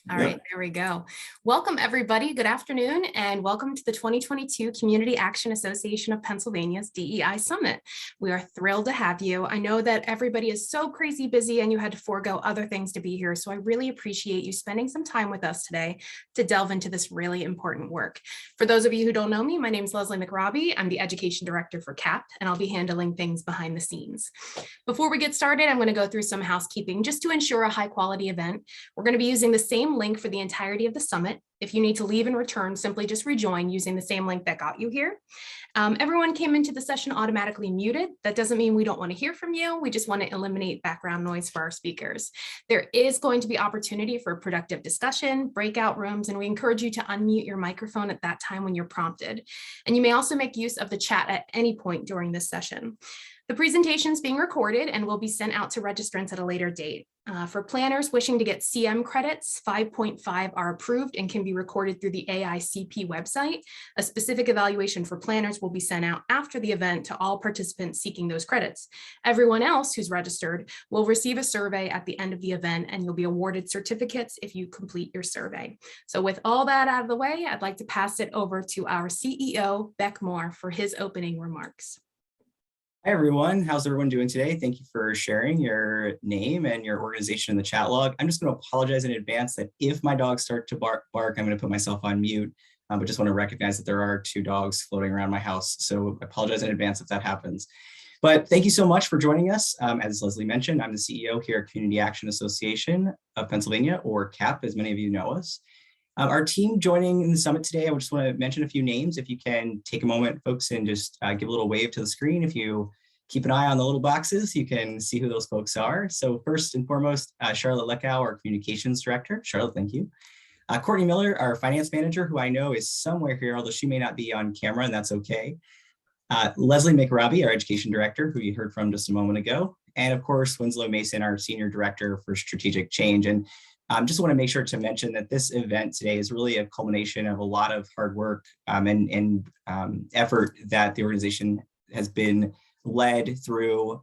All right, there we go. Welcome, everybody. Good afternoon, and welcome to the 2022 Community Action Association of Pennsylvania's DEI Summit. We are thrilled to have you. I know that everybody is so crazy busy and you had to forego other things to be here, so I really appreciate you spending some time with us today to delve into this really important work. For those of you who don't know me, my name is Leslie McRobbie. I'm the Education Director for CAAP, and I'll be handling things behind the scenes. Before we get started, I'm going to go through some housekeeping just to ensure a high-quality event. We're going to be using the same link for the entirety of the summit. If you need to leave and return, simply just rejoin using the same link that got you here. Everyone came into the session automatically muted. That doesn't mean we don't want to hear from you. We just want to eliminate background noise for our speakers. There is going to be opportunity for productive discussion, breakout rooms, and we encourage you to unmute your microphone at that time when you're prompted. And you may also make use of the chat at any point during this session. The presentation is being recorded and will be sent out to registrants at a later date. For planners wishing to get CM credits, 5.5 are approved and can be recorded through the AICP website. A specific evaluation for planners will be sent out after the event to all participants seeking those credits. Everyone else who's registered will receive a survey at the end of the event, and you'll be awarded certificates if you complete your survey. So with all that out of the way, I'd like to pass it over to our CEO, Beck Moore, for his opening remarks. Hi, everyone. How's everyone doing today? Thank you for sharing your name and your organization in the chat log. I'm just going to apologize in advance that if my dogs start to bark, I'm going to put myself on mute, but just want to recognize that there are 2 dogs floating around my house. So I apologize in advance if that happens. But thank you so much for joining us. As Leslie mentioned, I'm the CEO here at Community Action Association of Pennsylvania, or CAAP, as many of you know us. Our team joining in the summit today, I just want to mention a few names. If you can take a moment, folks, and just give a little wave to the screen. If you keep an eye on the little boxes, you can see who those folks are. So first and foremost, Charlotte Leckow, our Communications Director. Charlotte, thank you. Courtney Miller, our Finance Manager, who I know is somewhere here, although she may not be on camera, and that's okay. Leslie McRobbie, our Education Director, who you heard from just a moment ago. And of course, Winslow Mason, our Senior Director for Strategic Change. And just want to make sure to mention that this event today is really a culmination of a lot of hard work and effort that the organization has been led through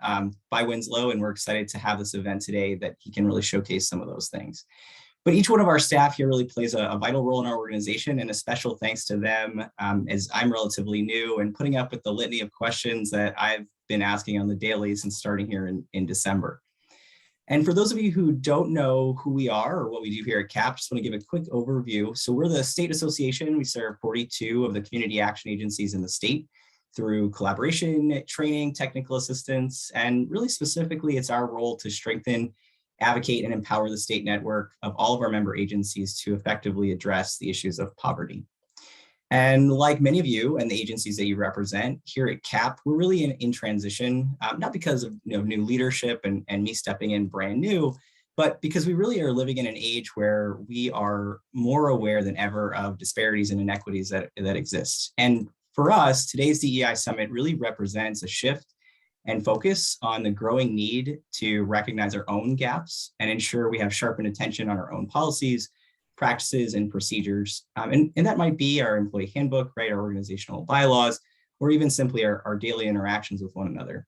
by Winslow, and we're excited to have this event today that he can really showcase some of those things. But each one of our staff here really plays a vital role in our organization, and a special thanks to them as I'm relatively new and putting up with the litany of questions that I've been asking on the daily since starting here in December. And for those of you who don't know who we are or what we do here at CAAP, just want to give a quick overview. So we're the state association. We serve 42 of the community action agencies in the state through collaboration, training, technical assistance, and really specifically, it's our role to strengthen, advocate, and empower the state network of all of our member agencies to effectively address the issues of poverty. And like many of you and the agencies that you represent here at CAAP, we're really in transition, not because of new leadership and me stepping in brand new, but because we really are living in an age where we are more aware than ever of disparities and inequities that exist. And for us, today's DEI Summit really represents a shift and focus on the growing need to recognize our own gaps and ensure we have sharpened attention on our own policies, practices, and procedures. And that might be our employee handbook, right, our organizational bylaws, or even simply our daily interactions with one another.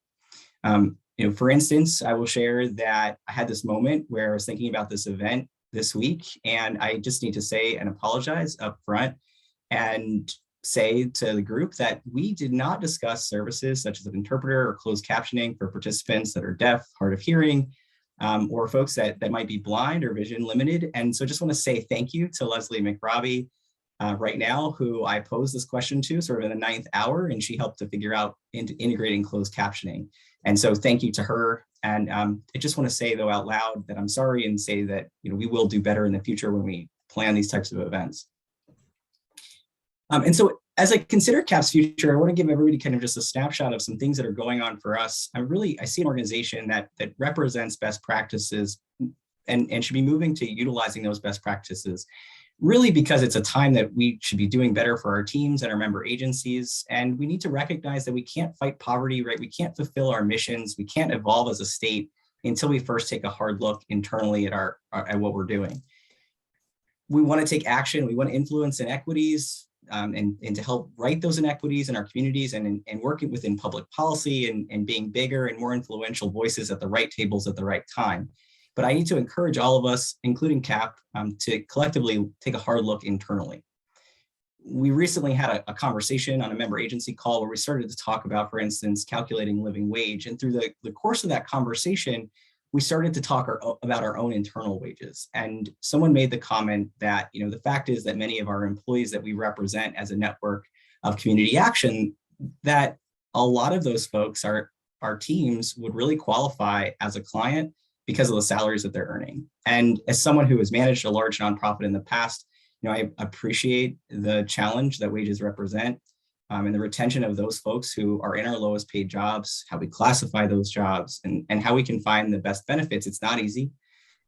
For instance, I will share that I had this moment where I was thinking about this event this week, and I just need to say and apologize up front and say to the group that we did not discuss services such as an interpreter or closed captioning for participants that are deaf, hard of hearing, or folks that might be blind or vision limited. And so I just want to say thank you to Leslie McRobbie right now, who I posed this question to sort of in the 9th hour, and she helped to figure out integrating closed captioning. And so thank you to her. And I just want to say though out loud that I'm sorry, and say that we will do better in the future when we plan these types of events. And so as I consider CAAP's future, I want to give everybody kind of just a snapshot of some things that are going on for us. I see an organization that represents best practices and should be moving to utilizing those best practices, really because it's a time that we should be doing better for our teams and our member agencies. And we need to recognize that we can't fight poverty, right? We can't fulfill our missions. We can't evolve as a state until we first take a hard look internally at what we're doing. We want to take action. We want to influence inequities. And to help right those inequities in our communities and working within public policy and being bigger and more influential voices at the right tables at the right time. But I need to encourage all of us, including CAAP, to collectively take a hard look internally. We recently had a conversation on a member agency call where we started to talk about, for instance, calculating living wage. And through the course of that conversation, we started to talk about our own internal wages. And someone made the comment that, the fact is that many of our employees that we represent as a network of community action, that a lot of those folks, our teams, would really qualify as a client because of the salaries that they're earning. And as someone who has managed a large nonprofit in the past, I appreciate the challenge that wages represent, and the retention of those folks who are in our lowest paid jobs, how we classify those jobs, and how we can find the best benefits. It's not easy.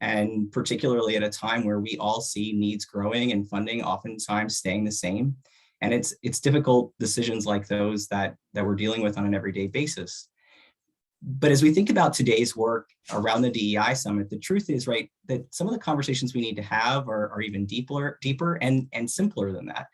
And particularly at a time where we all see needs growing and funding oftentimes staying the same. And it's difficult decisions like those that we're dealing with on an everyday basis. But as we think about today's work around the DEI Summit, the truth is, right, that some of the conversations we need to have are even deeper and simpler than that.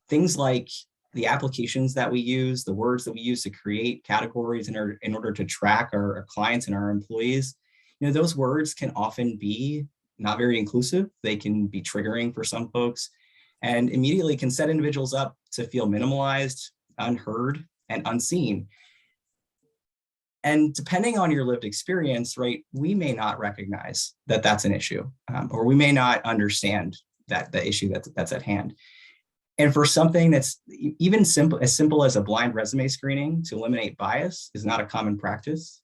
Things like the applications that we use, the words that we use to create categories in order to track our clients and our employees, those words can often be not very inclusive. They can be triggering for some folks and immediately can set individuals up to feel minimalized, unheard, and unseen. And depending on your lived experience, right, we may not recognize that that's an issue, or we may not understand that the issue that's at hand. And for something that's even simple as a blind resume screening to eliminate bias is not a common practice.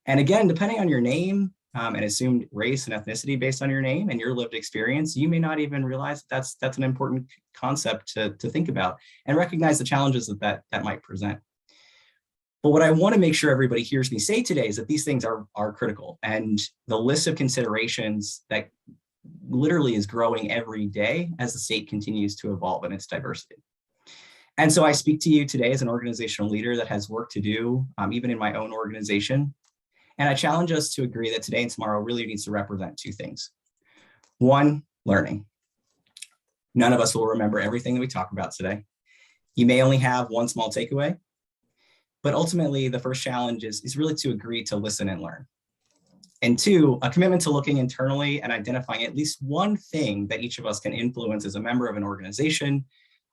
And again, depending on your name and assumed race and ethnicity based on your name and your lived experience, you may not even realize that's an important concept to think about and recognize the challenges that might present. But what I want to make sure everybody hears me say today is that these things are critical, and the list of considerations that literally is growing every day as the state continues to evolve in its diversity. And so I speak to you today as an organizational leader that has work to do, even in my own organization. And I challenge us to agree that today and tomorrow really needs to represent two things. One, learning. None of us will remember everything that we talk about today. You may only have one small takeaway, but ultimately the first challenge is really to agree to listen and learn. And two, a commitment to looking internally and identifying at least one thing that each of us can influence as a member of an organization,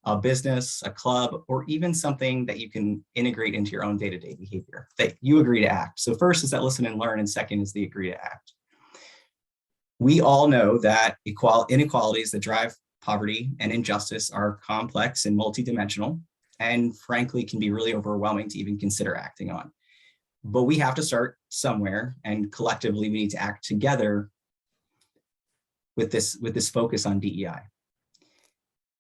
a business, a club, or even something that you can integrate into your own day-to-day behavior that you agree to act. So first is that listen and learn, and second is the agree to act. We all know that inequalities that drive poverty and injustice are complex and multidimensional, and frankly can be really overwhelming to even consider acting on. But we have to start somewhere, and collectively we need to act together with this focus on DEI.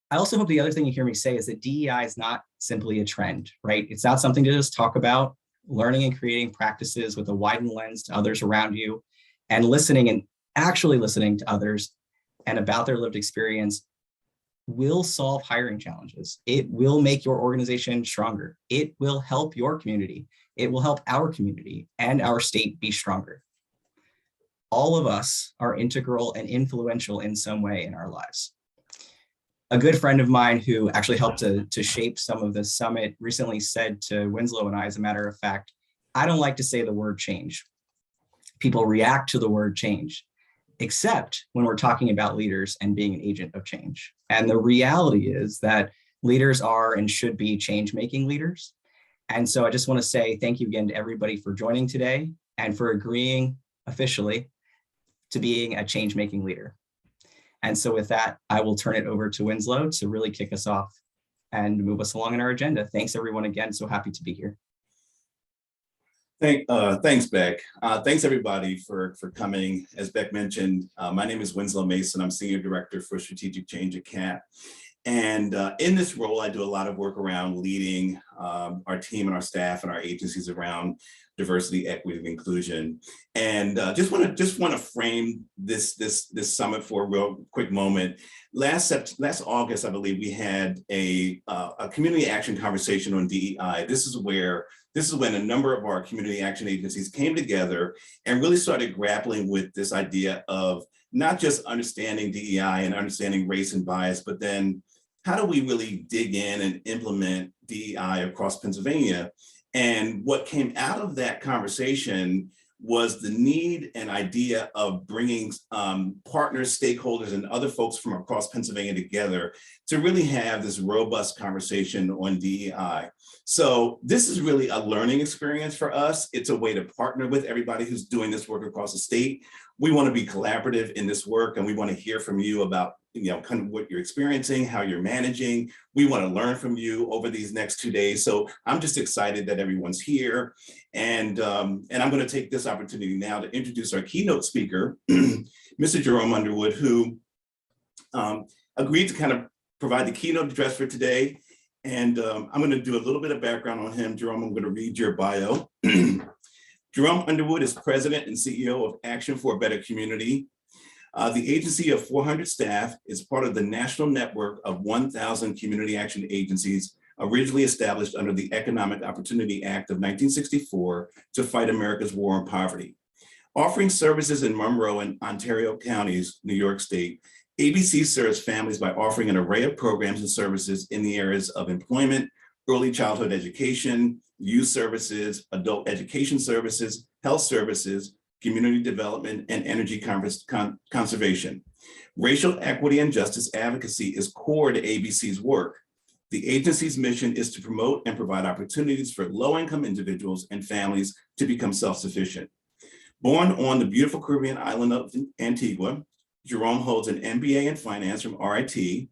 I also hope the other thing you hear me say is that DEI is not simply a trend, right? It's not something to just talk about. Learning and creating practices with a widened lens to others around you, and listening and actually listening to others and about their lived experience will solve hiring challenges. It will make your organization stronger. It will help your community. It will help our community and our state be stronger. All of us are integral and influential in some way in our lives. A good friend of mine who actually helped to shape some of the summit recently said to Winslow and I, as a matter of fact, I don't like to say the word change. People react to the word change, except when we're talking about leaders and being an agent of change. And the reality is that leaders are and should be change-making leaders. And so I just want to say thank you again to everybody for joining today and for agreeing officially to being a change-making leader. And so with that, I will turn it over to Winslow to really kick us off and move us along in our agenda. Thanks everyone again. So happy to be here. Thanks, Beck. Thanks everybody for coming. As Beck mentioned, my name is Winslow Mason. I'm Senior Director for Strategic Change at CAAP. And in this role, I do a lot of work around leading our team and our staff and our agencies around diversity, equity, and inclusion. And just want to frame this summit for a real quick moment. Last August, I believe, we had a community action conversation on DEI. This is when a number of our community action agencies came together and really started grappling with this idea of not just understanding DEI and understanding race and bias, but then how do we really dig in and implement DEI across Pennsylvania? And what came out of that conversation was the need and idea of bringing partners, stakeholders, and other folks from across Pennsylvania together to really have this robust conversation on DEI. So this is really a learning experience for us. It's a way to partner with everybody who's doing this work across the state. We want to be collaborative in this work, and we want to hear from you about kind of what you're experiencing, how you're managing. We want to learn from you over these next 2 days. So I'm just excited that everyone's here. And I'm going to take this opportunity now to introduce our keynote speaker, Mr. Jerome Underwood, who agreed to kind of provide the keynote address for today. And I'm going to do a little bit of background on him. Jerome, I'm going to read your bio. Jerome Underwood is president and CEO of Action for a Better Community. The agency of 400 staff is part of the national network of 1,000 community action agencies originally established under the Economic Opportunity Act of 1964 to fight America's war on poverty. Offering services in Monroe and Ontario counties, New York State, ABC serves families by offering an array of programs and services in the areas of employment, early childhood education, youth services, adult education services, health services, community development, and energy conservation. Racial equity and justice advocacy is core to ABC's work. The agency's mission is to promote and provide opportunities for low-income individuals and families to become self-sufficient. Born on the beautiful Caribbean island of Antigua, Jerome holds an MBA in finance from RIT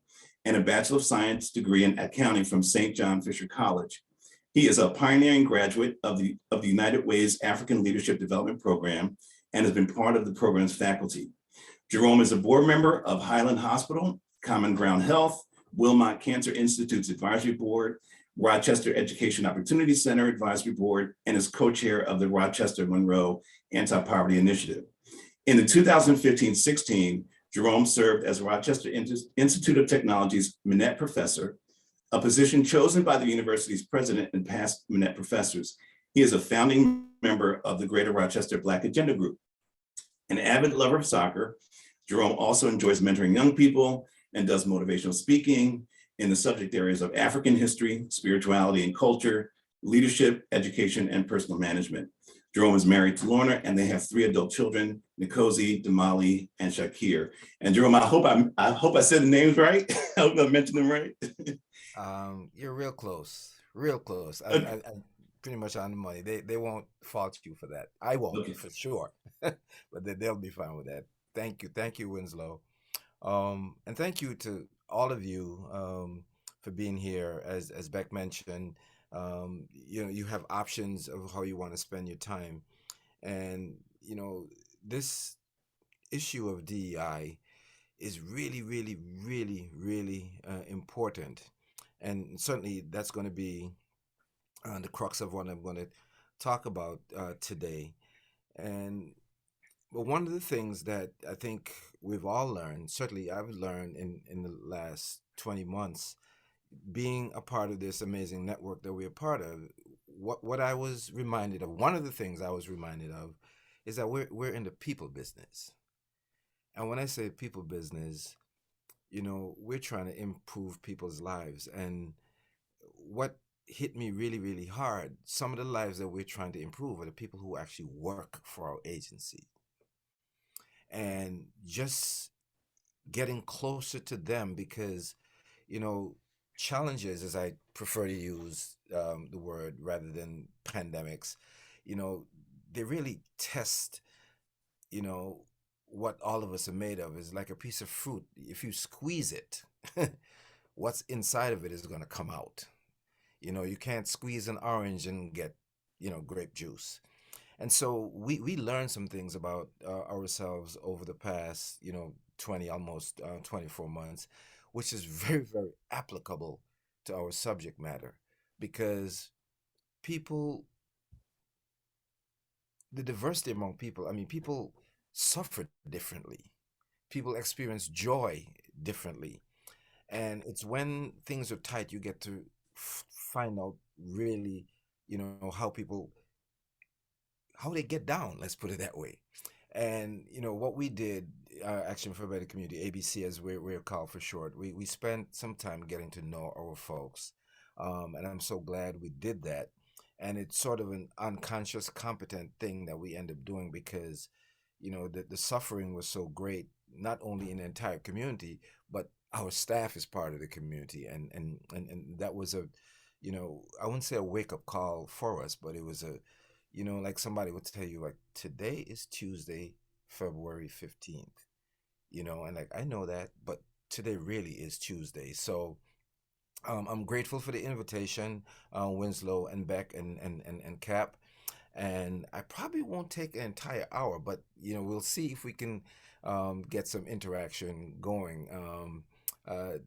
and a Bachelor of Science degree in accounting from St. John Fisher College. He is a pioneering graduate of the United Way's African Leadership Development Program and has been part of the program's faculty. Jerome is a board member of Highland Hospital, Common Ground Health, Wilmot Cancer Institute's Advisory Board, Rochester Education Opportunity Center Advisory Board, and is co-chair of the Rochester Monroe Anti-Poverty Initiative. In the 2015-16, Jerome served as Rochester Institute of Technology's Minette Professor, a position chosen by the university's president and past Minette professors. He is a founding member of the Greater Rochester Black Agenda Group. An avid lover of soccer, Jerome also enjoys mentoring young people and does motivational speaking in the subject areas of African history, spirituality and culture, leadership, education, and personal management. Jerome is married to Lorna, and they have 3 adult children, Nkosi, Damali, and Shakir. And Jerome, I hope I said the names right. I hope I mentioned them right. You're real close, real close. I pretty much on the money. They won't fault you for that. I won't, for sure, but they'll be fine with that. Thank you, Winslow, and thank you to all of you for being here. As Beck mentioned, you have options of how you want to spend your time, and this issue of DEI is really, really, really, really important. And certainly that's going to be the crux of what I'm going to talk about today. But one of the things that I think we've all learned, certainly I've learned in the last 20 months, being a part of this amazing network that we're a part of, what I was reminded of, one of the things I was reminded of is that we're in the people business. And when I say people business, we're trying to improve people's lives. And what hit me really, really hard, some of the lives that we're trying to improve are the people who actually work for our agency. And just getting closer to them because, challenges, as I prefer to use the word rather than pandemics, they really test, what all of us are made of. Is like a piece of fruit. If you squeeze it, what's inside of it is going to come out. You can't squeeze an orange and get, grape juice. And so we learned some things about ourselves over the past, 24 months, which is very, very applicable to our subject matter because the diversity among people, people suffer differently. People experience joy differently. And it's when things are tight, you get to find out really, how they get down, let's put it that way. And, what we did, Action for a Better Community, ABC as we're called for short, we spent some time getting to know our folks. And I'm so glad we did that. and it's sort of an unconscious competent thing that we end up doing because the suffering was so great, not only in the entire community, but our staff is part of the community, and that was a, I wouldn't say a wake-up call for us, but it was a, like somebody would tell you, like, today is Tuesday, February 15th, and like, I know that, but today really is Tuesday. So I'm grateful for the invitation, Winslow and Beck and Cap. And I probably won't take an entire hour, but we'll see if we can get some interaction going. Uh,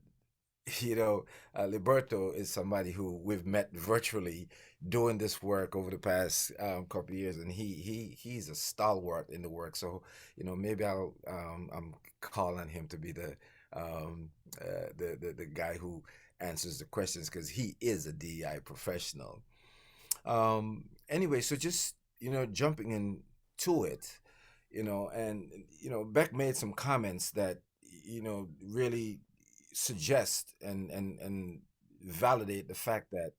you know, Liberto is somebody who we've met virtually doing this work over the past couple of years, and he's a stalwart in the work. So maybe I'm calling him to be the guy who answers the questions because he is a DEI professional. Anyway, so just jumping into it, and Beck made some comments that really suggest and validate the fact that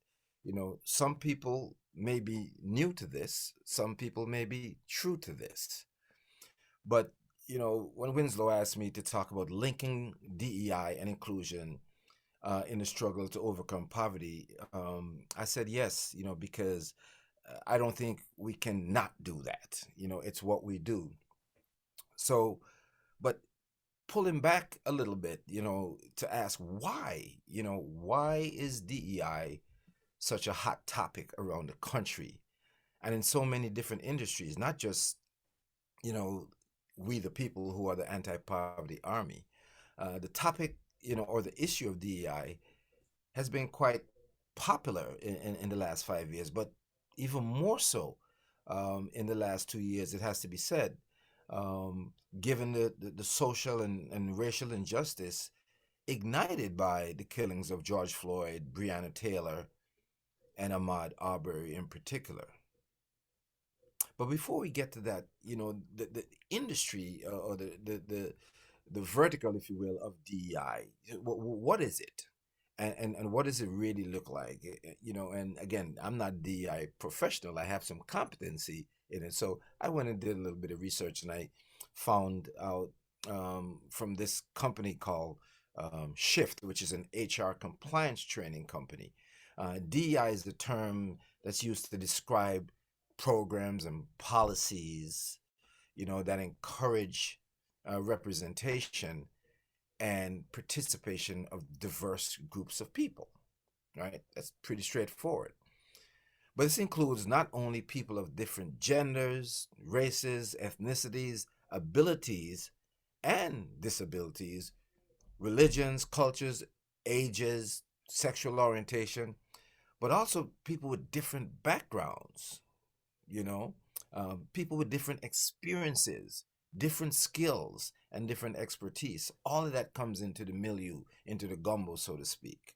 some people may be new to this, some people may be true to this, but when Winslow asked me to talk about linking DEI and inclusion in the struggle to overcome poverty, I said yes, because I don't think we can not do that. It's what we do. So, but pulling back a little bit, to ask why, why is DEI such a hot topic around the country and in so many different industries, not just, we the people who are the anti-poverty army. The topic, or the issue of DEI has been quite popular in the last 5 years, but even more so in the last 2 years, it has to be said, given the social and racial injustice ignited by the killings of George Floyd, Breonna Taylor, and Ahmaud Arbery in particular. But before we get to that, the industry or the vertical, if you will, of DEI, what is it? And what does it really look like? And again, I'm not DEI professional. I have some competency in it. So I went and did a little bit of research, and I found out from this company called Shift, which is an HR compliance training company. DEI is the term that's used to describe programs and policies, that encourage representation and participation of diverse groups of people, right? That's pretty straightforward. But this includes not only people of different genders, races, ethnicities, abilities, and disabilities, religions, cultures, ages, sexual orientation, but also people with different backgrounds, people with different experiences, different skills, and different expertise. All of that comes into the milieu, into the gumbo, so to speak.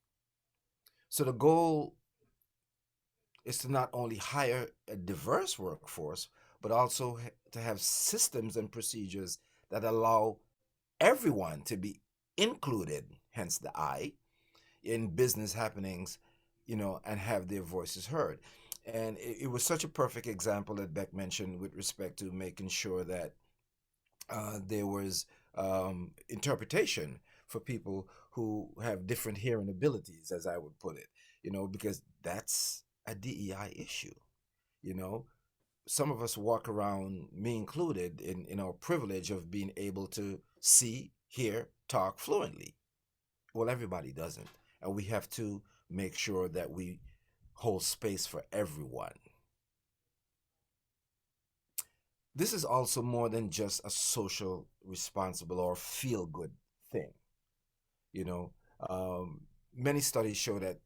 So the goal is to not only hire a diverse workforce, but also to have systems and procedures that allow everyone to be included, hence the I, in business happenings, and have their voices heard. And it was such a perfect example that Beck mentioned with respect to making sure that there was interpretation for people who have different hearing abilities, as I would put it, because that's a DEI issue. Some of us walk around, me included, in our privilege of being able to see, hear, talk fluently. Well, everybody doesn't. And we have to make sure that we hold space for everyone. This is also more than just a social responsible or feel good thing. Many studies show that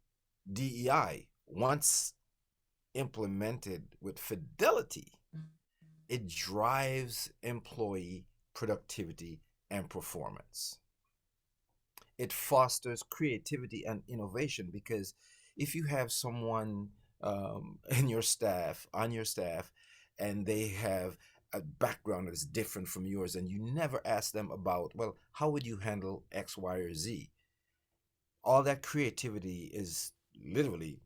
DEI, once implemented with fidelity, it drives employee productivity and performance. It fosters creativity and innovation, because if you have someone on your staff, and they have a background that's different from yours, and you never ask them about, well, how would you handle X, Y, or Z? All that creativity is literally,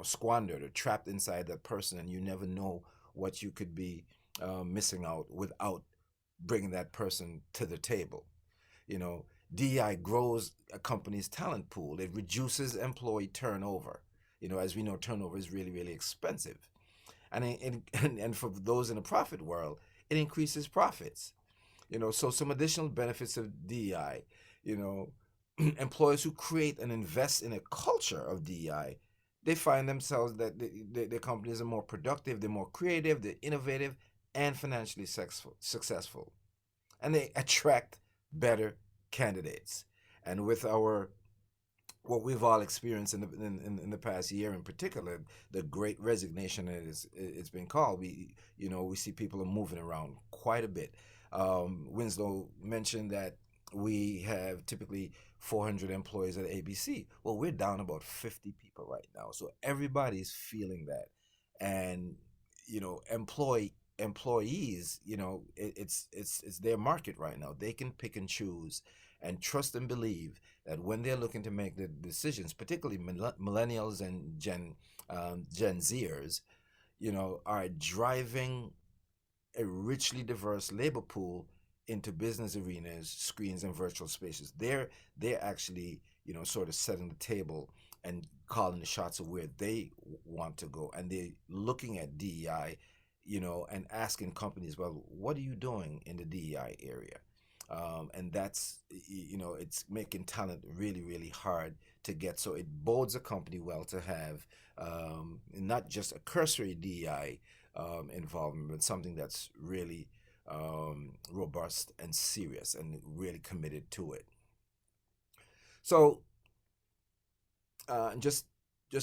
squandered or trapped inside that person, and you never know what you could be missing out without bringing that person to the table. DEI grows a company's talent pool. It reduces employee turnover. As we know, turnover is really, really expensive. And for those in the profit world, it increases profits. So some additional benefits of DEI, employers who create and invest in a culture of DEI, they find themselves that the companies are more productive, they're more creative, they're innovative, and financially successful. And they attract better candidates. And with what we've all experienced in the past year, in particular, the Great Resignation, it's been called. We see people are moving around quite a bit. Winslow mentioned that we have typically 400 employees at ABC. Well, we're down about 50 people right now, so everybody's feeling that. And employees, it's their market right now. They can pick and choose and trust and believe that when they're looking to make the decisions, particularly millennials and Gen Zers, are driving a richly diverse labor pool into business arenas, screens, and virtual spaces. They're actually, sort of setting the table and calling the shots of where they want to go. And they're looking at DEI, and asking companies, well, what are you doing in the DEI area? And that's, it's making talent really, really hard to get. So it bodes a company well to have not just a cursory DEI involvement, but something that's really robust and serious and really committed to it. So just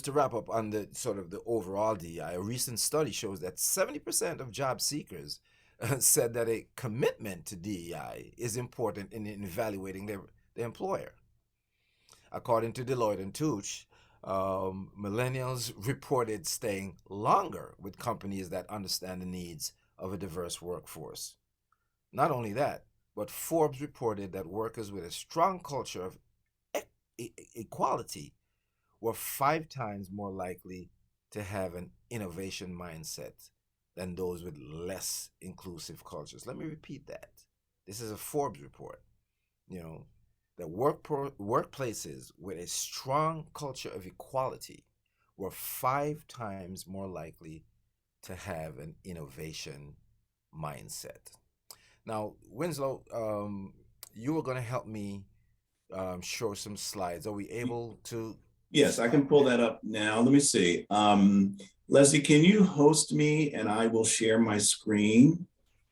to wrap up on the sort of the overall DEI, a recent study shows that 70% of job seekers said that a commitment to DEI is important in evaluating their employer. According to Deloitte and Touche, millennials reported staying longer with companies that understand the needs of a diverse workforce. Not only that, but Forbes reported that workers with a strong culture of equality were 5 times more likely to have an innovation mindset than those with less inclusive cultures. Let me repeat that. This is a Forbes report. That workplaces with a strong culture of equality were 5 times more likely to have an innovation mindset. Now, Winslow, you were going to help me show some slides. Are we able to? Yes, I can pull that up now. Let me see. Leslie, can you host me and I will share my screen?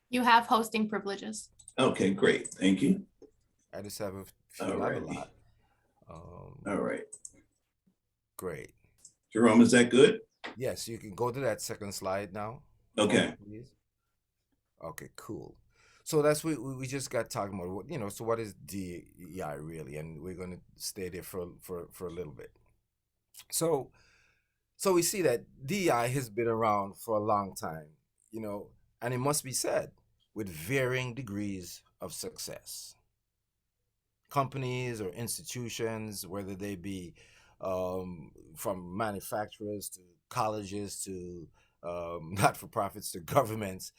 You have hosting privileges. Okay, great. Thank you. I just have a few, not a lot. All right. Great. Jerome, is that good? Yes, you can go to that second slide now. Okay. Please. Okay, cool. So that's what we just got talking about. So what is DEI really? And we're going to stay there for a little bit. So we see that DEI has been around for a long time, and it must be said, with varying degrees of success. Companies or institutions, whether they be from manufacturers to colleges to not-for-profits to governments,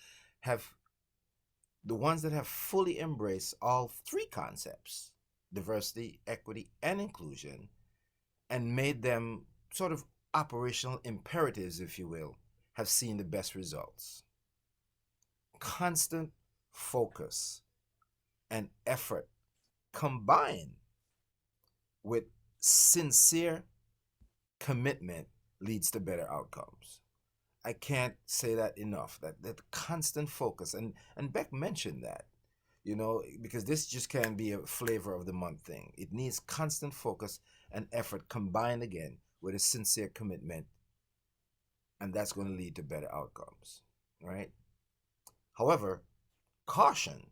the ones that have fully embraced all 3 concepts, diversity, equity, and inclusion, and made them sort of operational imperatives, if you will, have seen the best results. Constant focus and effort combined with sincere commitment leads to better outcomes. I can't say that enough, that constant focus, and Beck mentioned that, because this just can't be a flavor of the month thing. It needs constant focus and effort combined again with a sincere commitment, and that's going to lead to better outcomes, right? However, caution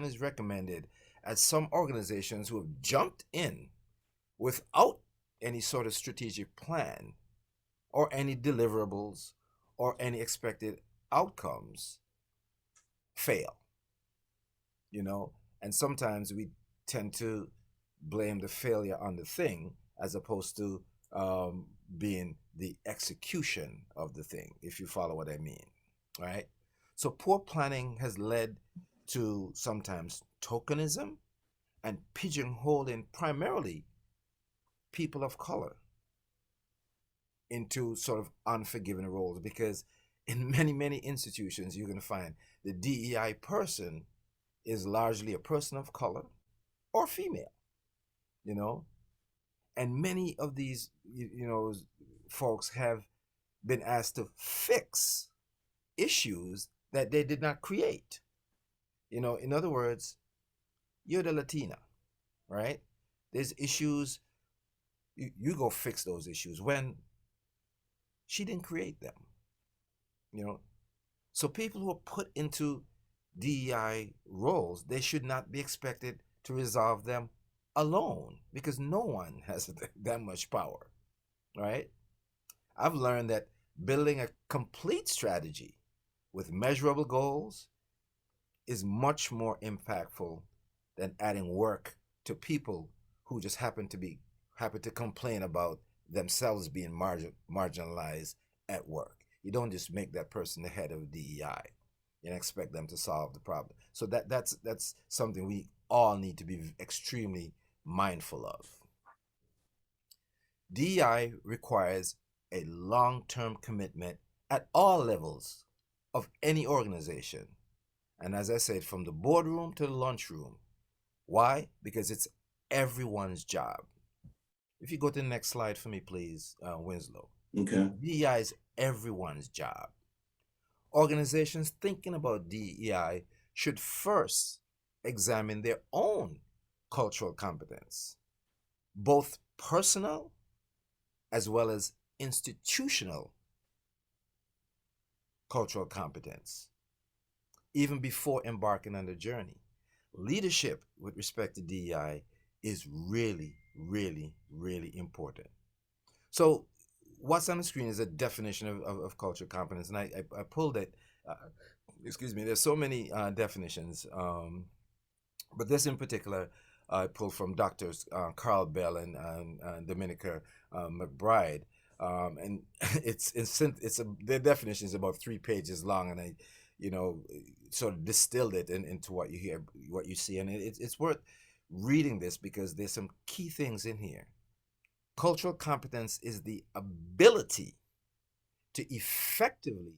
is recommended, as some organizations who have jumped in without any sort of strategic plan or any deliverables or any expected outcomes fail, and sometimes we tend to blame the failure on the thing as opposed to being the execution of the thing, if you follow what I mean, right? So poor planning has led to sometimes tokenism and pigeonholing primarily people of color into sort of unforgiving roles, because in many institutions you're going to find the DEI person is largely a person of color or female, you know, and many of these folks have been asked to fix issues that they did not create. In other words, you're the Latina, right? There's issues, you go fix those issues when she didn't create them, you know. So people who are put into DEI roles, they should not be expected to resolve them alone, because no one has that much power, right? I've learned that building a complete strategy with measurable goals is much more impactful than adding work to people who just happen to complain about themselves being marginalized at work. You don't just make that person the head of DEI and expect them to solve the problem. So that's something we all need to be extremely mindful of. DEI requires a long-term commitment at all levels of any organization. And as I said, from the boardroom to the lunchroom. Why? Because it's everyone's job. If you go to the next slide for me, please, Winslow. Okay. DEI is everyone's job. Organizations thinking about DEI should first examine their own cultural competence, both personal as well as institutional cultural competence, even before embarking on the journey. Leadership with respect to DEI is really, really, really important. So what's on the screen is a definition of cultural competence, and I pulled it. Excuse me. There's so many definitions, but this in particular I pulled from Doctors Carl Bell and Dominica McBride, and their definition is about 3 pages long, and I, sort of distilled it into what you see, and it's worth reading this because there's some key things in here. Cultural competence is the ability to effectively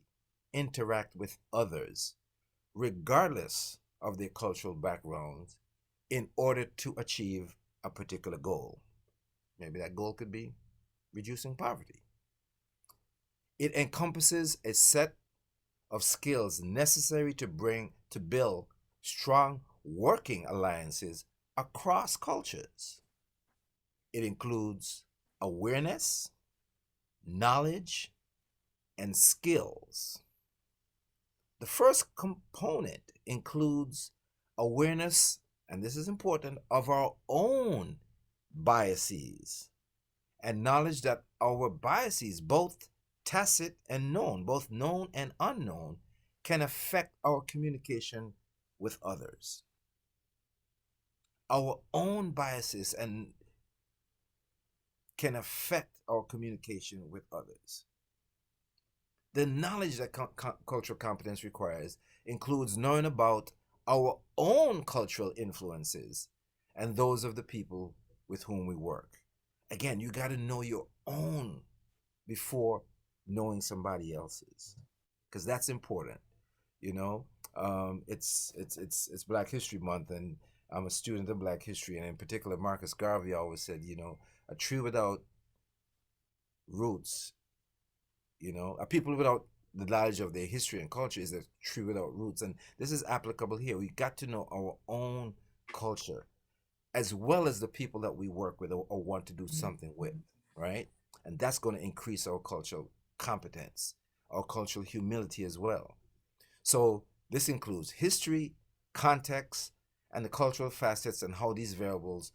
interact with others, regardless of their cultural backgrounds, in order to achieve a particular goal. Maybe that goal could be reducing poverty. It encompasses a set of skills necessary to build strong working alliances across cultures. It includes awareness, knowledge, and skills. The first component includes awareness, and this is important, of our own biases, and knowledge that our biases, both tacit and known, both known and unknown, can affect our communication with others. Our own biases can affect our communication with others. The knowledge that cultural competence requires includes knowing about our own cultural influences and those of the people with whom we work. Again, you got to know your own before knowing somebody else's, because that's important. It's Black History Month, and I'm a student of Black history, and in particular, Marcus Garvey always said, a tree without roots, a people without the knowledge of their history and culture is a tree without roots. And this is applicable here. We got to know our own culture, as well as the people that we work with or want to do something with, right? And that's going to increase our cultural competence, our cultural humility as well. So this includes history, context, and the cultural facets, and how these variables,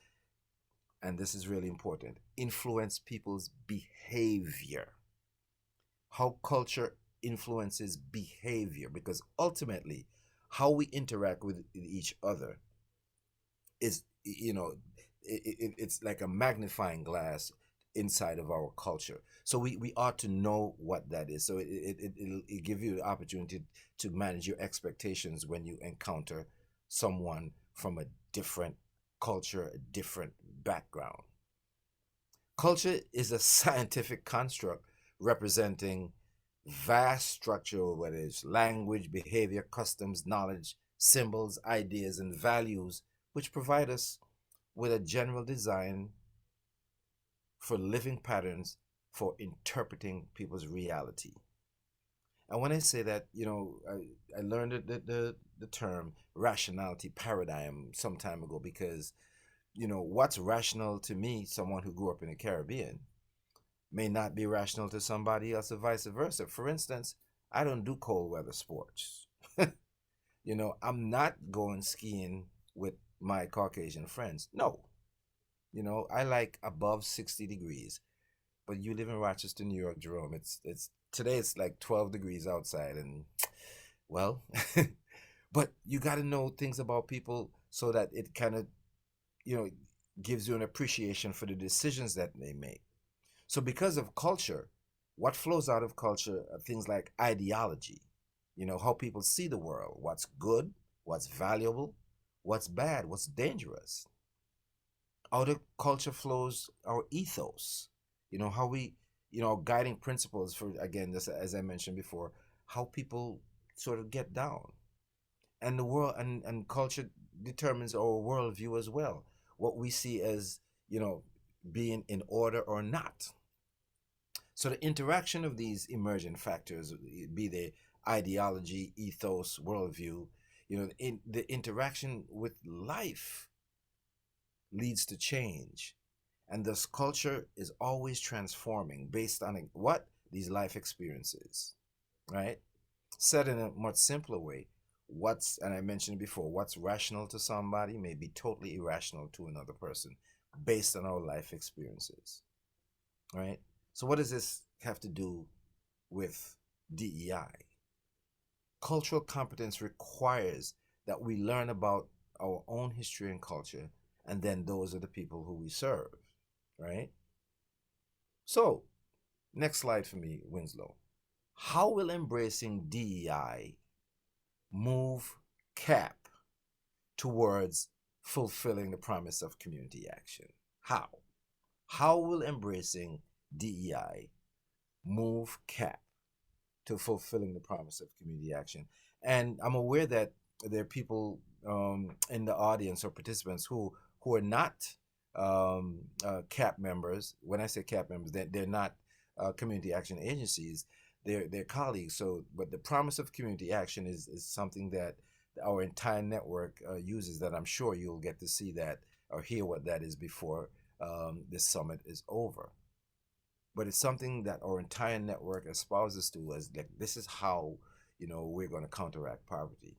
and this is really important, influence people's behavior. How culture influences behavior, because ultimately how we interact with each other is, it's like a magnifying glass inside of our culture. So we ought to know what that is. So it'll give you the opportunity to manage your expectations when you encounter someone from a different culture, a different background. Culture is a scientific construct representing vast structure, whether it's language, behavior, customs, knowledge, symbols, ideas, and values, which provide us with a general design for living patterns for interpreting people's reality. And when I say that, I learned the term rationality paradigm some time ago because, what's rational to me, someone who grew up in the Caribbean, may not be rational to somebody else, or vice versa. For instance, I don't do cold weather sports. I'm not going skiing with my Caucasian friends. No. I like above 60 degrees. But you live in Rochester, New York, Jerome. It's today it's like 12 degrees outside, and well, but you got to know things about people so that it kind of, gives you an appreciation for the decisions that they make. So because of culture, what flows out of culture are things like ideology, how people see the world, what's good, what's valuable, what's bad, what's dangerous. Out of culture flows our ethos, how we, guiding principles for, again, just as I mentioned before, how people sort of get down. And the world and culture determines our worldview as well, what we see as, being in order or not. So the interaction of these emergent factors, be they ideology, ethos, worldview, in the interaction with life leads to change. And thus culture is always transforming based on what? These life experiences, right? Said in a much simpler way, and I mentioned before, what's rational to somebody may be totally irrational to another person based on our life experiences, right? So what does this have to do with DEI? Cultural competence requires that we learn about our own history and culture, and then those are the people who we serve, right? So, next slide for me, Winslow. How will embracing DEI move CAAP towards fulfilling the promise of community action? How? How will embracing DEI move CAAP to fulfilling the promise of community action? And I'm aware that there are people in the audience or participants who are not CAAP members. When I say CAAP members, they're not community action agencies. They're colleagues. So, but the promise of community action is something that our entire network uses. That I'm sure you'll get to see that or hear what that is before this summit is over. But it's something that our entire network espouses to us. Like, this is how we're going to counteract poverty.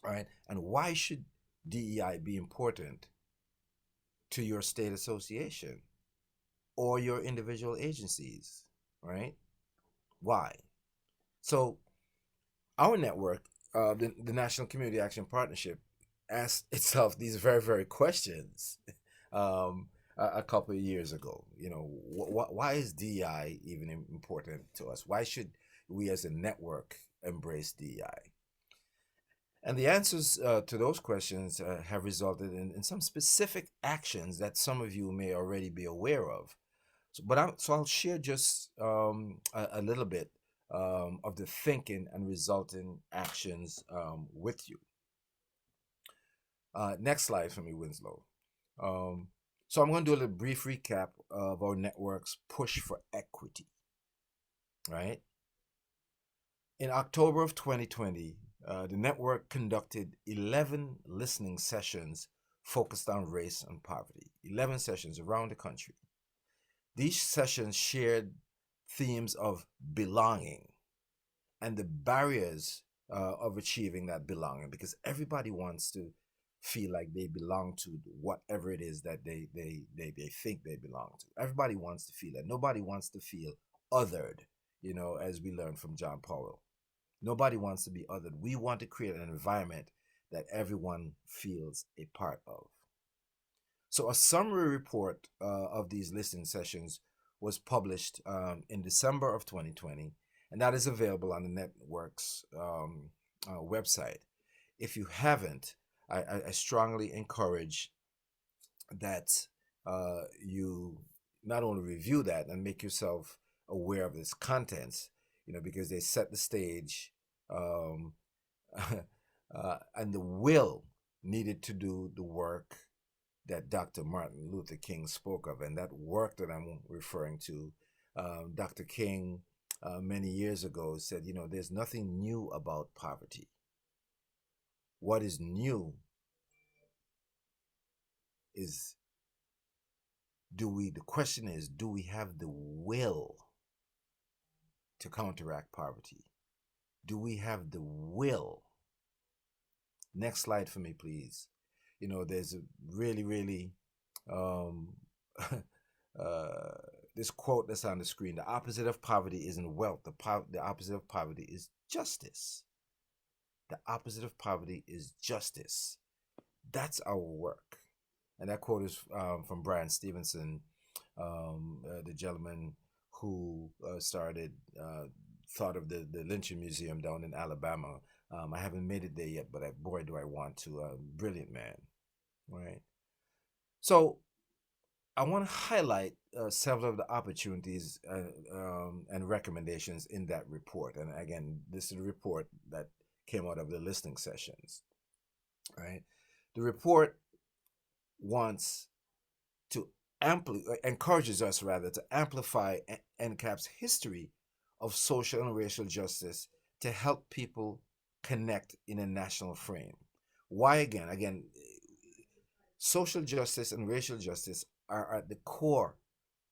All right. And why should DEI be important to your state association or your individual agencies, right? Why? So our network, the National Community Action Partnership, asked itself these very, very questions a couple of years ago. Why is DEI even important to us? Why should we as a network embrace DEI? And the answers to those questions have resulted in some specific actions that some of you may already be aware of. So I'll share just a little bit of the thinking and resulting actions with you. Next slide for me, Winslow. So I'm going to do a little brief recap of our network's push for equity, right? In October of 2020, the network conducted 11 listening sessions focused on race and poverty, 11 sessions around the country. These sessions shared themes of belonging and the barriers of achieving that belonging, because everybody wants to feel like they belong to whatever it is that they think they belong to. Everybody wants to feel that. Nobody wants to feel othered, as we learned from John Powell. Nobody wants to be othered. We want to create an environment that everyone feels a part of. So a summary report of these listening sessions was published in December of 2020, and that is available on the network's website. If you haven't, I strongly encourage that you not only review that and make yourself aware of its contents, because they set the stage and the will needed to do the work that Dr. Martin Luther King spoke of. And that work that I'm referring to, Dr. King many years ago said, there's nothing new about poverty. What is new is, the question is, do we have the will to counteract poverty? Do we have the will? Next slide for me, please. There's a really, this quote that's on the screen: the opposite of poverty isn't wealth. The opposite of poverty is justice. The opposite of poverty is justice. That's our work. And that quote is from Brian Stevenson, the gentleman who thought of the lynching museum down in Alabama. I haven't made it there yet, but boy, do I want to. Brilliant man, right? So I want to highlight several of the opportunities and recommendations in that report. And again, this is a report that came out of the listening sessions, right? The report wants to encourages us rather to amplify NCAAP's history of social and racial justice to help people connect in a national frame. Why again? Again, social justice and racial justice are at the core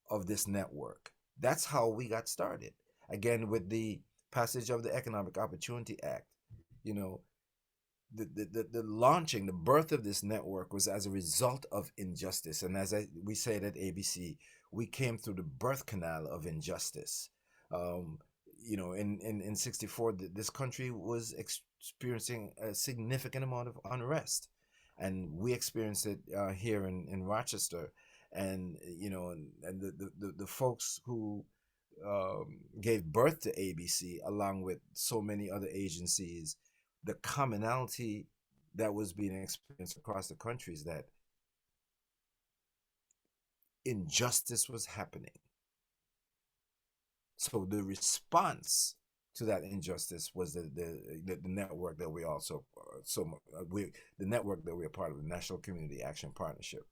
of this network. That's how we got started. Again, with the passage of the Economic Opportunity Act, the launching, the birth of this network was as a result of injustice. And as we say it at ABC, we came through the birth canal of injustice. In 64, this country was experiencing a significant amount of unrest. And we experienced it here in Rochester. And, the folks who gave birth to ABC, along with so many other agencies, the commonality that was being experienced across the country is that injustice was happening. So the response to that injustice was the network that we also the network that we're part of, the National Community Action Partnership.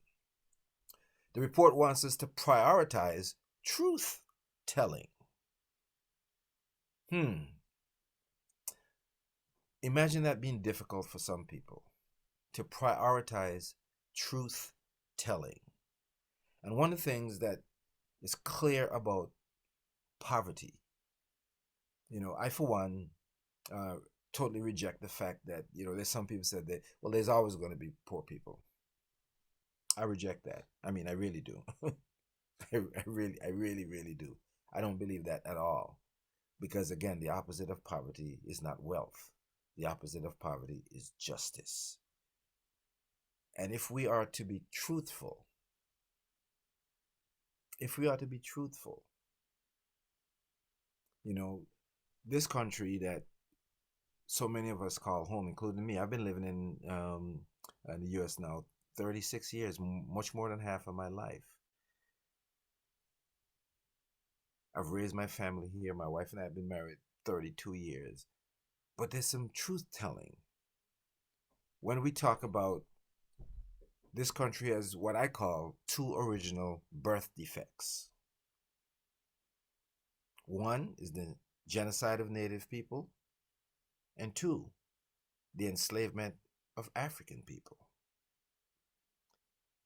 The report wants us to prioritize truth telling. Imagine that being difficult for some people, to prioritize truth telling. And one of the things that is clear about poverty, I for one totally reject the fact that, there's some people said that, well, there's always going to be poor people. I reject that. I mean, I really do. I really do. I don't believe that at all. Because again, the opposite of poverty is not wealth. The opposite of poverty is justice. And if we are to be truthful, this country that so many of us call home, including me, I've been living in the U.S. now 36 years, much more than half of my life. I've raised my family here. My wife and I have been married 32 years. But there's some truth telling. When we talk about this country has what I call two original birth defects. One is the genocide of Native people, and two, the enslavement of African people.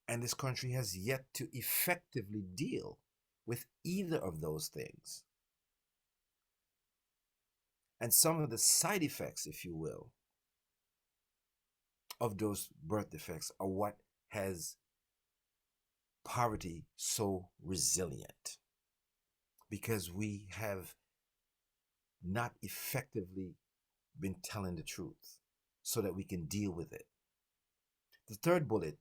And this country has yet to effectively deal with either of those things. And some of the side effects, if you will, of those birth defects are what has poverty so resilient. Because we have not effectively been telling the truth so that we can deal with it. The third bullet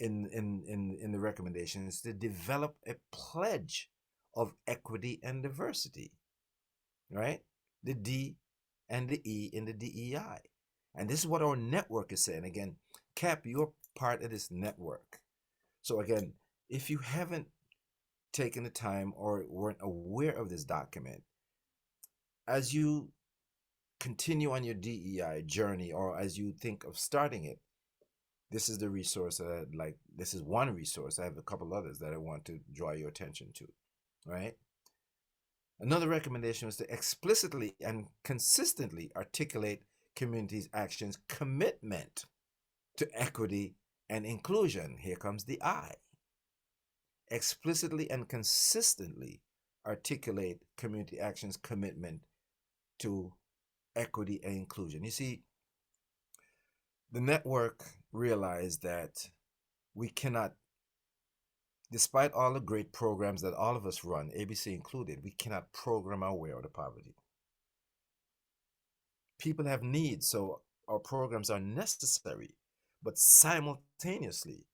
in the recommendation is to develop a pledge of equity and diversity, right? The D and the E in the DEI. And this is what our network is saying. Again, CAAP, you're part of this network. So again, if you haven't taken the time or weren't aware of this document, as you continue on your DEI journey or as you think of starting it, this is the resource that I'd like. This is one resource. I have a couple others that I want to draw your attention to, right? Another recommendation was to explicitly and consistently articulate community's actions commitment to equity and inclusion. Here comes the I. Explicitly and consistently articulate community actions commitment to equity and inclusion. You see, the network realized that we cannot, despite all the great programs that all of us run, ABC included, we cannot program our way out of poverty. People have needs, so our programs are necessary, but simultaneously,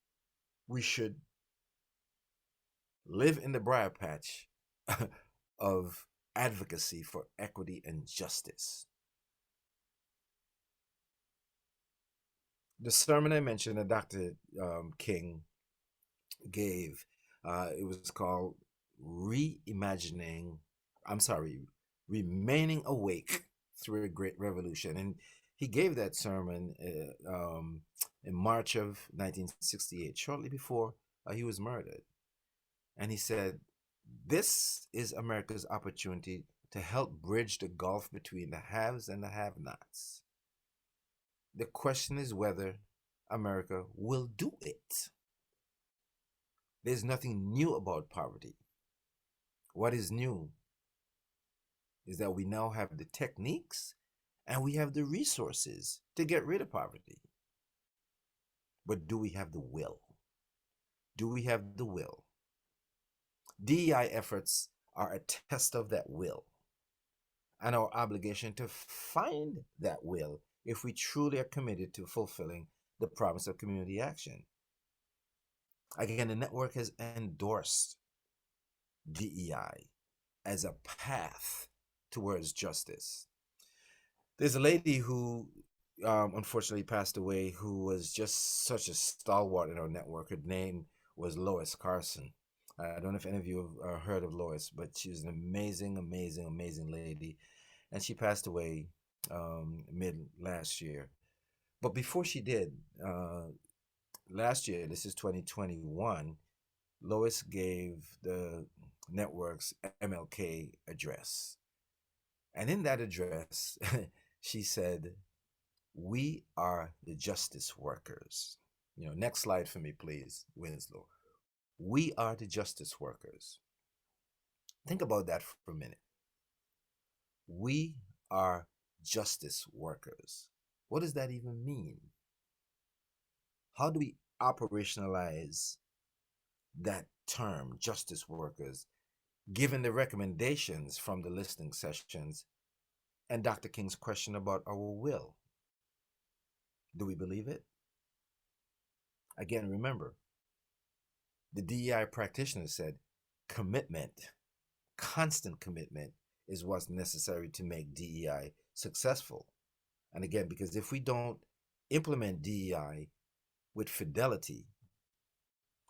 we should live in the briar patch of advocacy for equity and justice. The sermon I mentioned that Dr. King gave, it was called Remaining Awake Through a Great Revolution. And he gave that sermon in March of 1968, shortly before he was murdered. And he said, this is America's opportunity to help bridge the gulf between the haves and the have-nots. The question is whether America will do it. There's nothing new about poverty. What is new is that we now have the techniques and we have the resources to get rid of poverty. But do we have the will? Do we have the will? DEI efforts are a test of that will and our obligation to find that will if we truly are committed to fulfilling the promise of community action. Again, the network has endorsed DEI as a path towards justice. There's a lady who unfortunately passed away who was just such a stalwart in our network. Her name was Lois Carson. I don't know if any of you have heard of Lois, but she was an amazing, amazing, amazing lady. And she passed away mid last year. But before she did, last year, this is 2021, Lois gave the network's MLK address. And in that address, she said, "We are the justice workers." You know, next slide for me, please, Winslow. We are the justice workers. Think about that for a minute. We are justice workers. What does that even mean? How do we operationalize that term, justice workers, given the recommendations from the listening sessions and Dr. King's question about our will? Do we believe it? Again, remember, the DEI practitioner said commitment, constant commitment is what's necessary to make DEI successful. And again, because if we don't implement DEI with fidelity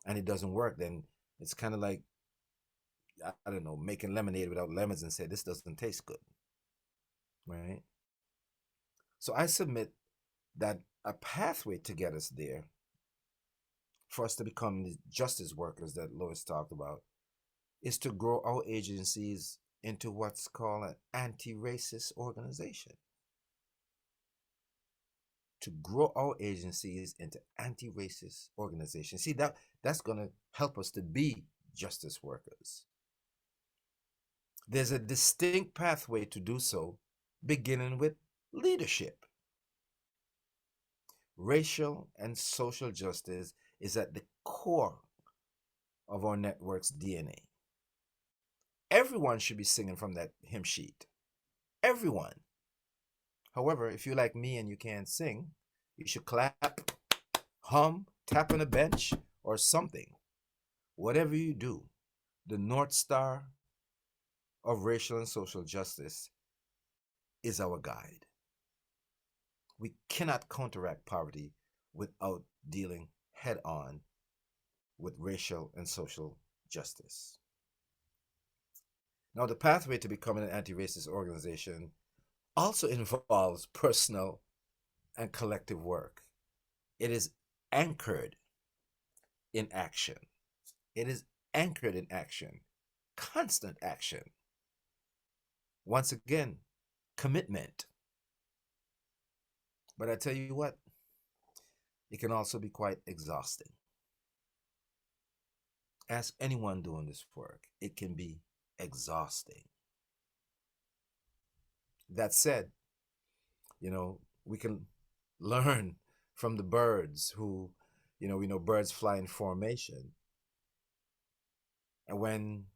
and it doesn't work, then it's kind of like, I don't know, making lemonade without lemons and say, this doesn't taste good, right? So I submit that a pathway to get us there, for us to become the justice workers that Lois talked about, is to grow our agencies into what's called an anti-racist organization. To grow our agencies into anti-racist organizations. See, that's going to help us to be justice workers. There's a distinct pathway to do so, beginning with leadership. Racial and social justice is at the core of our network's DNA. Everyone should be singing from that hymn sheet. Everyone. However, if you're like me and you can't sing, you should clap, hum, tap on a bench, or something. Whatever you do, the North Star of racial and social justice is our guide. We cannot counteract poverty without dealing head on with racial and social justice. Now, the pathway to becoming an anti-racist organization also involves personal and collective work. It is anchored in action. It is anchored in action, constant action. Once again, commitment. But I tell you what, it can also be quite exhausting. Ask anyone doing this work, it can be exhausting. That said, we can learn from the birds who, we know birds fly in formation. And when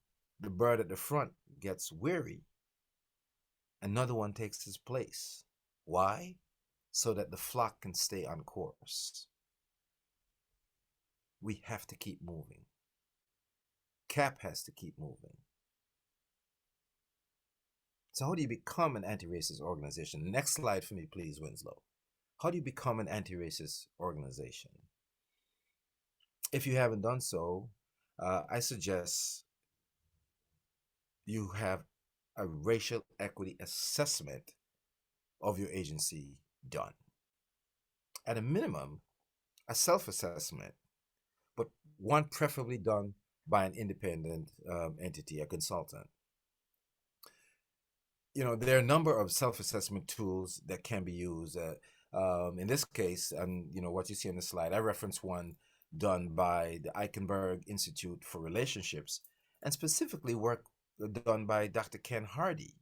the bird at the front gets weary, another one takes his place. Why? So that the flock can stay on course. We have to keep moving. CAAP has to keep moving. So how do you become an anti-racist organization? Next slide for me, please, Winslow. How do you become an anti-racist organization? If you haven't done so, I suggest you have a racial equity assessment of your agency done. At a minimum, a self-assessment, but one preferably done by an independent entity, a consultant. There are a number of self-assessment tools that can be used. In this case, and what you see on the slide, I reference one done by the Eichenberg Institute for Relationships, and specifically work done by Dr. Ken Hardy.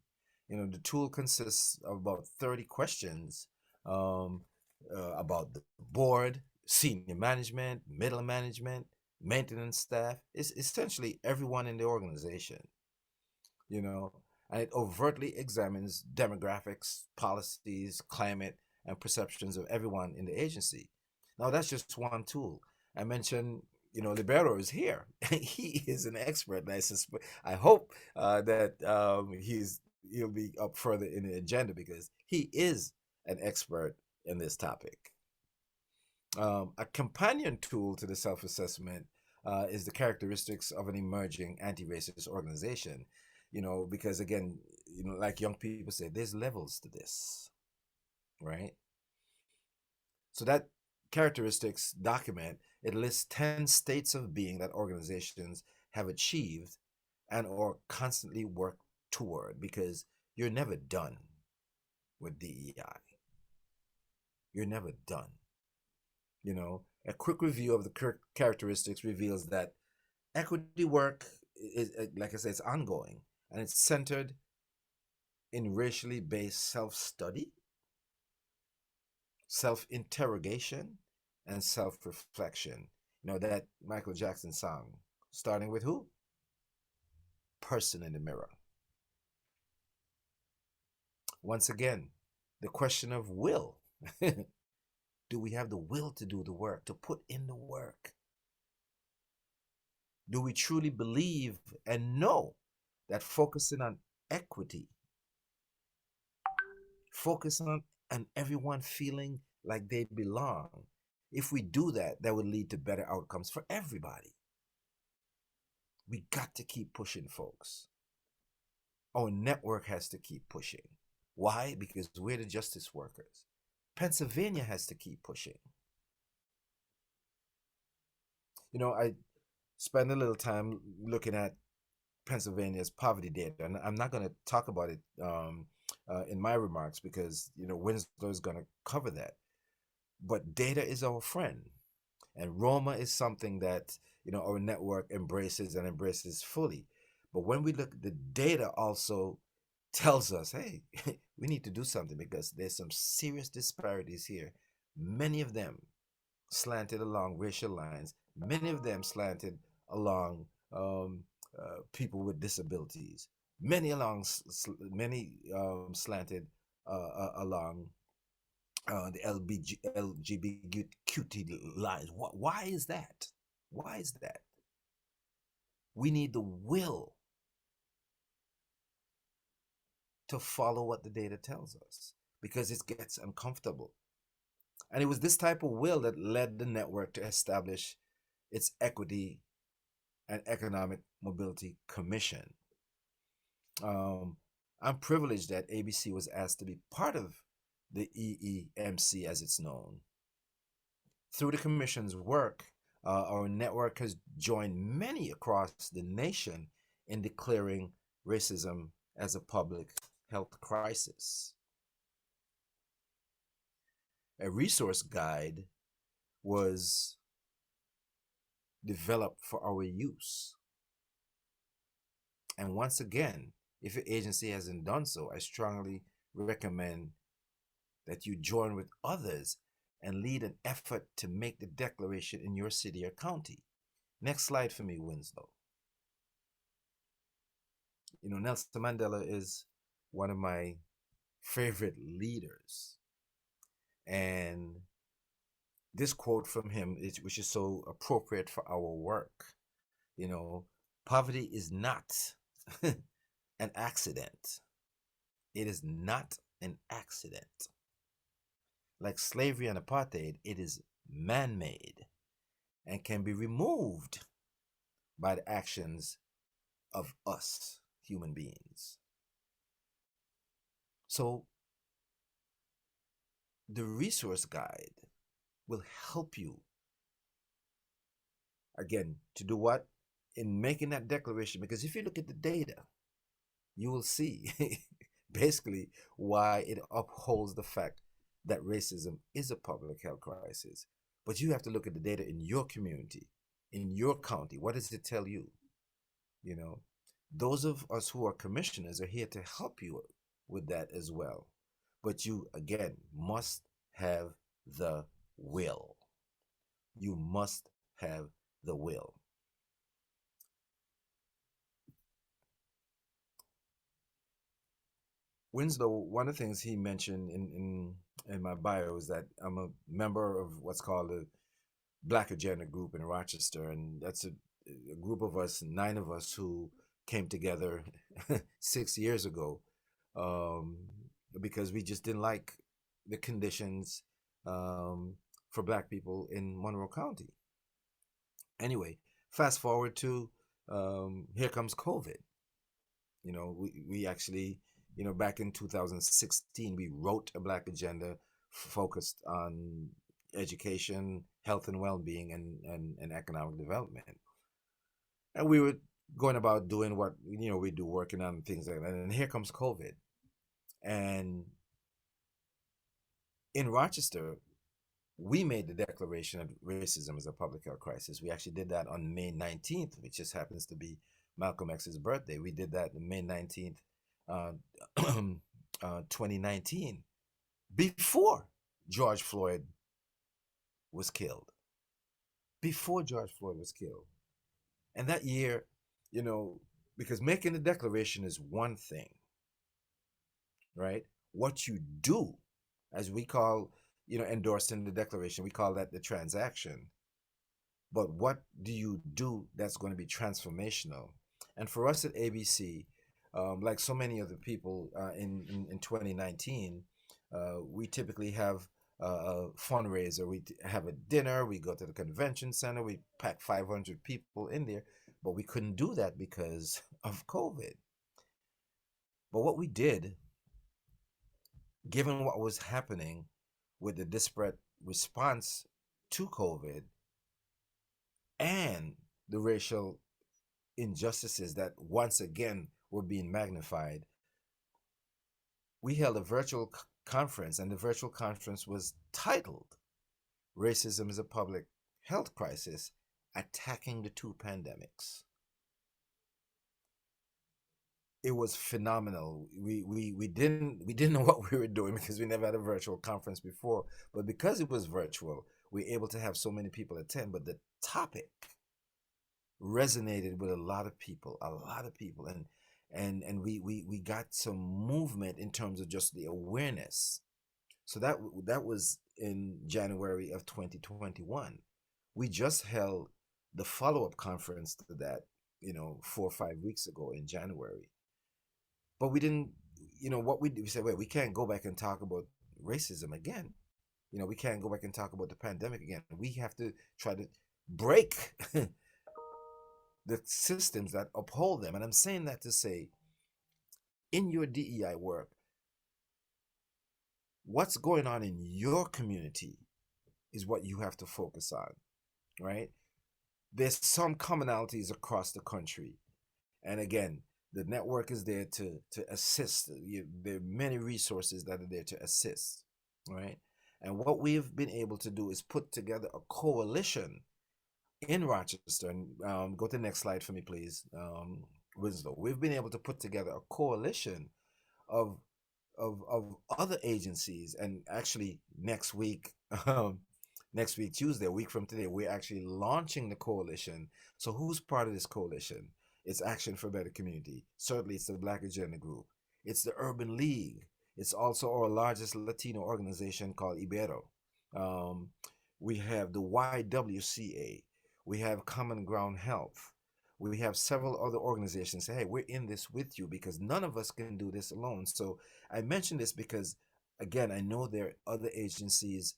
The tool consists of about 30 questions about the board, senior management, middle management, maintenance staff. It's essentially everyone in the organization, and it overtly examines demographics, policies, climate, and perceptions of everyone in the agency. Now, that's just one tool. I mentioned, Libero is here. He is an expert, and I hope that he'll be up further in the agenda because he is an expert in this topic. A companion tool to the self-assessment is the characteristics of an emerging anti-racist organization. Because again, like young people say, there's levels to this, right? So that characteristics document, it lists 10 states of being that organizations have achieved and or constantly work toward, because you're never done with DEI. You're never done. A quick review of the characteristics reveals that equity work is, like I said, it's ongoing, and it's centered in racially based self-study, self-interrogation, and self-reflection. That Michael Jackson song, starting with who? Person in the mirror. Once again, the question of will. Do we have the will to do the work, to put in the work? Do we truly believe and know that focusing on equity, focusing on everyone feeling like they belong, if we do that, that would lead to better outcomes for everybody? We got to keep pushing, folks. Our network has to keep pushing. Why? Because we're the justice workers. Pennsylvania has to keep pushing. I spend a little time looking at Pennsylvania's poverty data, and I'm not going to talk about it in my remarks because, Winslow is going to cover that. But data is our friend, and Roma is something that, our network embraces fully. But when we look, the data also tells us, hey, we need to do something because there's some serious disparities here. Many of them slanted along racial lines, many of them slanted along people with disabilities, many slanted along the LGBTQ lines. Why is that? Why is that? We need the will to follow what the data tells us because it gets uncomfortable. And it was this type of will that led the network to establish its Equity and Economic Mobility Commission. I'm privileged that ABC was asked to be part of the EEMC as it's known. Through the Commission's work, our network has joined many across the nation in declaring racism as a public health crisis. A resource guide was developed for our use. And once again, if your agency hasn't done so, I strongly recommend that you join with others and lead an effort to make the declaration in your city or county. Next slide for me, Winslow. You know, Nelson Mandela is one of my favorite leaders. And this quote from him, which is so appropriate for our work, you know, poverty is not an accident. It is not an accident. Like slavery and apartheid, it is man-made and can be removed by the actions of us, human beings. So the resource guide will help you, again, to do what? In making that declaration, because if you look at the data, you will see basically why it upholds the fact that racism is a public health crisis. But you have to look at the data in your community, in your county. What does it tell you? You know, those of us who are commissioners are here to help you with that as well. But you, again, must have the will. You must have the will. Winslow, one of the things he mentioned in my bio is that I'm a member of what's called a Black Agenda group in Rochester, and that's a group of us, 9 of us, who came together 6 years ago because we just didn't like the conditions for Black people in Monroe County. Anyway, fast forward to here comes COVID. You know, we actually, you know, back in 2016, we wrote a Black Agenda focused on education, health and well-being, and economic development. And we were going about doing what, you know, we do, working on things like that. And here comes COVID. And in Rochester, we made the declaration of racism as a public health crisis. We actually did that on May 19th, which just happens to be Malcolm X's birthday. We did that on May 19th, 2019, before George Floyd was killed. Before George Floyd was killed. And that year, you know, because making the declaration is one thing, right? What you do, as we call, you know, endorsing the declaration, we call that the transaction. But what do you do that's going to be transformational? And for us at ABC, like so many other people in 2019, we typically have a fundraiser. We have a dinner, we go to the convention center, we pack 500 people in there, but we couldn't do that because of COVID. But what we did, given what was happening with the disparate response to COVID and the racial injustices that once again were being magnified, we held a virtual conference, and the virtual conference was titled Racism is a Public Health Crisis, Attacking the Two Pandemics. It was phenomenal. We didn't know what we were doing because we never had a virtual conference before, but because it was virtual, we were able to have so many people attend. But the topic resonated with a lot of people, and we got some movement in terms of just the awareness. So that was in January of 2021. We just held the follow-up conference to that, 4 or 5 weeks ago in January. But we didn't, what we did, we said, wait, we can't go back and talk about racism again. We can't go back and talk about the pandemic again. We have to try to break the systems that uphold them. And I'm saying that to say, in your DEI work, what's going on in your community is what you have to focus on, right? There's some commonalities across the country. And again, the network is there to assist. There are many resources that are there to assist, right? And what we've been able to do is put together a coalition in Rochester. And go to the next slide for me, please, Winslow. We've been able to put together a coalition of other agencies, and actually next week, Tuesday, a week from today, we're actually launching the coalition. So who's part of this coalition? It's Action for a Better Community. Certainly, it's the Black Agenda Group. It's the Urban League. It's also our largest Latino organization called Ibero. We have the YWCA. We have Common Ground Health. We have several other organizations say, hey, we're in this with you because none of us can do this alone. So I mention this because, again, I know there are other agencies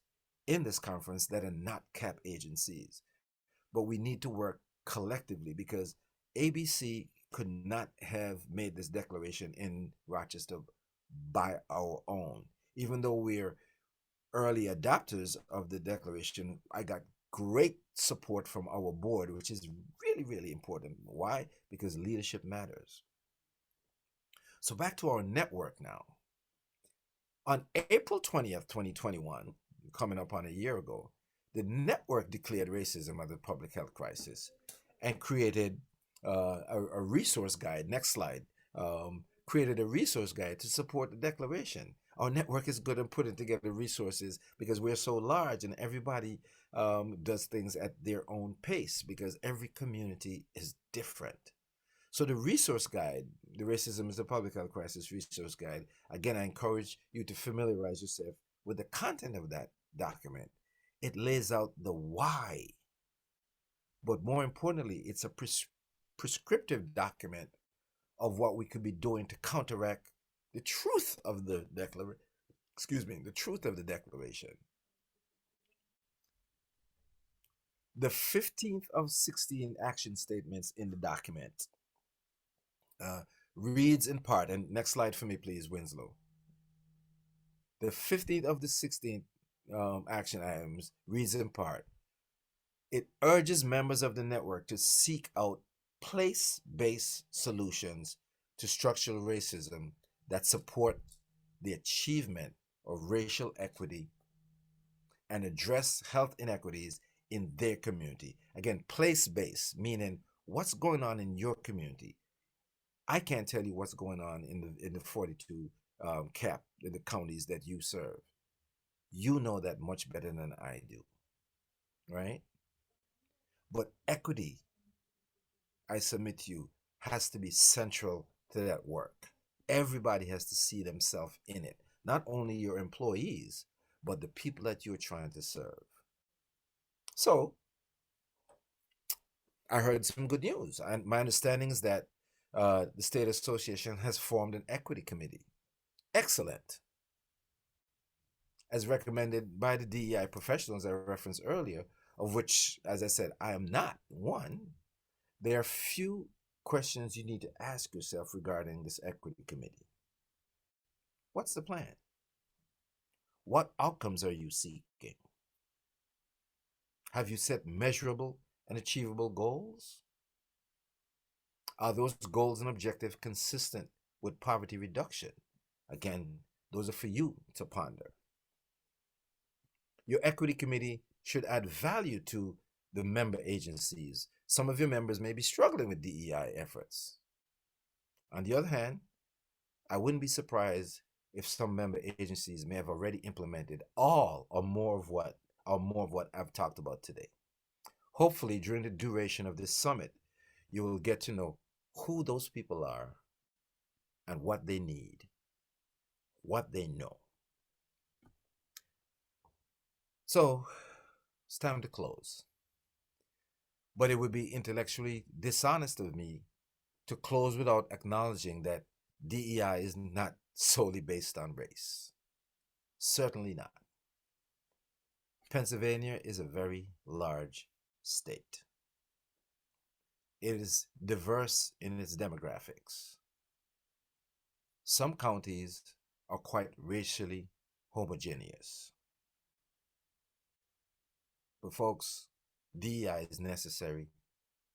in this conference that are not CAAP agencies, but we need to work collectively because ABC could not have made this declaration in Rochester by our own. Even though we're early adopters of the declaration, I got great support from our board, which is really, really important. Why? Because leadership matters. So back to our network now. On April 20th, 2021, coming up on a year ago, the network declared racism as a public health crisis and created a resource guide. Next slide. Created a resource guide to support the declaration. Our network is good at putting together resources because we're so large and everybody does things at their own pace because every community is different. So the resource guide, the Racism is a Public Health Crisis resource guide, again, I encourage you to familiarize yourself with the content of that document. It lays out the why, but more importantly, it's a prescriptive document of what we could be doing to counteract the truth of the declaration. The truth of the declaration. The 15th of 16 action statements in the document reads in part, and next slide for me, please, Winslow. The 15th of the 16th action items reads in part, it urges members of the network to seek out place-based solutions to structural racism that support the achievement of racial equity and address health inequities in their community. Again, place-based, meaning what's going on in your community. I can't tell you what's going on in the 42 CAAP, in the counties that you serve. You know that much better than I do, right? But equity, I submit to you, has to be central to that work. Everybody has to see themselves in it. Not only your employees, but the people that you're trying to serve. So, I heard some good news. And my understanding is that the State Association has formed an equity committee. Excellent. As recommended by the DEI professionals I referenced earlier, of which, as I said, I am not one. There are few questions you need to ask yourself regarding this equity committee. What's the plan? What outcomes are you seeking? Have you set measurable and achievable goals? Are those goals and objectives consistent with poverty reduction? Again, those are for you to ponder. Your equity committee should add value to the member agencies. Some of your members may be struggling with DEI efforts. On the other hand, I wouldn't be surprised if some member agencies may have already implemented all or more of what I've talked about today. Hopefully, during the duration of this summit, you will get to know who those people are and what they need, what they know. So, it's time to close. But it would be intellectually dishonest of me to close without acknowledging that DEI is not solely based on race. Certainly not. Pennsylvania is a very large state. It is diverse in its demographics. Some counties are quite racially homogeneous. But folks, DEI is necessary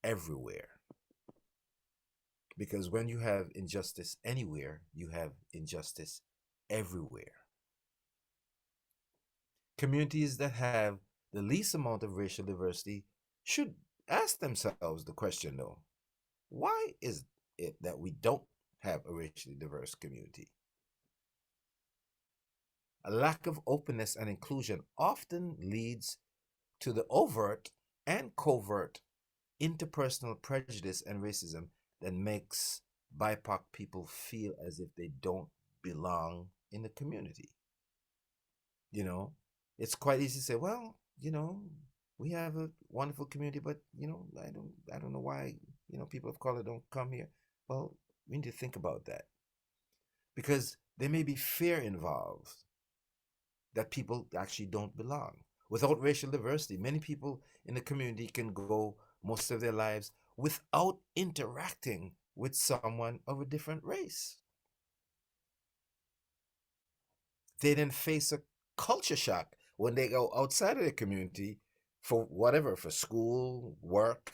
everywhere. Because when you have injustice anywhere, you have injustice everywhere. Communities that have the least amount of racial diversity should ask themselves the question, though, why is it that we don't have a racially diverse community? A lack of openness and inclusion often leads to the overt and covert interpersonal prejudice and racism that makes BIPOC people feel as if they don't belong in the community. You know, it's quite easy to say, well, you know, we have a wonderful community, but you know, I don't know why, you know, people of color don't come here. Well, we need to think about that, because there may be fear involved that people actually don't belong. Without racial diversity, many people in the community can go most of their lives without interacting with someone of a different race. They then face a culture shock when they go outside of the community for whatever, for school, work,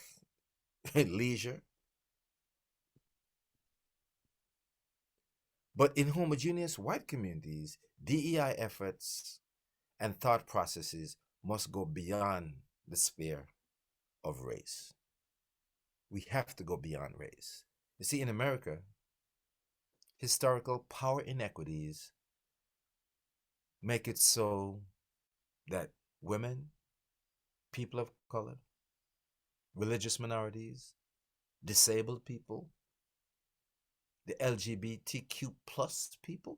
leisure. But in homogeneous white communities, DEI efforts and thought processes must go beyond the sphere of race. We have to go beyond race. You see, in America, historical power inequities make it so that women, people of color, religious minorities, disabled people, the LGBTQ plus people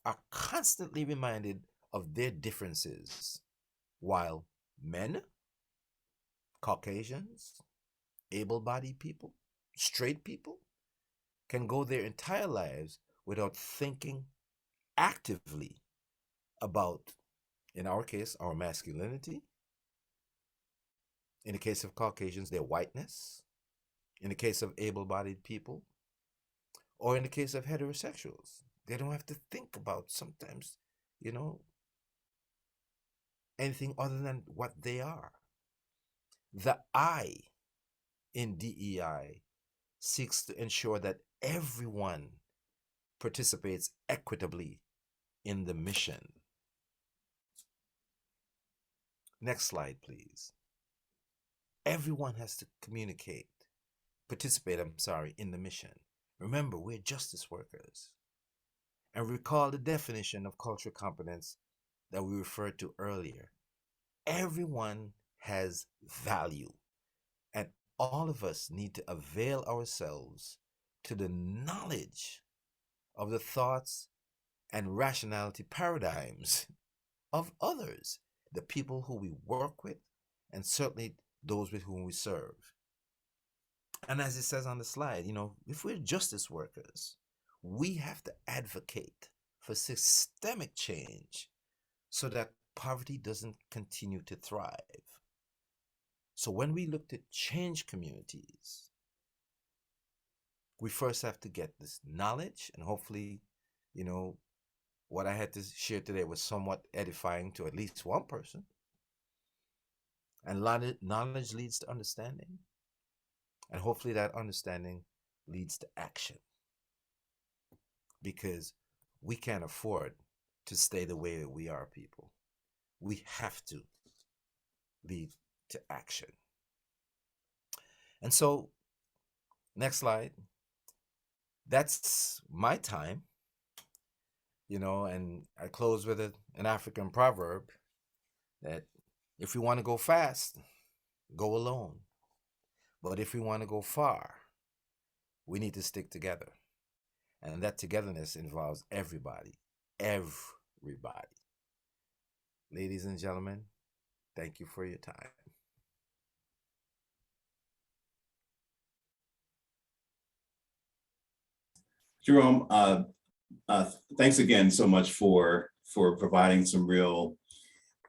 are constantly reminded of their differences, while men, Caucasians, able-bodied people, straight people can go their entire lives without thinking actively about, in our case, our masculinity, in the case of Caucasians, their whiteness, in the case of able-bodied people, or in the case of heterosexuals. They don't have to think about sometimes, you know, anything other than what they are. The I in DEI seeks to ensure that everyone participates equitably in the mission. Next slide, please. Everyone has to participate, in the mission. Remember, we're justice workers. And recall the definition of cultural competence that we referred to earlier. Everyone has value, and all of us need to avail ourselves to the knowledge of the thoughts and rationality paradigms of others, the people who we work with, and certainly those with whom we serve. And as it says on the slide, you know, if we're justice workers, we have to advocate for systemic change so that poverty doesn't continue to thrive. So when we look to change communities, we first have to get this knowledge, and hopefully, you know, what I had to share today was somewhat edifying to at least one person. And knowledge leads to understanding. And hopefully that understanding leads to action. Because we can't afford to stay the way that we are, people. We have to lead to action. And so, next slide. That's my time. You know, and I close with an African proverb that if we want to go fast, go alone. But if we want to go far, we need to stick together. And that togetherness involves everybody. Everybody. Ladies and gentlemen, thank you for your time. Jerome, thanks again so much for providing some real,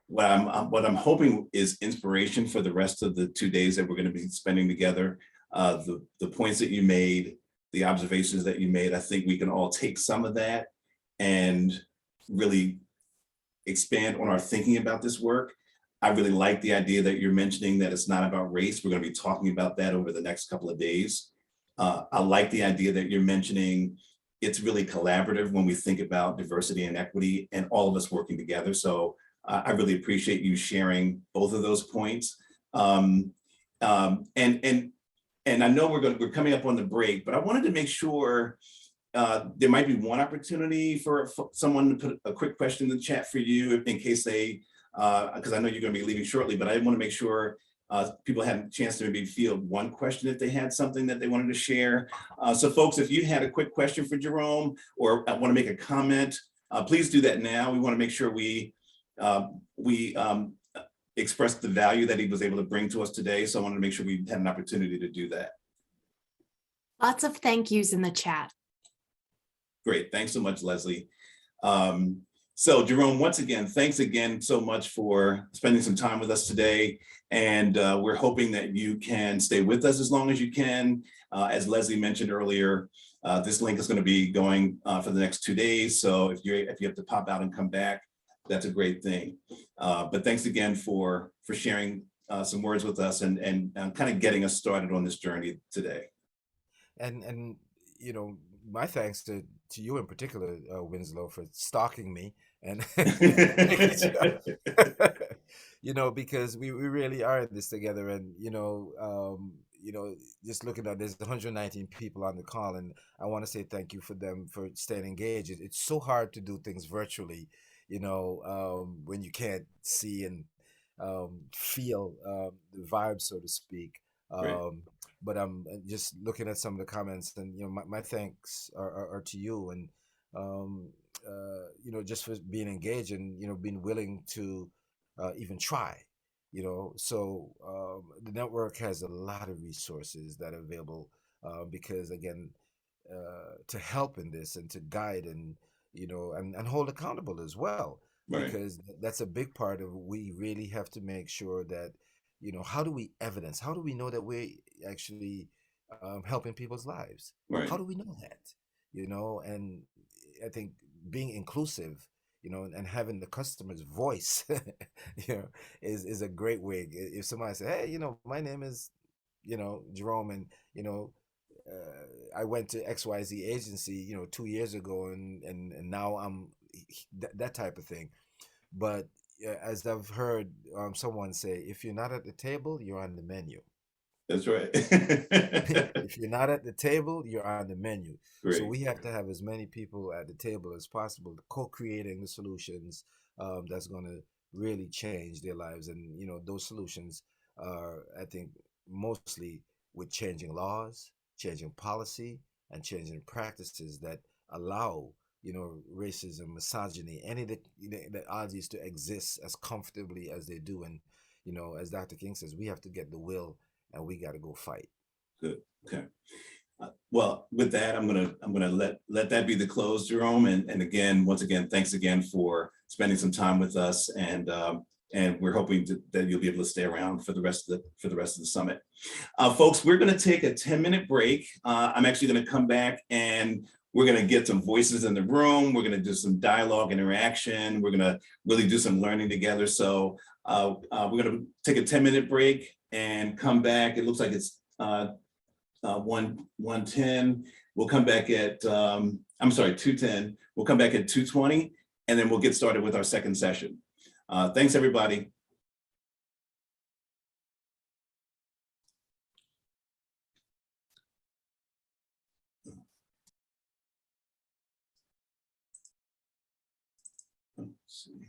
what I'm hoping is inspiration for the rest of the 2 days that we're going to be spending together. The points that you made, the observations that you made, I think we can all take some of that and really expand on our thinking about this work. I really like the idea that you're mentioning that it's not about race. We're going to be talking about that over the next couple of days. I like the idea that you're mentioning it's really collaborative when we think about diversity and equity and all of us working together. So I really appreciate you sharing both of those points. And I know we're coming up on the break, but I wanted to make sure there might be one opportunity for someone to put a quick question in the chat for you in case they, because I know you're going to be leaving shortly, but I want to make sure people had a chance to maybe field one question if they had something that they wanted to share. So folks, if you had a quick question for Jerome or want to make a comment, please do that now. We want to make sure we express the value that he was able to bring to us today. So I wanted to make sure we had an opportunity to do that. Lots of thank yous in the chat. Great, thanks so much, Leslie. So Jerome, once again, thanks again so much for spending some time with us today. And we're hoping that you can stay with us as long as you can. As Leslie mentioned earlier, this link is going to be going for the next 2 days. So if you have to pop out and come back, that's a great thing. But thanks again for sharing some words with us and kind of getting us started on this journey today. And you know, my thanks to you in particular, Winslow, for stalking me and you know, because we really are in this together. And you know, just looking at there's 119 people on the call, and I want to say thank you for them for staying engaged. It's so hard to do things virtually, you know, when you can't see and feel the vibe, so to speak. Right. But I'm just looking at some of the comments, and you know, my thanks are to you, and you know, just for being engaged and you know, being willing to even try, you know. So the network has a lot of resources that are available because again, to help in this and to guide and you know, and hold accountable as well, Right. because that's a big part of, we really have to make sure that, you know, how do we evidence, how do we know that we're actually helping people's lives? Right. How do we know that? You know, and I think being inclusive, you know, and having the customer's voice, you know, is a great way. If somebody say, hey, you know, my name is, you know, Jerome, and you know, I went to XYZ agency, you know, 2 years ago, and now I'm that type of thing. But as I've heard someone say, if you're not at the table, you're on the menu. That's right. If you're not at the table, you're on the menu. Great. So we have to have as many people at the table as possible, co-creating the solutions that's going to really change their lives. And, you know, those solutions are, I think, mostly with changing laws, changing policy, and changing practices that allow, you know, racism, misogyny, any of the oddities to exist as comfortably as they do. And, you know, as Dr. King says, we have to get the will, and we got to go fight. Good. Okay. Well, with that, I'm gonna let that be the close, Jerome. And again, once again, thanks again for spending some time with us. And we're hoping that you'll be able to stay around for the rest of the summit. Folks, we're going to take a 10-minute break. I'm actually going to come back and we're going to get some voices in the room. We're going to do some dialogue interaction. We're going to really do some learning together. So we're going to take a 10-minute break and come back. It looks like it's 1:10. We'll come back at, I'm sorry, 2:10. We'll come back at 2:20, and then we'll get started with our second session. Thanks, everybody. Let's see.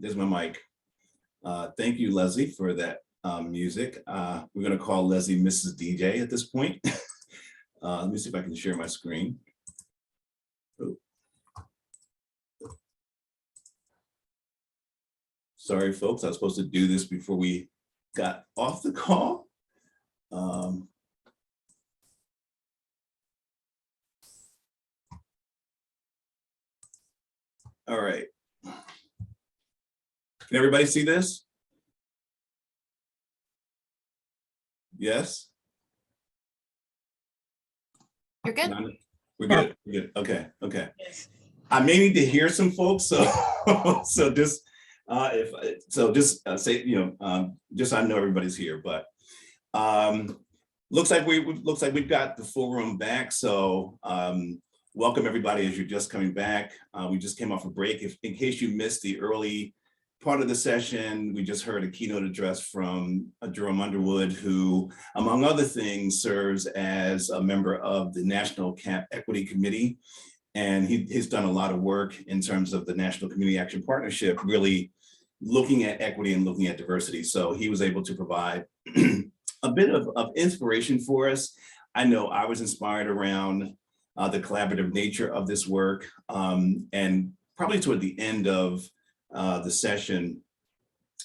there's my mic. Thank you, Leslie, for that music. We're going to call Leslie Mrs. DJ at this point. Let me see if I can share my screen. Oh. Sorry, folks, I was supposed to do this before we got off the call. All right. Can everybody see this? Yes? You're good. We're good. We're good. Okay. Okay. I may need to hear some folks, so so just say, just so I know everybody's here. But looks like we've got the full room back. So welcome everybody as you're just coming back. We just came off a break. In case you missed the early part of the session, we just heard a keynote address from Jerome Underwood, who, among other things, serves as a member of the National CAAP Equity Committee. And he's done a lot of work in terms of the National Community Action Partnership, really looking at equity and looking at diversity. So he was able to provide a bit of inspiration for us. I know I was inspired around the collaborative nature of this work. And probably toward the end of the session,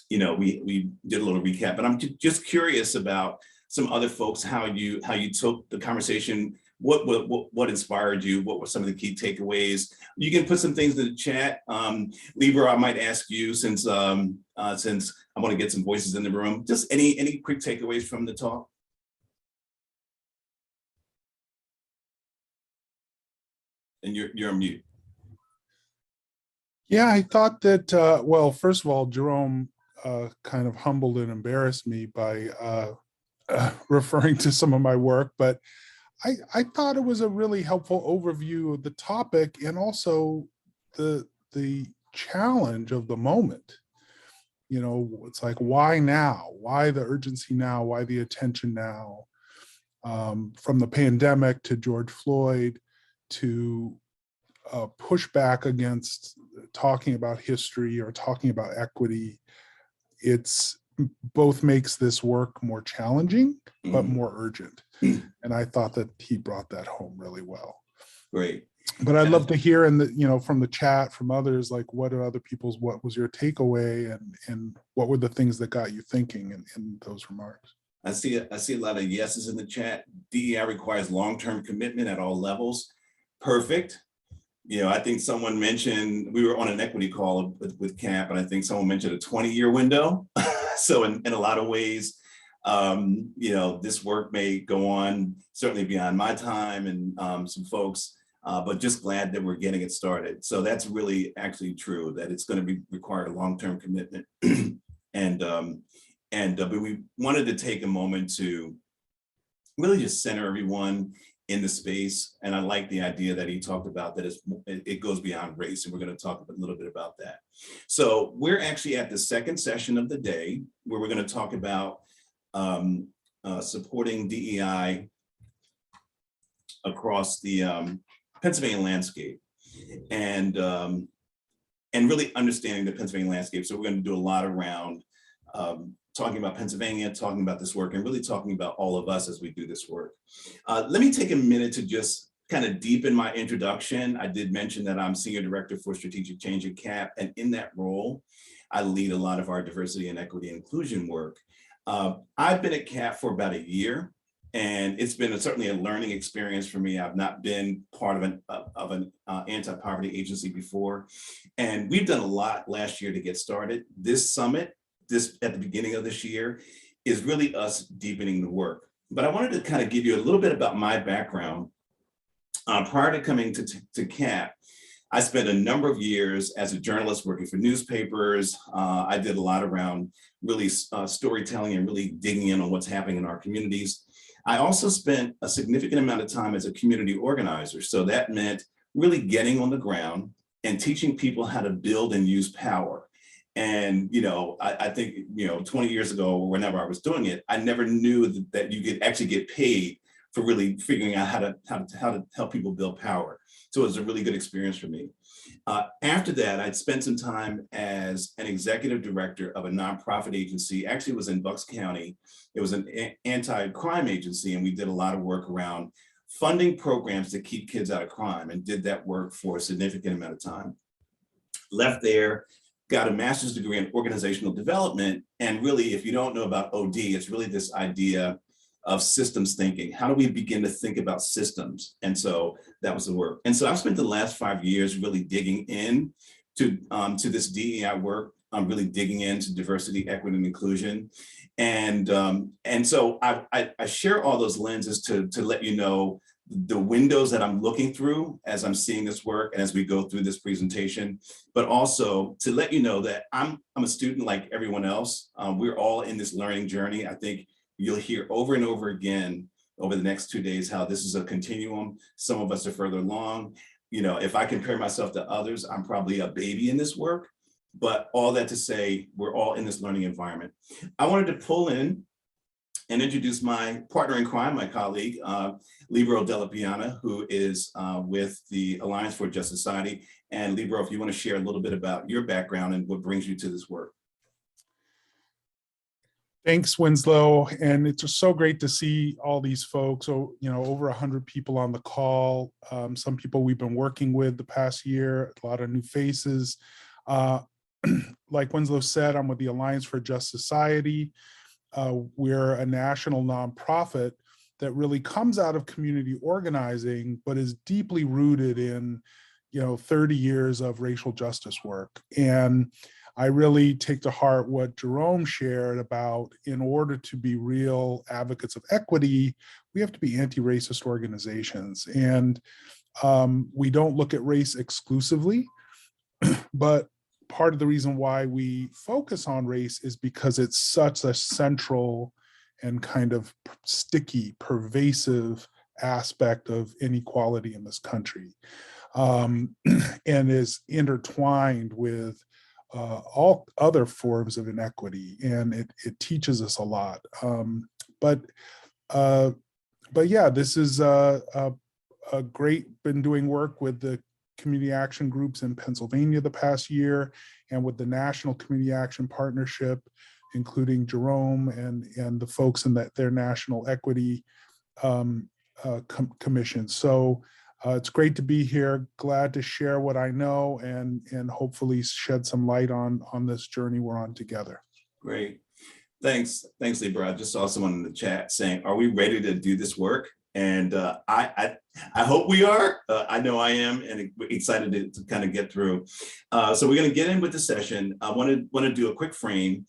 we did a little recap, but I'm just curious about some other folks, how you took the conversation, what inspired you, what were some of the key takeaways. You can put some things in the chat. Libra, I might ask you, since I want to get some voices in the room, just any quick takeaways from the talk. And you're on mute. Yeah, I thought that, well, first of all, Jerome kind of humbled and embarrassed me by referring to some of my work, but I thought it was a really helpful overview of the topic and also the challenge of the moment. It's like, why now? Why the urgency now? Why the attention now? From the pandemic to George Floyd to push back against talking about history or talking about equity, it's both makes this work more challenging, but more urgent. And I thought that he brought that home really well. Great. But I'd love to hear from the chat from others, like what was your takeaway and what were the things that got you thinking in those remarks? I see a lot of yeses in the chat. DEI requires long-term commitment at all levels. Perfect. I think someone mentioned, we were on an equity call with CAAP, and I think someone mentioned a 20-year window. So in a lot of ways, this work may go on certainly beyond my time and some folks, but just glad that we're getting it started. So that's really actually true, that it's going to require a long-term commitment. But we wanted to take a moment to really just center everyone in the space. And I like the idea that he talked about, that it goes beyond race. And we're going to talk a little bit about that. So we're actually at the second session of the day, where we're going to talk about supporting DEI across the Pennsylvania landscape and really understanding the Pennsylvania landscape. So we're going to do a lot around talking about Pennsylvania, talking about this work, and really talking about all of us as we do this work. Let me take a minute to just kind of deepen my introduction. I did mention that I'm Senior Director for Strategic Change at CAAP, and in that role, I lead a lot of our diversity and equity and inclusion work. I've been at CAAP for about a year, and it's been certainly a learning experience for me. I've not been part of an anti-poverty agency before, and we've done a lot last year to get started. This summit, at the beginning of this year, is really us deepening the work. But I wanted to kind of give you a little bit about my background. Prior to coming to CAAP, I spent a number of years as a journalist working for newspapers. I did a lot around really storytelling and really digging in on what's happening in our communities. I also spent a significant amount of time as a community organizer. So that meant really getting on the ground and teaching people how to build and use power. And, I think, 20 years ago, or whenever I was doing it, I never knew that you could actually get paid really figuring out how to help people build power. So it was a really good experience for me. After that, I'd spent some time as an executive director of a nonprofit agency. Actually, it was in Bucks County. It was an anti-crime agency, and we did a lot of work around funding programs to keep kids out of crime, and did that work for a significant amount of time. Left there, got a master's degree in organizational development. And really, if you don't know about OD, it's really this idea of systems thinking. How do we begin to think about systems? And so that was the work. And so I've spent the last 5 years really digging in to this DEI work. I'm really digging into diversity, equity, and inclusion. And so I share all those lenses to let you know the windows that I'm looking through as I'm seeing this work and as we go through this presentation, but also to let you know that I'm a student like everyone else. We're all in this learning journey. I think you'll hear over and over again over the next 2 days how this is a continuum. Some of us are further along. You know, if I compare myself to others, I'm probably a baby in this work, but all that to say, we're all in this learning environment. I wanted to pull in and introduce my partner in crime, my colleague, Libero Della Piana, who is with the Alliance for a Just Society. And Libero, if you want to share a little bit about your background and what brings you to this work. Thanks, Winslow. And it's just so great to see all these folks. So, you know, over 100 people on the call, some people we've been working with the past year, a lot of new faces. Like Winslow said, I'm with the Alliance for a Just Society. We're a national nonprofit that really comes out of community organizing, but is deeply rooted in, 30 years of racial justice work. And I really take to heart what Jerome shared about, in order to be real advocates of equity, we have to be anti-racist organizations. And we don't look at race exclusively, but part of the reason why we focus on race is because it's such a central and kind of sticky, pervasive aspect of inequality in this country, and is intertwined with all other forms of inequity, and it teaches us a lot. But yeah, this is a great, been doing work with the community action groups in Pennsylvania the past year, and with the National Community Action Partnership, including Jerome and the folks in their National Equity Commission. So it's great to be here. Glad to share what I know and hopefully shed some light on this journey we're on together. Great. Thanks, Libra. I just saw someone in the chat saying, are we ready to do this work? And I hope we are. I know I am, and excited to kind of get through. So we're going to get in with the session. I want to do a quick frame.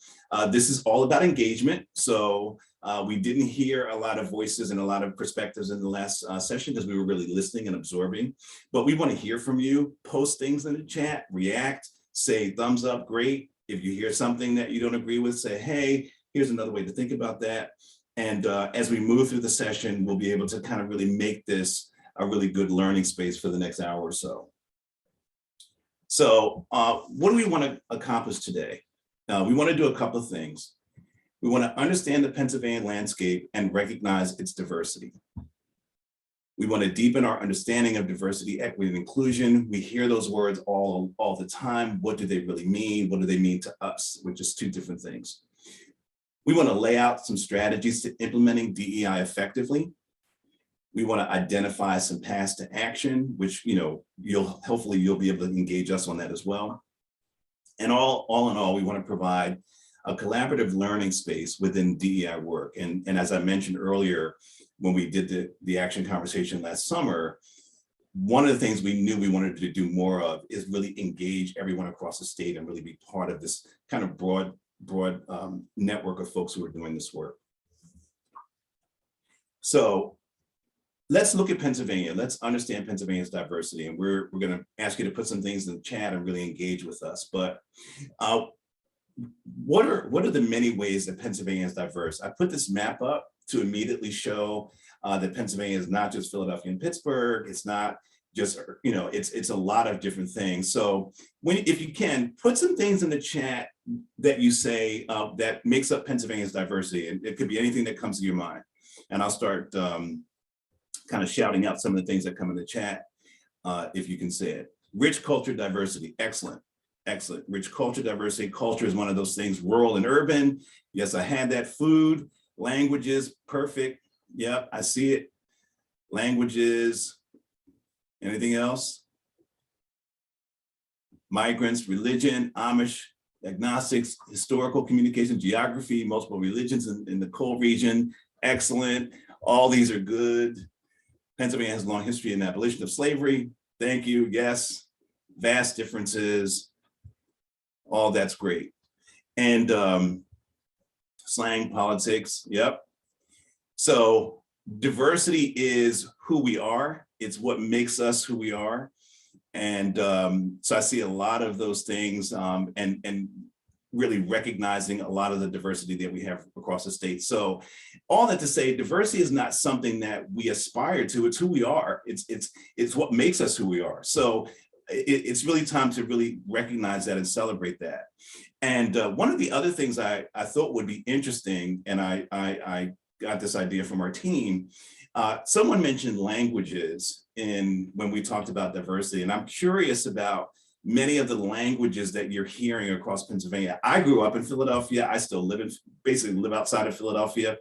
This is all about engagement. So we didn't hear a lot of voices and a lot of perspectives in the last session because we were really listening and absorbing. But we want to hear from you. Post things in the chat, react, say thumbs up, great. If you hear something that you don't agree with, say, hey, here's another way to think about that. And as we move through the session, we'll be able to kind of really make this a really good learning space for the next hour or so. So what do we want to accomplish today? We want to do a couple of things. We want to understand the Pennsylvania landscape and recognize its diversity. We want to deepen our understanding of diversity, equity, and inclusion. We hear those words all the time. What do they really mean? What do they mean to us? Which is two different things. We want to lay out some strategies to implementing DEI effectively. We want to identify some paths to action, which hopefully you'll be able to engage us on that as well. And all in all, we want to provide a collaborative learning space within DEI work. And as I mentioned earlier, when we did the action conversation last summer, one of the things we knew we wanted to do more of is really engage everyone across the state and really be part of this kind of broad network of folks who are doing this work. So let's look at Pennsylvania. Let's understand Pennsylvania's diversity. And we're going to ask you to put some things in the chat and really engage with us. But what are the many ways that Pennsylvania is diverse? I put this map up to immediately show that Pennsylvania is not just Philadelphia and Pittsburgh. It's not just, it's a lot of different things. So if you can, put some things in the chat that you say that makes up Pennsylvania's diversity. And it could be anything that comes to your mind. And I'll start kind of shouting out some of the things that come in the chat, if you can say it. Rich culture diversity, excellent, excellent. Rich culture diversity, culture is one of those things, rural and urban. Yes, I had that. Food, languages, perfect. Yep, I see it. Languages, anything else? Migrants, religion, Amish, agnostics, historical communication, geography, multiple religions in the coal region, excellent. All these are good. Pennsylvania has a long history in the abolition of slavery. Thank you, yes. Vast differences, all that's great. And slang, politics, yep. So diversity is who we are. It's what makes us who we are. And so I see a lot of those things and really recognizing a lot of the diversity that we have across the state. So all that to say, diversity is not something that we aspire to, it's who we are. It's what makes us who we are. So it's really time to really recognize that and celebrate that. And one of the other things I thought would be interesting, and I got this idea from our team, someone mentioned languages when we talked about diversity, and I'm curious about many of the languages that you're hearing across Pennsylvania. I grew up in Philadelphia. I still basically live outside of Philadelphia,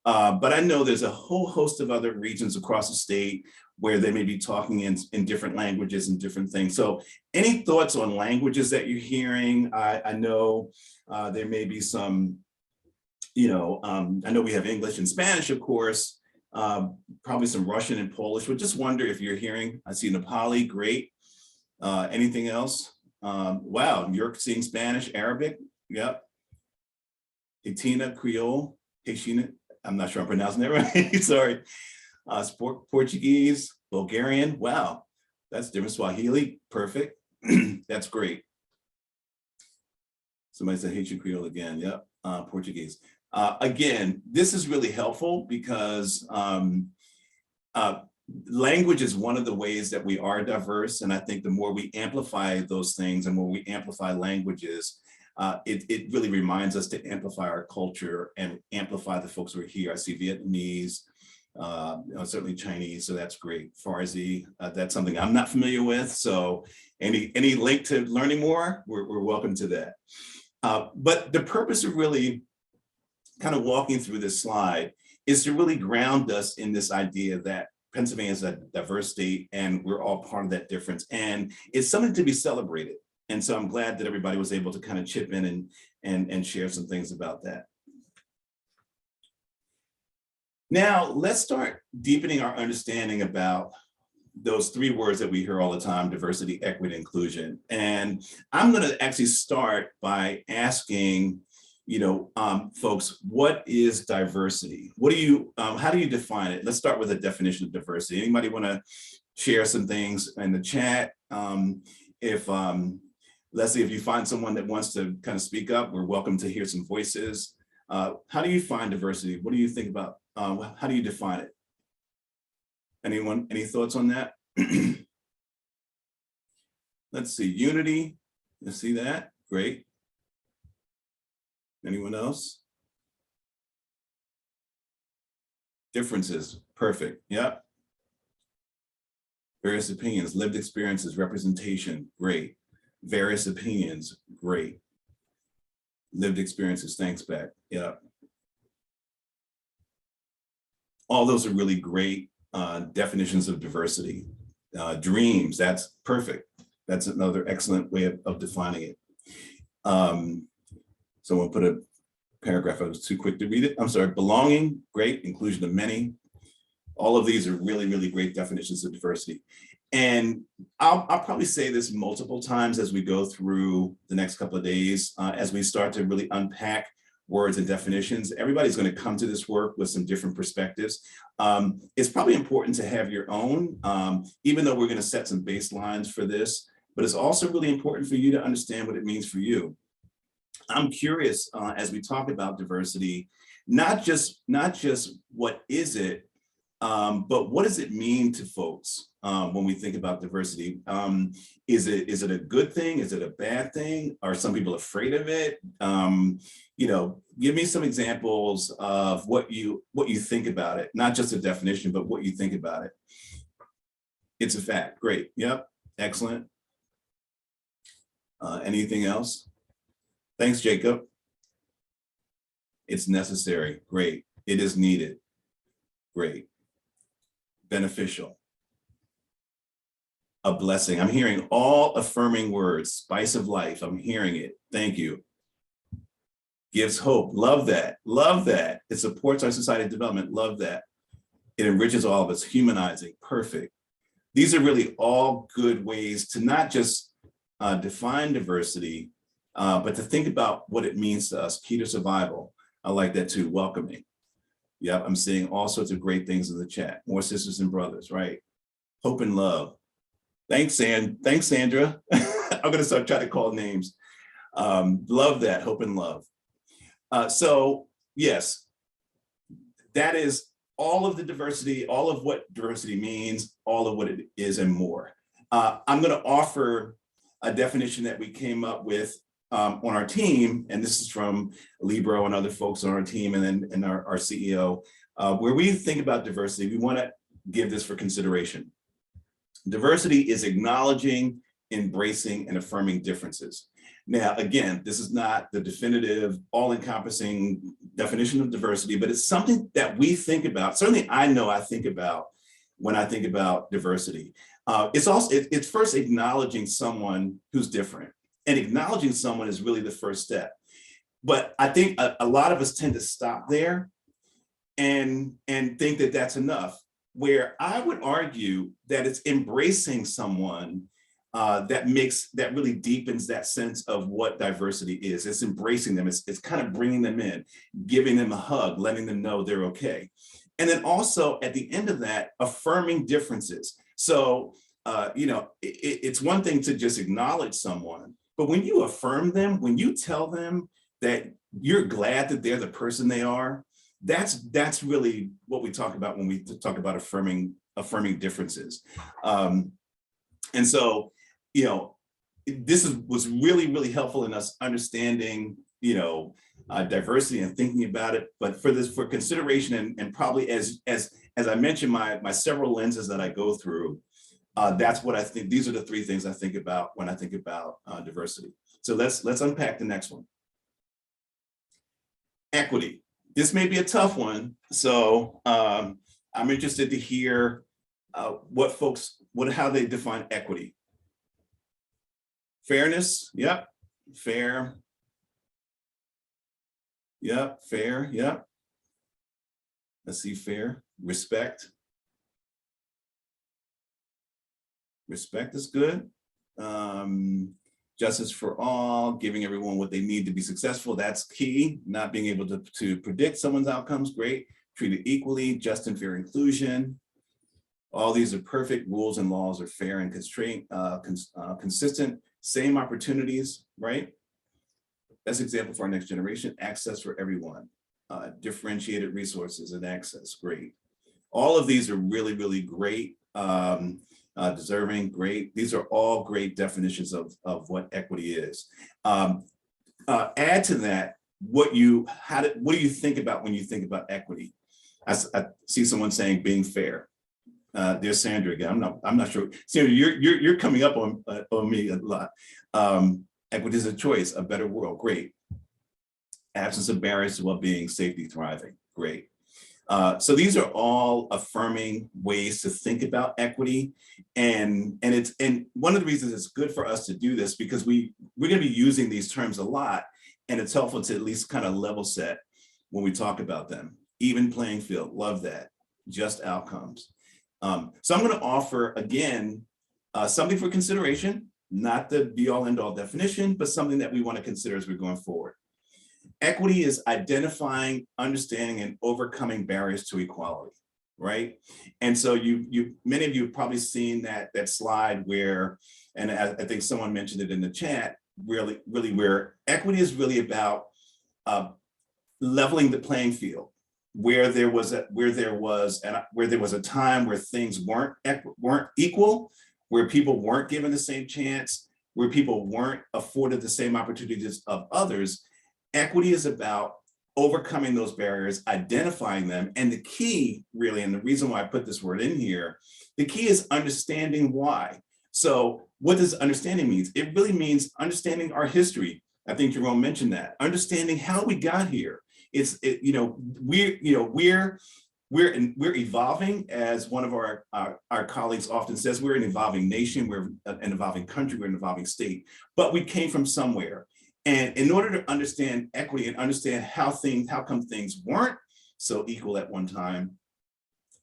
but I know there's a whole host of other regions across the state where they may be talking in different languages and different things. So any thoughts on languages that you're hearing? I know there may be some, I know we have English and Spanish, of course, probably some Russian and Polish, but just wonder if you're hearing. I see Nepali, great. Anything else? Wow, you're seeing Spanish, Arabic, yep. Haitiana, Creole, Haitian, I'm not sure I'm pronouncing that right, sorry. Portuguese, Bulgarian, wow, that's different. Swahili, perfect, that's great. Somebody said Haitian Creole again, yep, Portuguese. Again, this is really helpful because language is one of the ways that we are diverse. And I think the more we amplify those things and more we amplify languages, it really reminds us to amplify our culture and amplify the folks who are here. I see Vietnamese, certainly Chinese, so that's great. Farsi, that's something I'm not familiar with. So any link to learning more, we're welcome to that. But the purpose of really kind of walking through this slide is to really ground us in this idea that Pennsylvania is a diverse state and we're all part of that difference. And it's something to be celebrated. And so I'm glad that everybody was able to kind of chip in and share some things about that. Now, let's start deepening our understanding about those three words that we hear all the time: diversity, equity, inclusion. And I'm going to actually start by asking, folks, what is diversity? What do you, how do you define it? Let's start with a definition of diversity. Anybody want to share some things in the chat? Leslie, if you find someone that wants to kind of speak up, we're welcome to hear some voices. How do you find diversity? What do you think about, how do you define it? Anyone, any thoughts on that? Let's see, unity, let's see that, great. Anyone else? Differences, perfect, yep. Various opinions, lived experiences, representation, great. Various opinions, great. Lived experiences, thanks, Beck, yep. All those are really great definitions of diversity. Dreams, that's perfect. That's another excellent way of defining it. Someone put a paragraph, I was too quick to read it. I'm sorry, belonging, great, inclusion of many. All of these are really, really great definitions of diversity. And I'll probably say this multiple times as we go through the next couple of days, as we start to really unpack words and definitions. Everybody's going to come to this work with some different perspectives. It's probably important to have your own, even though we're going to set some baselines for this, but it's also really important for you to understand what it means for you. I'm curious, as we talk about diversity, not just what is it, But what does it mean to folks when we think about diversity? Is it a good thing? Is it a bad thing? Are some people afraid of it? You know, give me some examples of what you think about it, not just a definition, but what you think about it. It's a fact. Great. Yep. Excellent. Anything else? Thanks, Jacob. It's necessary. Great. It is needed. Great. Beneficial. A blessing. I'm hearing all affirming words. Spice of life. I'm hearing it. Thank you. Gives hope. Love that. Love that. It supports our society development. Love that. It enriches all of us. Humanizing. Perfect. These are really all good ways to not just define diversity, but to think about what it means to us. Key to survival. I like that too. Welcoming. Yep, I'm seeing all sorts of great things in the chat. More sisters and brothers, right? Hope and love. Thanks, Thanks, Sandra. I'm gonna start trying to call names. Love that, hope and love. So yes, that is all of the diversity, all of what diversity means, all of what it is and more. I'm gonna offer a definition that we came up with on our team, and this is from Libro and other folks on our team, and our CEO, where we think about diversity, we want to give this for consideration. Diversity is acknowledging, embracing, and affirming differences. Now, again, this is not the definitive, all-encompassing definition of diversity, but it's something that we think about. Certainly, I know I think about when I think about diversity. It's first acknowledging someone who's different. And acknowledging someone is really the first step. But I think a lot of us tend to stop there and think that that's enough, where I would argue that it's embracing someone that really deepens that sense of what diversity is. It's embracing them. It's kind of bringing them in, giving them a hug, letting them know they're okay. And then also at the end of that, affirming differences. So, you know, it's one thing to just acknowledge someone, but when you affirm them, when you tell them that you're glad that they're the person they are, that's really what we talk about when we talk about affirming differences. And so, you know, this was really, really helpful in us understanding, you know, diversity and thinking about it. But for consideration and probably as I mentioned, my several lenses that I go through, that's what I think. These are the three things I think about when I think about diversity. So let's unpack the next one. Equity. This may be a tough one. So I'm interested to hear how they define equity. Fairness. Yep. Fair. Yep. Fair. Yep. Let's see. Fair. Respect. Respect is good. Justice for all, giving everyone what they need to be successful. That's key. Not being able to predict someone's outcomes. Great. Treated equally. Just and fair inclusion. All these are perfect. Rules and laws are fair and consistent. Same opportunities, right? Best example for our next generation. Access for everyone. Differentiated resources and access. Great. All of these are really, really great. Deserving, great. These are all great definitions of what equity is. Add to that, what do you think about when you think about equity? I see someone saying being fair. There's Sandra again. I'm not sure. Sandra, you're coming up on me a lot. Equity is a choice, a better world. Great. Absence of barriers to well-being, safety, thriving. Great. So these are all affirming ways to think about equity, and one of the reasons it's good for us to do this because we're going to be using these terms a lot, and it's helpful to at least kind of level set when we talk about them. Even playing field, love that. Just outcomes. So I'm going to offer again something for consideration, not the be-all end-all definition, but something that we want to consider as we're going forward. Equity is identifying, understanding, and overcoming barriers to equality, right? And so many of you have probably seen that slide where, and I think someone mentioned it in the chat, really where equity is really about leveling the playing field, where there was a time where things weren't equal, where people weren't given the same chance, where people weren't afforded the same opportunities of others. Equity is about overcoming those barriers, identifying them. And the key really, and the reason why I put this word in here, the key is understanding why. So what does understanding mean? It really means understanding our history. I think Jerome mentioned that. Understanding how we got here. We're evolving, as one of our colleagues often says. We're an evolving nation, we're an evolving country, we're an evolving state, but we came from somewhere. And in order to understand equity and understand how come things weren't so equal at one time,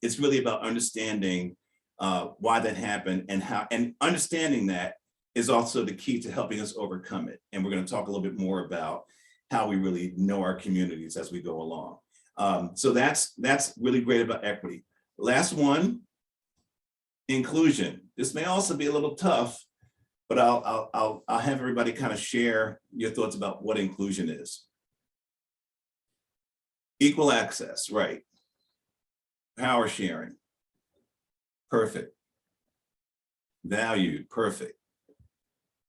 it's really about understanding why that happened, and understanding that is also the key to helping us overcome it. And we're going to talk a little bit more about how we really know our communities as we go along. So that's really great about equity. Last one, inclusion. This may also be a little tough, but I'll have everybody kind of share your thoughts about what inclusion is. Equal access, right? Power sharing, perfect. Valued, perfect.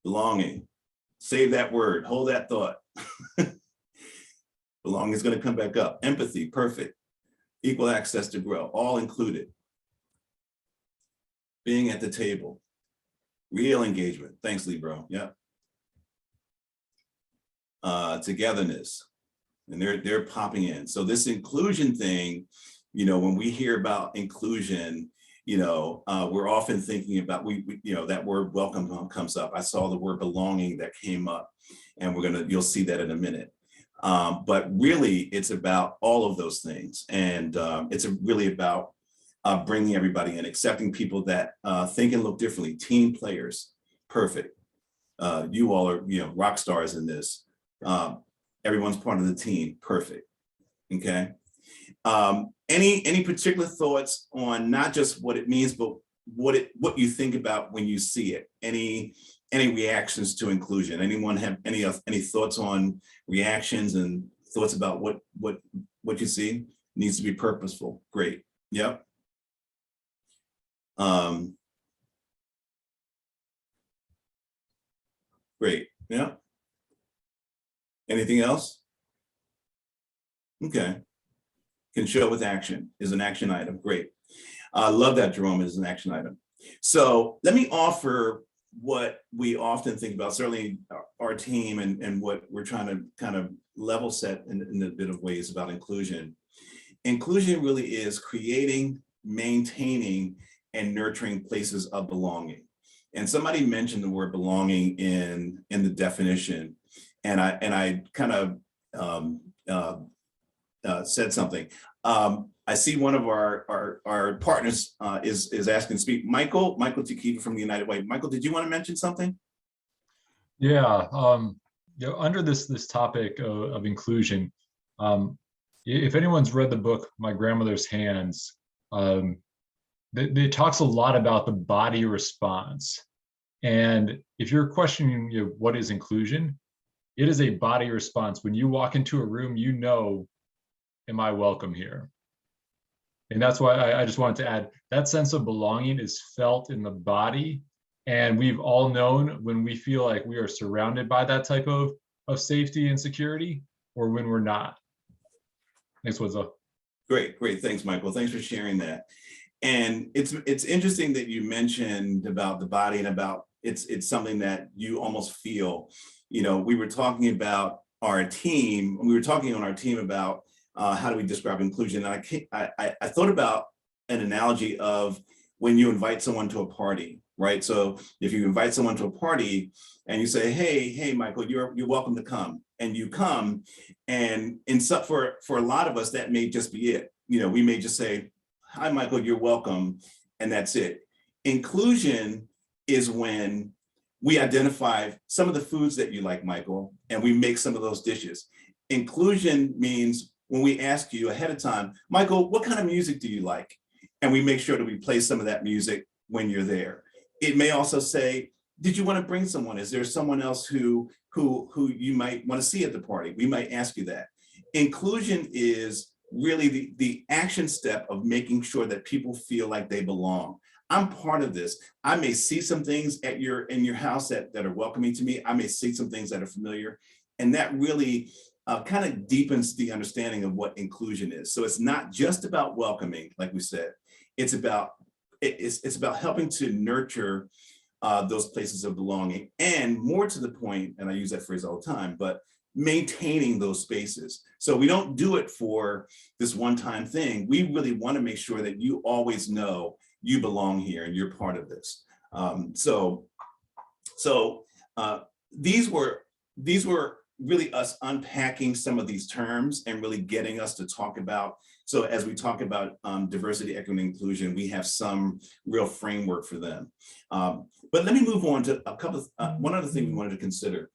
Belonging, save that word, hold that thought. Belonging is going to come back up. Empathy, perfect. Equal access to grow, all included. Being at the table. Real engagement. Thanks, Libro. Yep. Togetherness. And they're popping in. So this inclusion thing, when we hear about inclusion, we're often thinking about, that word welcome comes up. I saw the word belonging that came up, and you'll see that in a minute. But really, it's about all of those things. And it's really about bringing everybody in, accepting people that think and look differently, team players, perfect. You all are, rock stars in this. Everyone's part of the team, perfect, okay? Any particular thoughts on not just what it means, but what you think about when you see it? Any reactions to inclusion? Anyone have any thoughts on reactions and thoughts about what you see? It needs to be purposeful. Great. Yep. Great. Yeah. Anything else? Okay. Can show with action is an action item. Great. I love that, Jerome, is an action item. So let me offer what we often think about, certainly our team, and what we're trying to kind of level set in a bit of ways about inclusion. Inclusion really is creating, maintaining, and nurturing places of belonging. And somebody mentioned the word belonging in the definition, and I kind of said something. I see one of our partners is asking to speak. Michael Tikiva from the United Way. Michael, did you want to mention something? Yeah, under this topic of inclusion, if anyone's read the book My Grandmother's Hands, it talks a lot about the body response. And if you're questioning what is inclusion, it is a body response. When you walk into a room, am I welcome here? And that's why I just wanted to add, that sense of belonging is felt in the body. And we've all known when we feel like we are surrounded by that type of safety and security, or when we're not. Thanks, Winslow. Great. Thanks, Michael. Thanks for sharing that. And it's interesting that you mentioned about the body and about it's something that you almost feel. We were talking about our team. We were talking on our team about how do we describe inclusion? And I thought about an analogy of when you invite someone to a party, right? So if you invite someone to a party and you say, hey, Michael, you're welcome to come, and you come, and for a lot of us, that may just be it. We may just say, hi, Michael, you're welcome, and that's it. Inclusion is when we identify some of the foods that you like, Michael, and we make some of those dishes. Inclusion means when we ask you ahead of time, Michael, what kind of music do you like? And we make sure that we play some of that music when you're there. It may also say, did you want to bring someone? Is there someone else who you might want to see at the party? We might ask you that. Inclusion is really the action step of making sure that people feel like they belong. I'm part of this. I may see some things in your house that are welcoming to me. I may see some things that are familiar, and that really kind of deepens the understanding of what inclusion is. So it's not just about welcoming, like we said. It's about helping to nurture those places of belonging, and more to the point, and I use that phrase all the time, but maintaining those spaces. So we don't do it for this one-time thing. We really want to make sure that you always know you belong here and you're part of this. These were really us unpacking some of these terms and really getting us to talk about. So as we talk about diversity, equity, and inclusion, we have some real framework for them. But let me move on to one other thing we wanted to consider.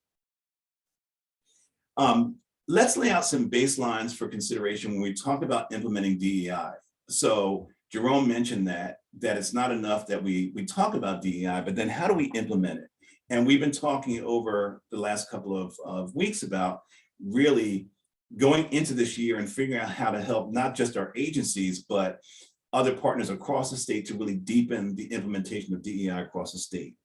Let's lay out some baselines for consideration when we talk about implementing DEI. So Jerome mentioned that it's not enough that we talk about DEI, but then how do we implement it? And we've been talking over the last couple of weeks about really going into this year and figuring out how to help not just our agencies, but other partners across the state to really deepen the implementation of DEI across the state.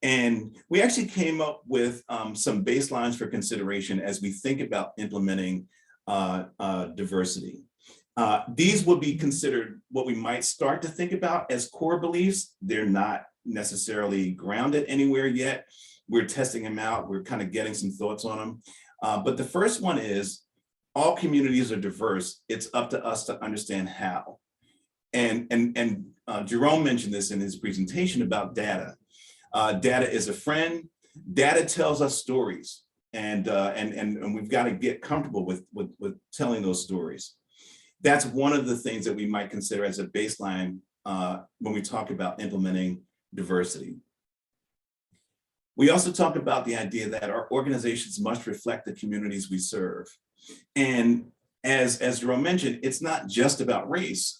And we actually came up with some baselines for consideration as we think about implementing diversity. These would be considered what we might start to think about as core beliefs. They're not necessarily grounded anywhere yet. We're testing them out. We're kind of getting some thoughts on them. But the first one is, all communities are diverse. It's up to us to understand how. And Jerome mentioned this in his presentation about data. Data is a friend. Data tells us stories, and we've got to get comfortable with telling those stories. That's one of the things that we might consider as a baseline when we talk about implementing diversity. We also talk about the idea that our organizations must reflect the communities we serve. And as Jerome mentioned, it's not just about race.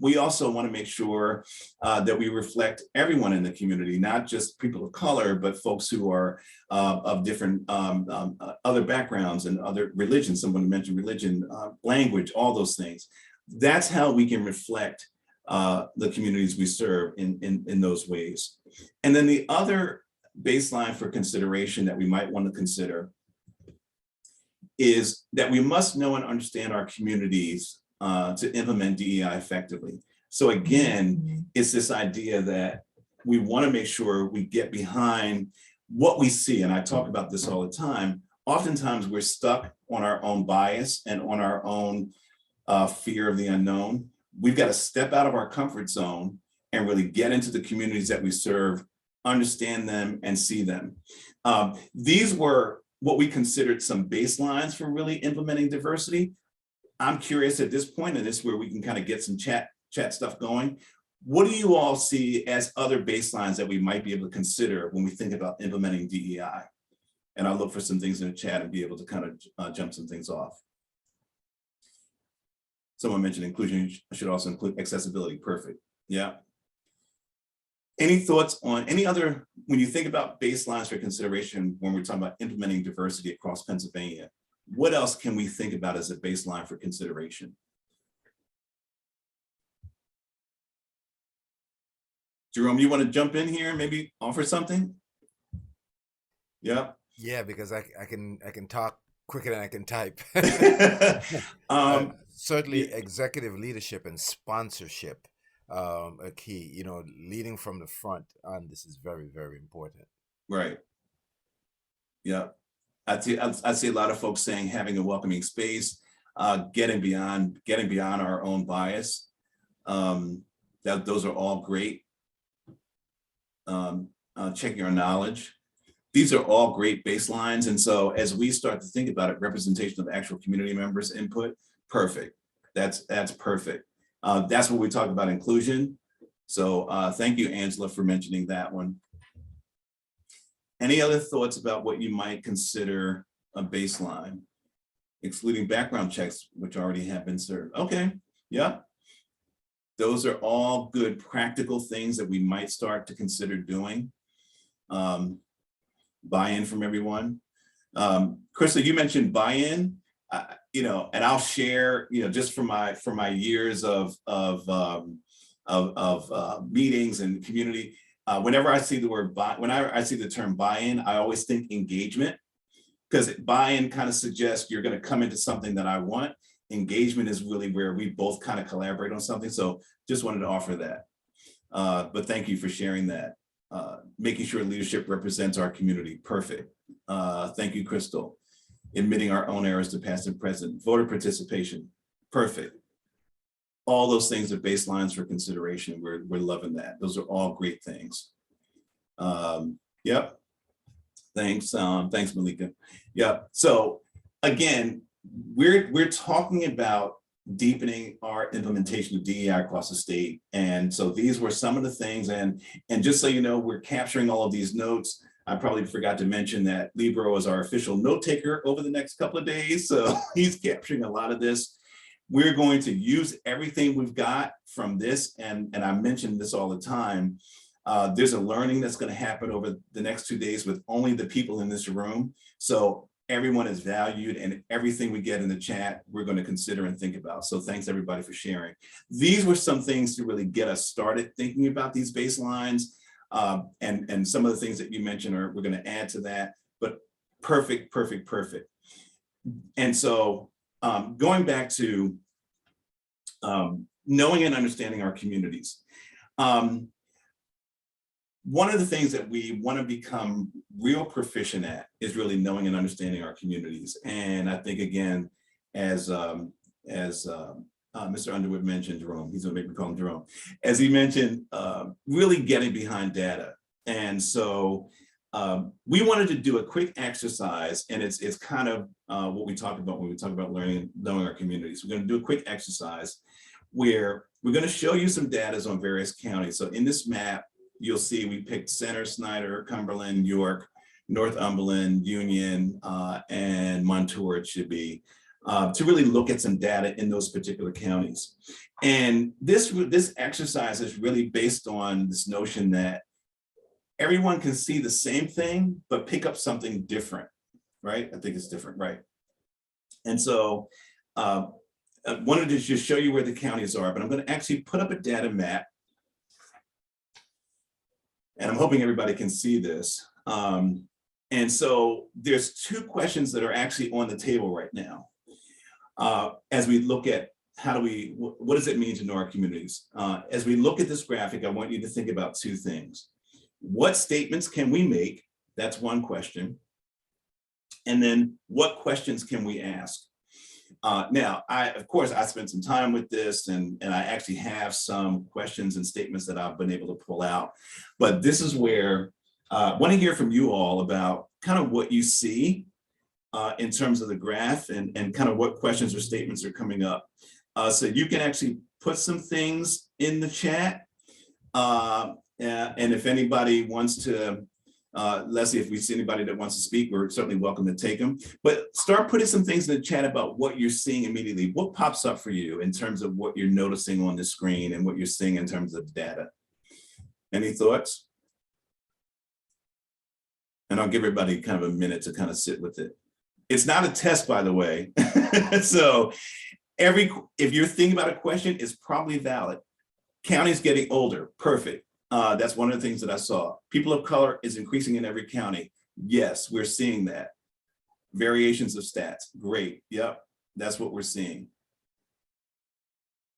We also want to make sure that we reflect everyone in the community, not just people of color, but folks who are of different other backgrounds and other religions. Someone mentioned religion, language, all those things. That's how we can reflect the communities we serve in those ways. And then the other baseline for consideration that we might want to consider is that we must know and understand our communities to implement DEI effectively. So again, it's this idea that we want to make sure we get behind what we see. And I talk about this all the time. Oftentimes we're stuck on our own bias and on our own fear of the unknown. We've got to step out of our comfort zone and really get into the communities that we serve, understand them, and see them. These were what we considered some baselines for really implementing diversity. I'm curious at this point, and this is where we can kind of get some chat stuff going. What do you all see as other baselines that we might be able to consider when we think about implementing DEI? And I'll look for some things in the chat and be able to kind of jump some things off. Someone mentioned inclusion should also include accessibility. Perfect. Yeah. Any thoughts on any other, when you think about baselines for consideration, when we're talking about implementing diversity across Pennsylvania, what else can we think about as a baseline for consideration? Jerome, you want to jump in here and maybe offer something? Yeah. Yeah, because I can talk quicker than I can type. Certainly executive leadership and sponsorship a key, leading from the front on this is very, very important. Right. Yeah. I see a lot of folks saying having a welcoming space, getting beyond our own bias. Those are all great. Checking our knowledge. These are all great baselines. And so as we start to think about it, representation of actual community members' input, perfect. That's perfect. That's what we talk about inclusion. So thank you, Angela, for mentioning that one. Any other thoughts about what you might consider a baseline, excluding background checks, which already have been served? Okay, yeah. Those are all good practical things that we might start to consider doing. Buy-in from everyone. Krista, you mentioned buy-in. and I'll share, just from my years of meetings and community. Whenever I see the word whenever I see the term buy-in, I always think engagement, because buy-in kind of suggests you're going to come into something that I want. Engagement is really where we both kind of collaborate on something. So just wanted to offer that. But thank you for sharing that. Making sure leadership represents our community. Perfect. Thank you, Crystal. Admitting our own errors to past and present. Voter participation. Perfect. All those things are baselines for consideration. We're loving that. Those are all great things. Yep. Thanks. Thanks, Malika. Yep. So again, we're talking about deepening our implementation of DEI across the state. And so these were some of the things, and just so you know, we're capturing all of these notes. I probably forgot to mention that Libro is our official note taker over the next couple of days. So he's capturing a lot of this. We're going to use everything we've got from this. And I mention this all the time. There's a learning that's going to happen over the next 2 days with only the people in this room. So everyone is valued, and everything we get in the chat, we're going to consider and think about. So thanks everybody for sharing. These were some things to really get us started thinking about these baselines. And some of the things that you mentioned we're going to add to that, but perfect. And so going back to knowing and understanding our communities. One of the things that we want to become real proficient at is really knowing and understanding our communities. And I think, again, as Mr. Underwood mentioned, Jerome, he's going to make me call him Jerome, as he mentioned, really getting behind data. And so we wanted to do a quick exercise, and it's kind of what we talk about when we talk about learning, knowing our communities. We're going to do a quick exercise where we're going to show you some data on various counties. So in this map, you'll see we picked Center, Snyder, Cumberland, York, Northumberland, Union, and Montour, it should be, to really look at some data in those particular counties. And this exercise is really based on this notion that everyone can see the same thing, but pick up something different, right? I think it's different, right? And so I wanted to just show you where the counties are, but I'm going to actually put up a data map. And I'm hoping everybody can see this. And so there's 2 questions that are actually on the table right now. As we look at what does it mean to know our communities? As we look at this graphic, I want you to think about 2 things. What statements can we make? That's one question. And then what questions can we ask? Now, of course, I spent some time with this, and I actually have some questions and statements that I've been able to pull out. But this is where I want to hear from you all about kind of what you see in terms of the graph, and kind of what questions or statements are coming up. So you can actually put some things in the chat. And if anybody wants to, Leslie, if we see anybody that wants to speak, we're certainly welcome to take them. But start putting some things in the chat about what you're seeing immediately. What pops up for you in terms of what you're noticing on the screen and what you're seeing in terms of data? Any thoughts? And I'll give everybody kind of a minute to kind of sit with it. It's not a test, by the way. So if you're thinking about a question, it's probably valid. Counties getting older, perfect. That's one of the things that I saw. People of color is increasing in every county. Yes, we're seeing that. Variations of stats, great. Yep, that's what we're seeing.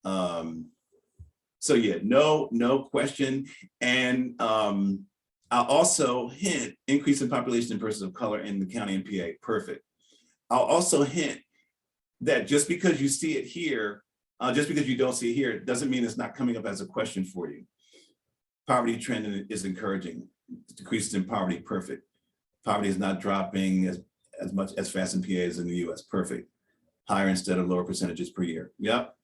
So yeah, no question. And I'll also hint increase in population in persons of color in the county and PA, perfect. I'll also hint that just because you see it here, just because you don't see it here, doesn't mean it's not coming up as a question for you. Poverty trend is encouraging. Decreases in poverty, perfect. Poverty is not dropping as much as fast in PA as in the US, perfect. Higher instead of lower percentages per year. Yep.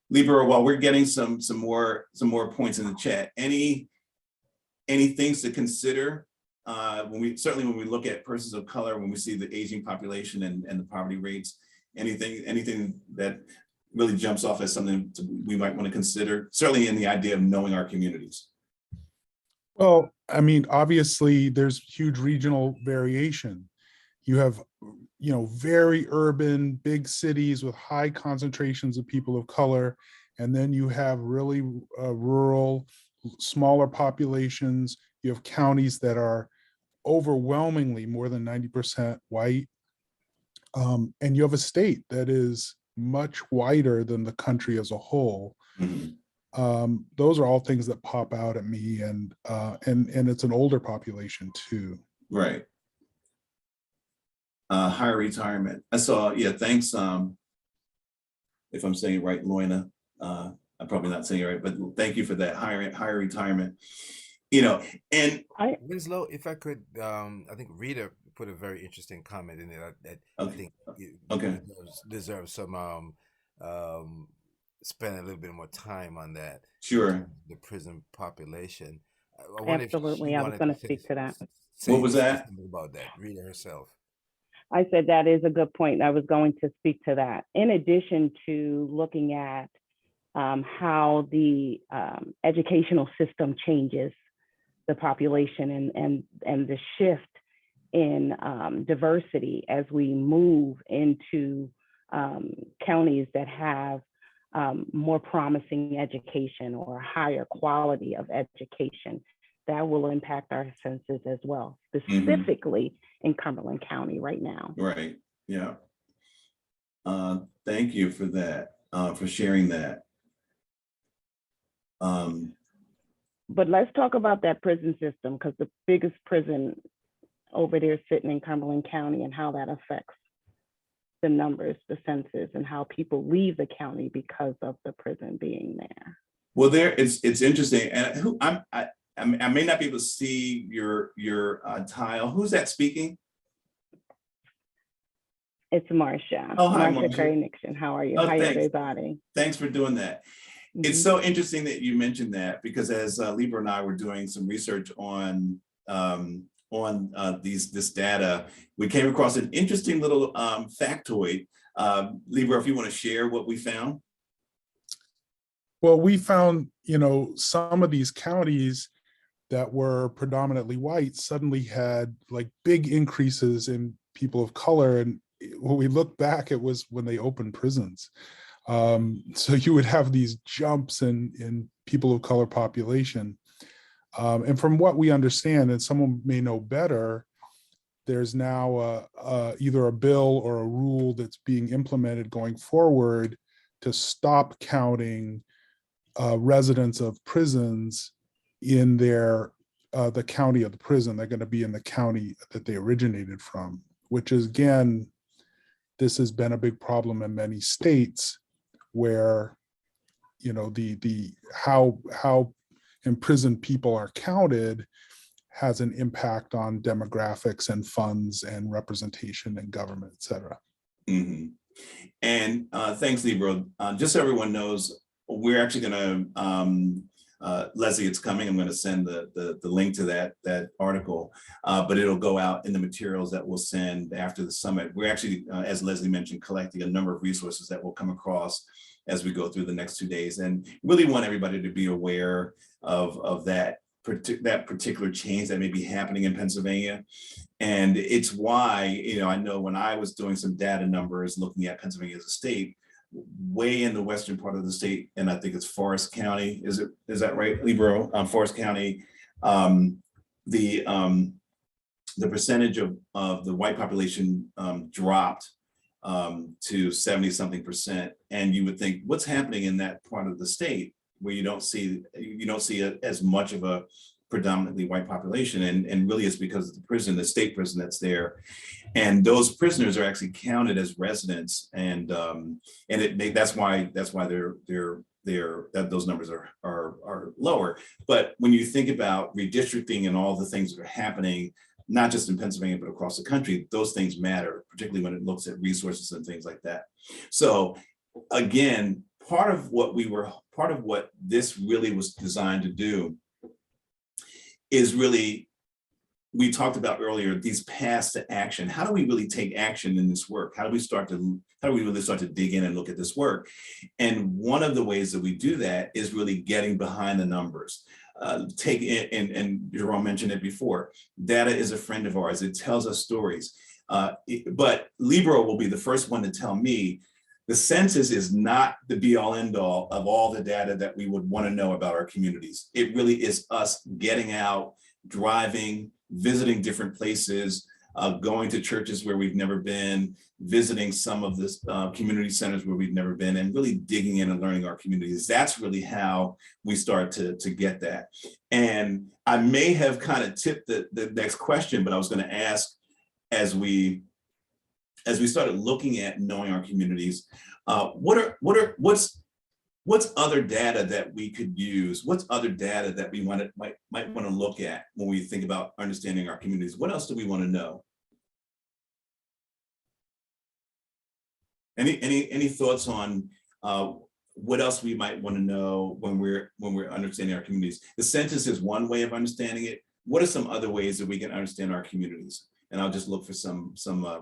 Libero, while we're getting some more points in the chat, any things to consider when we look at persons of color, when we see the aging population and the poverty rates, anything that really jumps off as something we might want to consider, certainly in the idea of knowing our communities? Well, I mean, obviously there's huge regional variation. You have, very urban, big cities with high concentrations of people of color. And then you have really rural, smaller populations. You have counties that are overwhelmingly more than 90% white. And you have a state that is much whiter than the country as a whole. Those are all things that pop out at me, and it's an older population too. Right. Higher retirement. I saw, yeah, thanks. If I'm saying it right, Loina, I'm probably not saying it right, but thank you for that. Higher retirement. And Winslow, if I could, I think Rita put a very interesting comment in there that okay. I think deserves some spend a little bit more time on that. Sure. The prison population. Absolutely, I was going to speak to that. What was that? About that, Rita herself. I said that is a good point. I was going to speak to that. In addition to looking at how the educational system changes the population and the shift in diversity as we move into counties that have more promising education or higher quality of education, that will impact our census as well, specifically in Cumberland County right now. Right. Yeah. Thank you for that, for sharing that. But let's talk about that prison system, because the biggest prison over there sitting in Cumberland County and how that affects the numbers, the census, and how people leave the county because of the prison being there. Well, it's interesting, and I may not be able to see your tile. Who's that speaking? It's Marsha. Oh, hi, Marsha Curry-Nixon. How are you? Oh, hi, thanks. everybody. Thanks for doing that. It's so interesting that you mentioned that, because as Libra and I were doing some research on this data, we came across an interesting little factoid. Libra, if you want to share what we found. Well, we found, some of these counties that were predominantly white suddenly had like big increases in people of color. And when we look back, it was when they opened prisons. So you would have these jumps in people of color population. And from what we understand, and someone may know better, there's now either a bill or a rule that's being implemented going forward to stop counting residents of prisons in the county of the prison. They're going to be in the county that they originated from, which is, again, this has been a big problem in many states where, the how imprisoned people are counted has an impact on demographics and funds and representation in government, et cetera. And thanks, Libra. Just so everyone knows, we're actually going to, Leslie, it's coming. I'm going to send the link to that article, but it'll go out in the materials that we'll send after the summit. We're actually, as Leslie mentioned, collecting a number of resources that will come across as we go through the next 2 days, and really want everybody to be aware of that particular change that may be happening in Pennsylvania. And it's why, I know when I was doing some data numbers looking at Pennsylvania as a state, way in the western part of the state, and I think it's Forest County, is that right, Libero? Forest County, the percentage of the white population dropped to 70-something%, and you would think, what's happening in that part of the state where you don't see as much of a predominantly white population, and really it's because of the state prison that's there, and those prisoners are actually counted as residents, and that's why those numbers are lower. But when you think about redistricting and all the things that are happening, not just in Pennsylvania, but across the country, those things matter, particularly when it looks at resources and things like that. So again, part of what this really was designed to do is really, we talked about earlier, these paths to action. How do we really take action in this work? How do we really start to dig in and look at this work? And one of the ways that we do that is really getting behind the numbers. Take it, and Jerome mentioned it before, data is a friend of ours. It tells us stories. But Libro will be the first one to tell me the census is not the be all end all of all the data that we would want to know about our communities. It really is us getting out, driving, visiting different places, going to churches where we've never been, visiting some of the community centers where we've never been, and really digging in and learning our communities. That's really how we start to get that. And I may have kind of tipped the next question, but I was going to ask, as we started looking at knowing our communities, what's other data that we could use? What's other data that we might want to look at when we think about understanding our communities? What else do we want to know? Any thoughts on what else we might want to know when we're understanding our communities? The census is one way of understanding it. What are some other ways that we can understand our communities? And I'll just look for some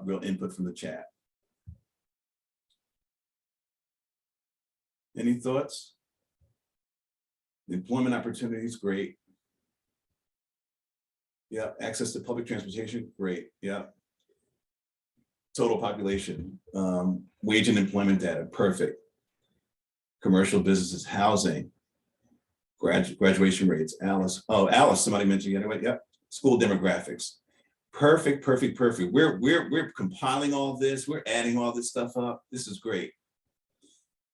real input from the chat. Any thoughts? Employment opportunities, great. Yeah, access to public transportation, great. Yeah. Total population, wage and employment data, perfect. Commercial businesses, housing, graduation rates. Alice, somebody mentioned it anyway. Yep. School demographics. Perfect. We're compiling all this. We're adding all this stuff up. This is great.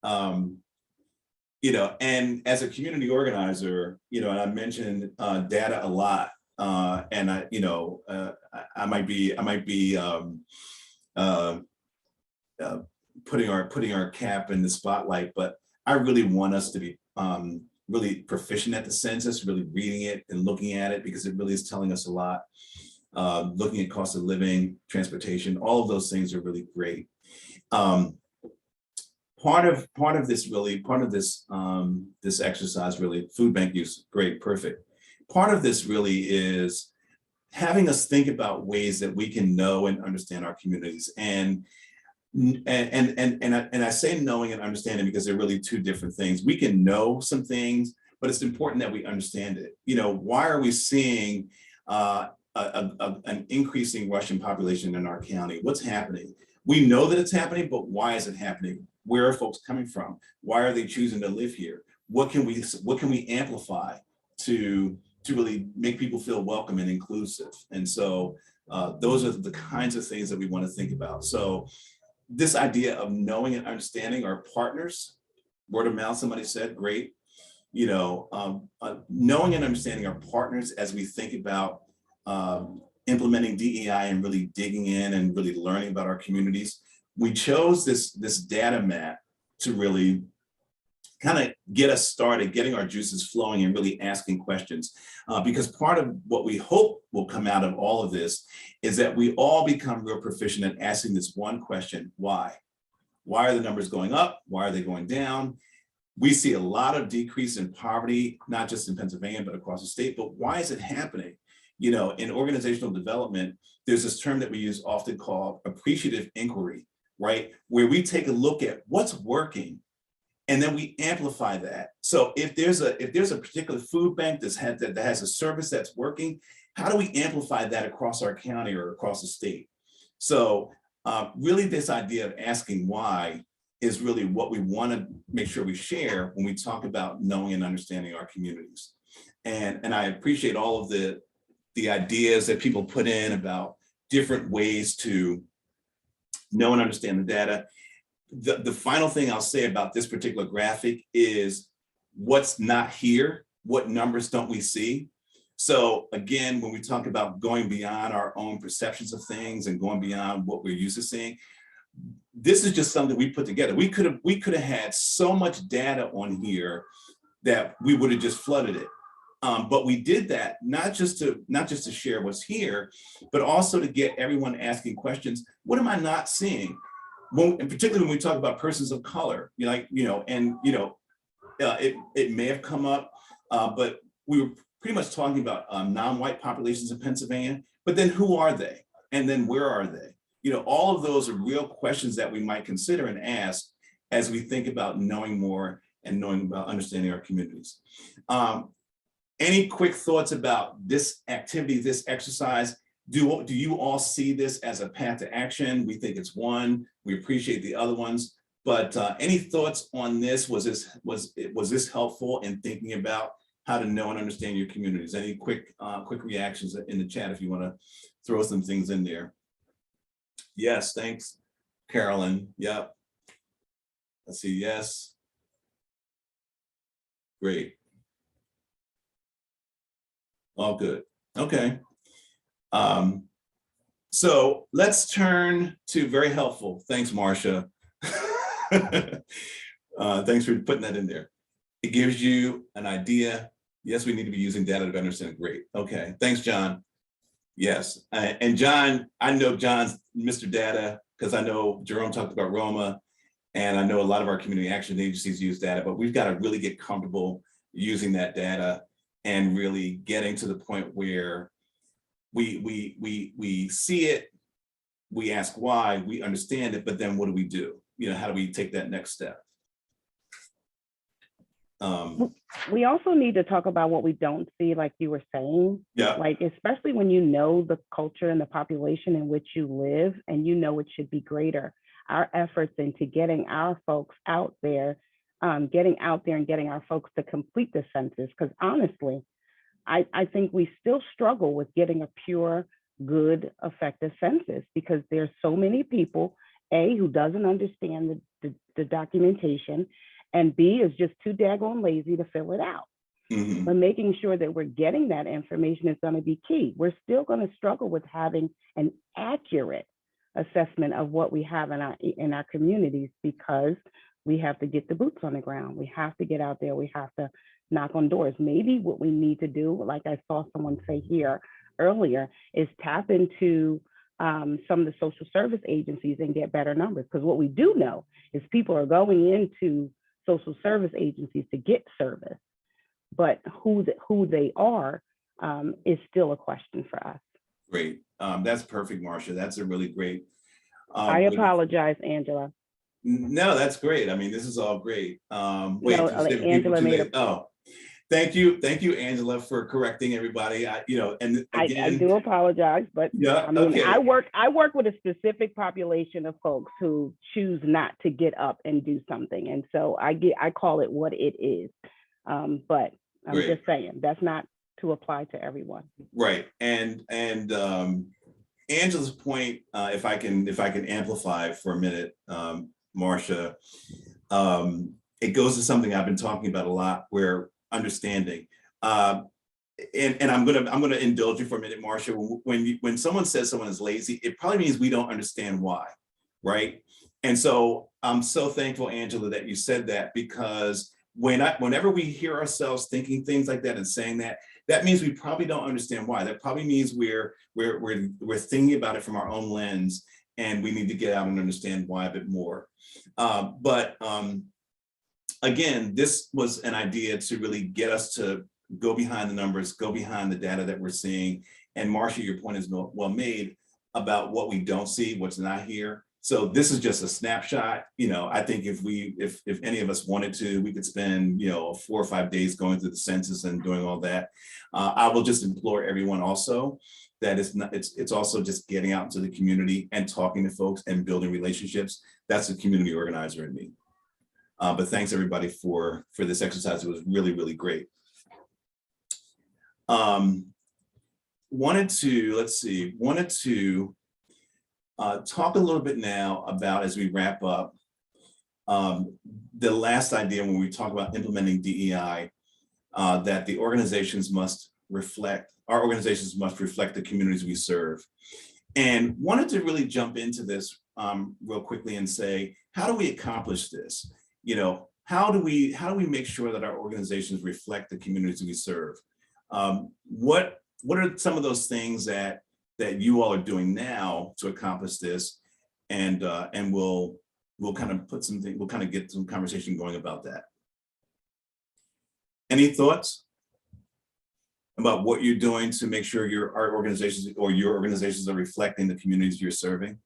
And as a community organizer, and I mentioned data a lot, and I might be putting our CAAP in the spotlight, but I really want us to be really proficient at the census, really reading it and looking at it, because it really is telling us a lot. Looking at cost of living, transportation, all of those things are really great. Part of this exercise, really, food bank use, great, perfect. Part of this really is having us think about ways that we can know and understand our communities. And I say knowing and understanding because they're really two different things. We can know some things, but it's important that we understand it. Why are we seeing an increasing Russian population in our county? What's happening? We know that it's happening, but why is it happening? Where are folks coming from? Why are they choosing to live here? What can we amplify to really make people feel welcome and inclusive? And so those are the kinds of things that we want to think about. So this idea of knowing and understanding our partners, word of mouth, somebody said, great. Knowing and understanding our partners as we think about implementing DEI and really digging in and really learning about our communities. We chose this data map to really kind of get us started, getting our juices flowing and really asking questions. Because part of what we hope will come out of all of this is that we all become real proficient at asking this one question: why? Why are the numbers going up? Why are they going down? We see a lot of decrease in poverty, not just in Pennsylvania, but across the state. But why is it happening? In organizational development, there's this term that we use often called appreciative inquiry, right? Where we take a look at what's working and then we amplify that. So if there's a particular food bank that has a service that's working, how do we amplify that across our county or across the state? So really this idea of asking why is really what we want to make sure we share when we talk about knowing and understanding our communities. And I appreciate all of the ideas that people put in about different ways to know and understand the data. The final thing I'll say about this particular graphic is what's not here, what numbers don't we see? So again, when we talk about going beyond our own perceptions of things and going beyond what we're used to seeing, this is just something we put together. We could have had so much data on here that we would have just flooded it. But we did that not just to share what's here, but also to get everyone asking questions. What am I not seeing? And particularly when we talk about persons of color, it may have come up, but we were pretty much talking about non-white populations in Pennsylvania. But then who are they? And then where are they? All of those are real questions that we might consider and ask as we think about knowing more and knowing about understanding our communities. Any quick thoughts about this activity, this exercise? Do you all see this as a path to action? We think it's one. We appreciate the other ones. But any thoughts on this? Was this helpful in thinking about how to know and understand your communities? Any quick reactions in the chat if you want to throw some things in there? Yes, thanks, Carolyn. Yep. Let's see. Yes. Great. All good. Okay. So let's turn to very helpful. Thanks, Marcia. Thanks for putting that in there. It gives you an idea. Yes, we need to be using data to understand. Great. Okay. Thanks, John. Yes. And John, I know John's Mr. Data because I know Jerome talked about Roma, and I know a lot of our community action agencies use data, but we've got to really get comfortable using that data and really getting to the point where we see it, we ask why, we understand it, but then what do we do? You know, how do we take that next step? We also need to talk about what we don't see, like you were saying. Yeah. Like, especially when you know the culture and the population in which you live, and you know it should be greater. Our efforts into getting our folks out there, and getting our folks to complete the census, because honestly, I think we still struggle with getting a pure, good, effective census, because there's so many people, A, who doesn't understand the documentation, and B, is just too daggone lazy to fill it out. Mm-hmm. But making sure that we're getting that information is going to be key. We're still going to struggle with having an accurate assessment of what we have in our communities, because we have to get the boots on the ground. We have to get out there. We have to knock on doors. Maybe what we need to do, like I saw someone say here earlier, is tap into some of the social service agencies and get better numbers. Because what we do know is people are going into social service agencies to get service, but who they are is still a question for us. Great. That's perfect, Marcia. That's a really great. I apologize, Angela. No, that's great. I mean, this is all great. Wait, no, Angela made thank you, Angela, for correcting everybody. And again, I do apologize, but yeah, I mean, okay. I work with a specific population of folks who choose not to get up and do something, and so I call it what it is. But I'm Great. just saying that's not to apply to everyone. Right, and Angela's point, if I can amplify for a minute, Marcia, it goes to something I've been talking about a lot, where understanding, and I'm gonna indulge you for a minute, Marcia. When someone says someone is lazy, it probably means we don't understand why, right? And so I'm so thankful, Angela, that you said that, because whenever we hear ourselves thinking things like that and saying that, that means we probably don't understand why. That probably means we're thinking about it from our own lens, and we need to get out and understand why a bit more. But again, this was an idea to really get us to go behind the numbers, go behind the data that we're seeing. And Marcia, your point is well made about what we don't see, what's not here. So this is just a snapshot. I think if any of us wanted to, we could spend 4 or 5 days going through the census and doing all that. I will just implore everyone also that it's also just getting out into the community and talking to folks and building relationships. That's the community organizer in me. But thanks everybody for this exercise. It was really, really great. Wanted to talk a little bit now about, as we wrap up, the last idea when we talk about implementing DEI, that our organizations must reflect the communities we serve. And wanted to really jump into this real quickly and say, how do we accomplish this? How do we make sure that our organizations reflect the communities we serve? What are some of those things that you all are doing now to accomplish this? And we'll kind of get some conversation going about that. Any thoughts about what you're doing to make sure your organizations are reflecting the communities you're serving?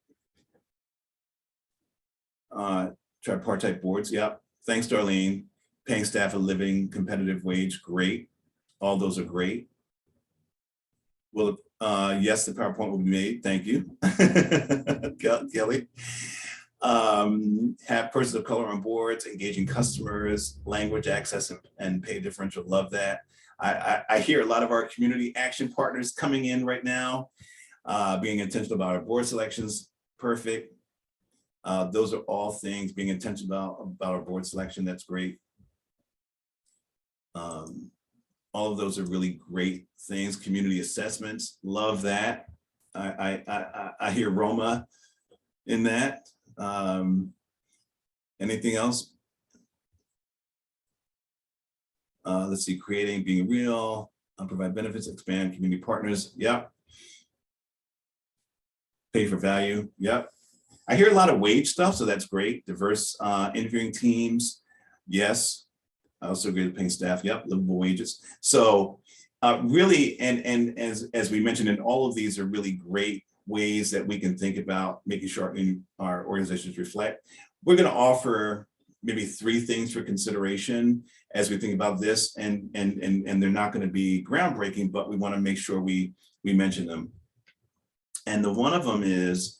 Tripartite boards, yep. Thanks, Darlene. Paying staff a living competitive wage, great. All those are great. Well, yes, the PowerPoint will be made. Thank you, Kelly. Have persons of color on boards, engaging customers, language access and pay differential. Love that. I hear a lot of our community action partners coming in right now, being intentional about our board selections. Perfect. Those are all things, being intentional about our board selection. That's great. All of those are really great things. Community assessments, love that. I hear Roma in that. Anything else? Let's see, creating, being real, provide benefits, expand community partners. Yep. Pay for value. Yep. I hear a lot of wage stuff, so that's great. Diverse interviewing teams. Yes. I also agree with paying staff. Yep. Livable wages. So really, and as we mentioned, and all of these are really great ways that we can think about making sure our organizations reflect. We're going to offer maybe 3 things for consideration as we think about this, and they're not going to be groundbreaking, but we want to make sure we mention them. And the one of them is,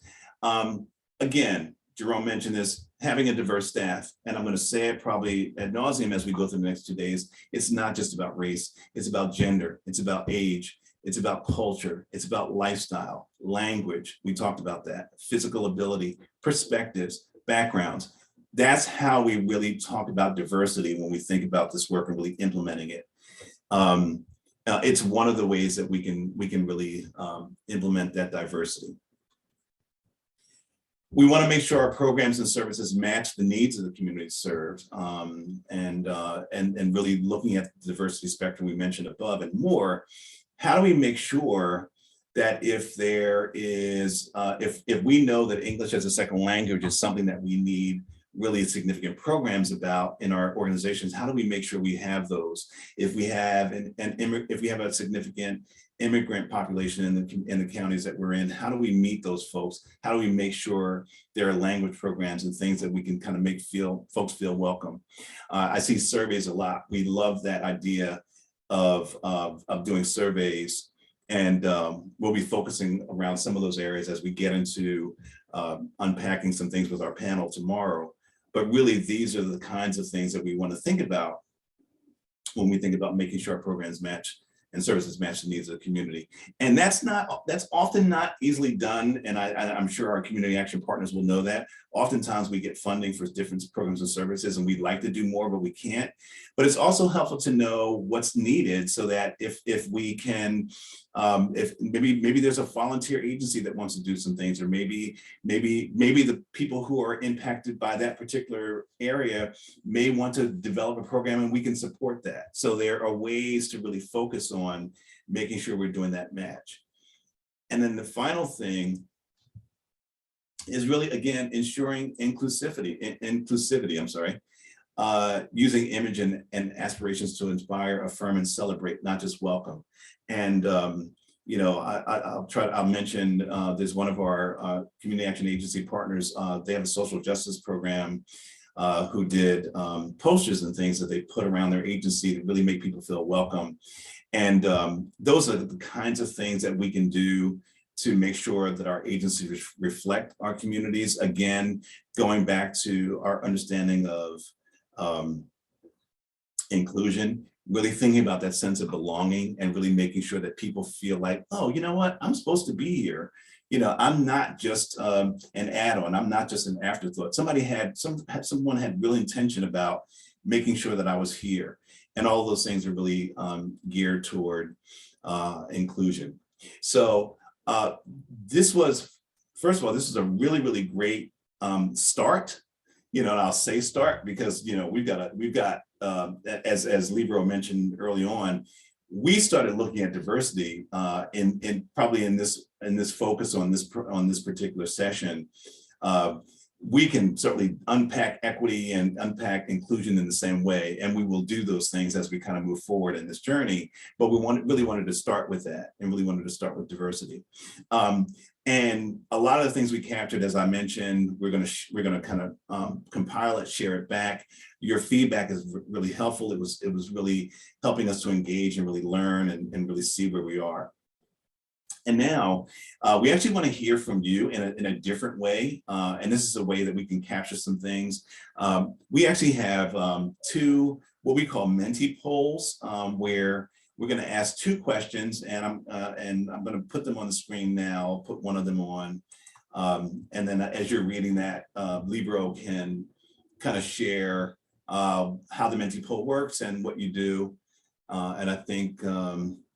again, Jerome mentioned this, having a diverse staff. And I'm going to say it probably ad nauseum as we go through the next 2 days. It's not just about race. It's about gender. It's about age. It's about culture. It's about lifestyle, language. We talked about that. Physical ability, perspectives, backgrounds. That's how we really talk about diversity when we think about this work and really implementing it. It's one of the ways that we can really implement that diversity. We want to make sure our programs and services match the needs of the community served, and really looking at the diversity spectrum we mentioned above and more. How do we make sure that if there is, if we know that English as a second language is something that we need really significant programs about in our organizations, how do we make sure we have those? If we have if we have a significant immigrant population in the counties that we're in, how do we meet those folks? How do we make sure there are language programs and things that we can kind of make folks feel welcome? I see surveys a lot. We love that idea of doing surveys, and we'll be focusing around some of those areas as we get into unpacking some things with our panel tomorrow. But really, these are the kinds of things that we want to think about when we think about making sure our programs match and services match the needs of the community. And that's often not easily done. And I'm sure our community action partners will know that. Oftentimes we get funding for different programs and services, and we'd like to do more, but we can't. But it's also helpful to know what's needed, so that if we can, if maybe there's a volunteer agency that wants to do some things, or maybe the people who are impacted by that particular area may want to develop a program, and we can support that. So there are ways to really focus on making sure we're doing that match. And then the final thing is really, again, ensuring inclusivity, I'm sorry, using image and aspirations to inspire, affirm, and celebrate, not just welcome. And you know, I'll mention, there's one of our community action agency partners, they have a social justice program who did posters and things that they put around their agency to really make people feel welcome. And those are the kinds of things that we can do to make sure that our agencies reflect our communities. Again, going back to our understanding of inclusion, really thinking about that sense of belonging, and really making sure that people feel like, oh, you know what, I'm supposed to be here. You know, I'm not just an add-on. I'm not just an afterthought. Someone had real intention about making sure that I was here. And all those things are really geared toward inclusion. So this was, first of all, this is a really, really great start. You know, and I'll say start because, you know, we've got as Libro mentioned early on, we started looking at diversity probably in this focus on this particular session. We can certainly unpack equity and unpack inclusion in the same way, and we will do those things as we kind of move forward in this journey. But we really wanted to start with that, and really wanted to start with diversity. And a lot of the things we captured, as I mentioned, we're going to kind of compile it, share it back. Your feedback is really helpful. It was really helping us to engage and really learn and really see where we are. And now we actually want to hear from you in a different way. And this is a way that we can capture some things. We actually have 2 what we call Menti polls, where we're going to ask 2 questions, and I'm going to put them on the screen now. I'll put one of them on. And then as you're reading that, Libro can kind of share how the Menti poll works and what you do. And I think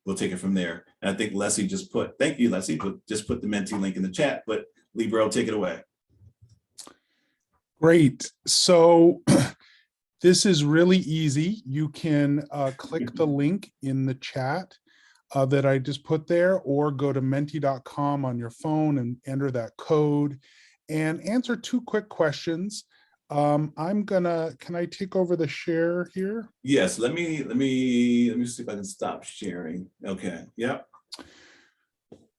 we'll take it from there. And I think Leslie just put, thank you, Leslie, just put the Menti link in the chat, but Libro, take it away. Great. So this is really easy. You can click the link in the chat that I just put there, or go to menti.com on your phone and enter that code and answer 2 quick questions. Can I take over the share here? Yes, let me see if I can stop sharing. Okay, yep.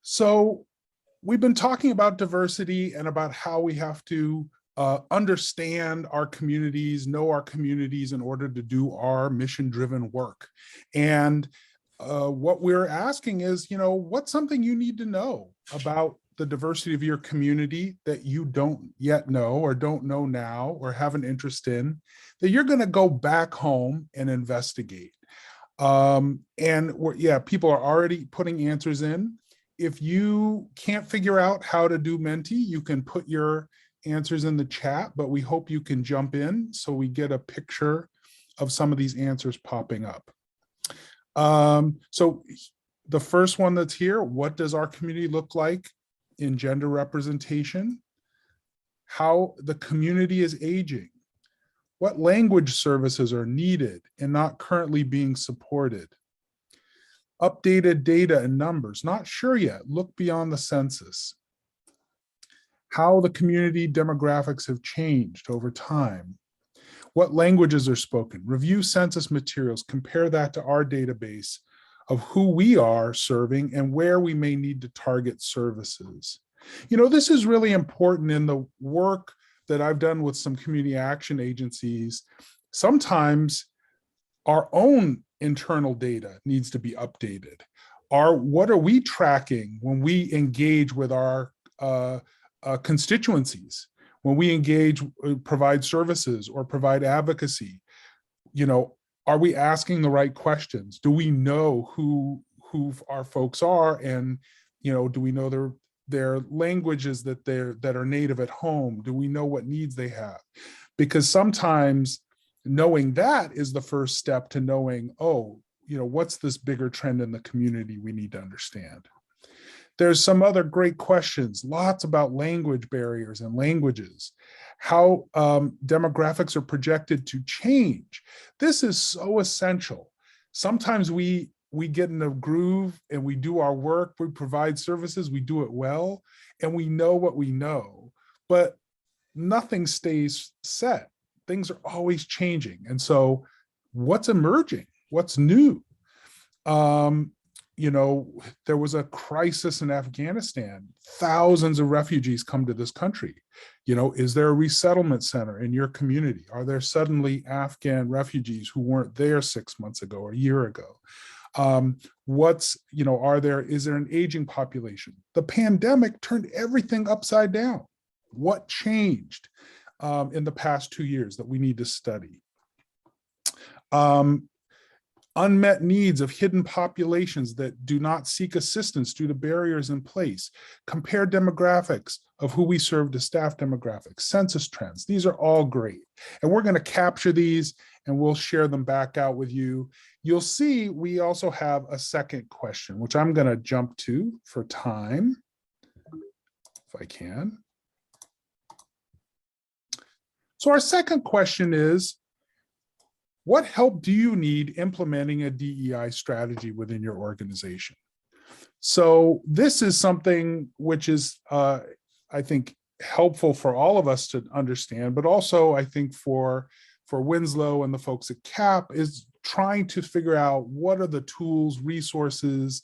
So we've been talking about diversity and about how we have to understand our communities, know our communities in order to do our mission-driven work. And what we're asking is, what's something you need to know about the diversity of your community that you don't yet know, or don't know now, or have an interest in, that you're going to go back home and investigate. People are already putting answers in. If you can't figure out how to do Menti, you can put your answers in the chat, but we hope you can jump in so we get a picture of some of these answers popping up. So the first one that's here, what does our community look like in gender representation? How the community is aging? What language services are needed and not currently being supported? Updated data and numbers, not sure yet, look beyond the census. How the community demographics have changed over time. What languages are spoken? Review census materials, compare that to our database of who we are serving and where we may need to target services. This is really important in the work that I've done with some community action agencies. Sometimes our own internal data needs to be updated. What are we tracking when we engage with our constituencies? When we engage, provide services or provide advocacy, are we asking the right questions? Do we know who our folks are, and do we know their languages that are native at home? Do we know what needs they have? Because sometimes knowing that is the first step to knowing, what's this bigger trend in the community we need to understand. There's some other great questions, lots about language barriers and languages, how demographics are projected to change. This is so essential. Sometimes we get in a groove and we do our work, we provide services, we do it well, and we know what we know, but nothing stays set. Things are always changing. And so what's emerging? What's new? There was a crisis in Afghanistan. Thousands of refugees come to this country. Is there a resettlement center in your community? Are there suddenly Afghan refugees who weren't there 6 months ago or a year ago? Is there an aging population? The pandemic turned everything upside down. What changed in the past 2 years that we need to study? Unmet needs of hidden populations that do not seek assistance due to barriers in place. Compare demographics of who we serve to staff demographics, census trends. These are all great. And we're going to capture these and we'll share them back out with you. You'll see we also have a second question, which I'm going to jump to for time, if I can. So our second question is, what help do you need implementing a DEI strategy within your organization? So this is something which is, I think, helpful for all of us to understand, but also I think for Winslow and the folks at CAAP is trying to figure out what are the tools, resources,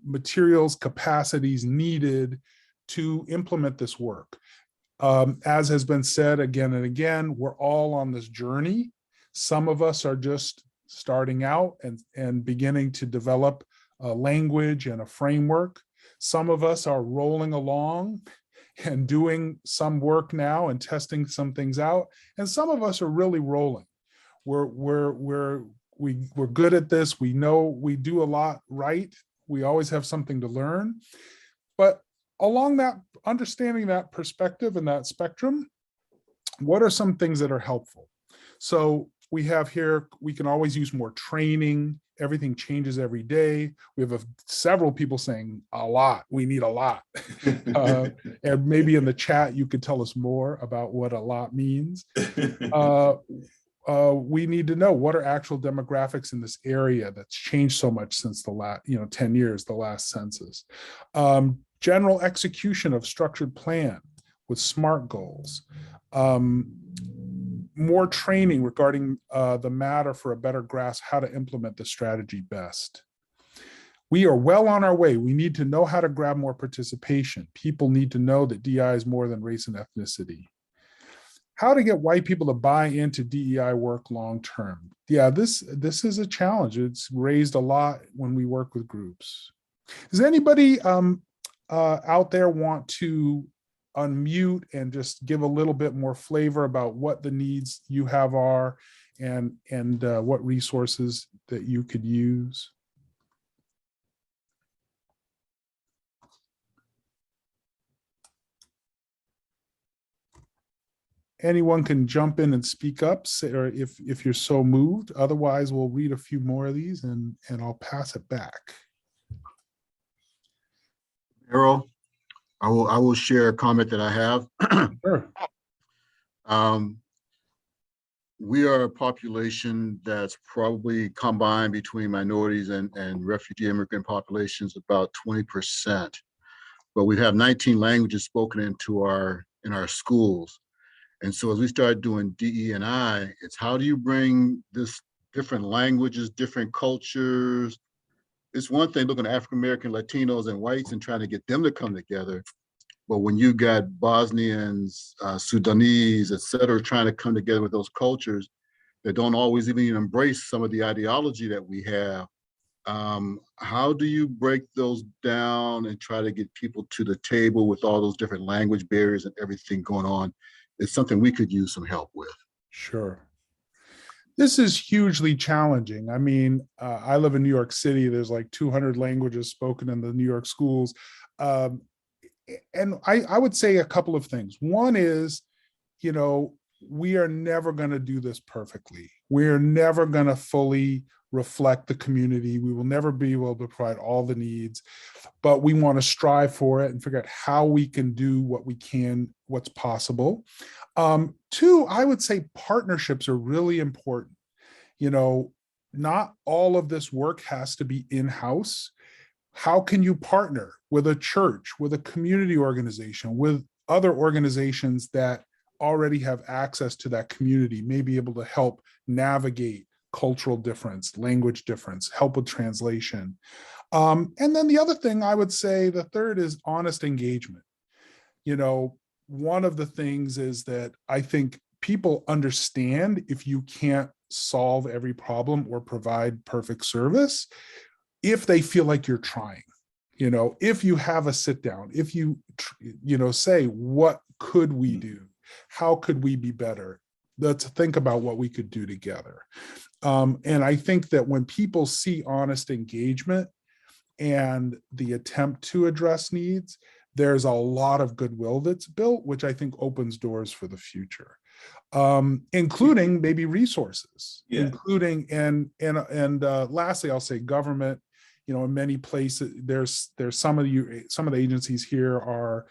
materials, capacities needed to implement this work. As has been said again and again, we're all on this journey. Some of us are just starting out and beginning to develop a language and a framework. Some of us are rolling along and doing some work now and testing some things out. And some of us are really rolling. We're good at this. We know we do a lot right. We always have something to learn. But along that, understanding that perspective and that spectrum, what are some things that are helpful? So we have here, we can always use more training. Everything changes every day. We have several people saying a lot. We need a lot. And maybe in the chat, you could tell us more about what a lot means. We need to know what are actual demographics in this area that's changed so much since the last, 10 years, the last census. General execution of structured plan with SMART goals. More training regarding the matter for a better grasp how to implement the strategy best. We are well on our way. We need to know how to grab more participation. People need to know that DEI is more than race and ethnicity. How to get white people to buy into DEI work long-term. Yeah, this is a challenge. It's raised a lot when we work with groups. Does anybody out there want to unmute and just give a little bit more flavor about what the needs you have are and what resources that you could use? Anyone can jump in and speak up, or if you're so moved. Otherwise, we'll read a few more of these and I'll pass it back. Errol, I will share a comment that I have. Sure. We are a population that's probably combined between minorities and refugee immigrant populations about 20%. But we have 19 languages spoken in our schools. And so as we start doing DE&I, it's how do you bring this different languages, different cultures. It's one thing looking at African-American, Latinos, and whites and trying to get them to come together. But when you got Bosnians, Sudanese, et cetera, trying to come together with those cultures that don't always even embrace some of the ideology that we have, how do you break those down and try to get people to the table with all those different language barriers and everything going on? It's something we could use some help with. Sure. This is hugely challenging. I mean, I live in New York City. There's like 200 languages spoken in the New York schools. And I would say a couple of things. One is, we are never going to do this perfectly. We're never going to fully reflect the community. We will never be able to provide all the needs, but we want to strive for it and figure out how we can do what we can, what's possible. Two, I would say partnerships are really important. Not all of this work has to be in-house. How can you partner with a church, with a community organization, with other organizations that already have access to that community, may be able to help navigate cultural difference, language difference, help with translation. And then the other thing I would say, the third is honest engagement. One of the things is that I think people understand if you can't solve every problem or provide perfect service, if they feel like you're trying, if you have a sit down, if you, say, what could we do? How could we be better? Let's think about what we could do together. And I think that when people see honest engagement and the attempt to address needs, there's a lot of goodwill that's built, which I think opens doors for the future, including maybe resources, including and lastly, I'll say government. In many places, there's some of the agencies here are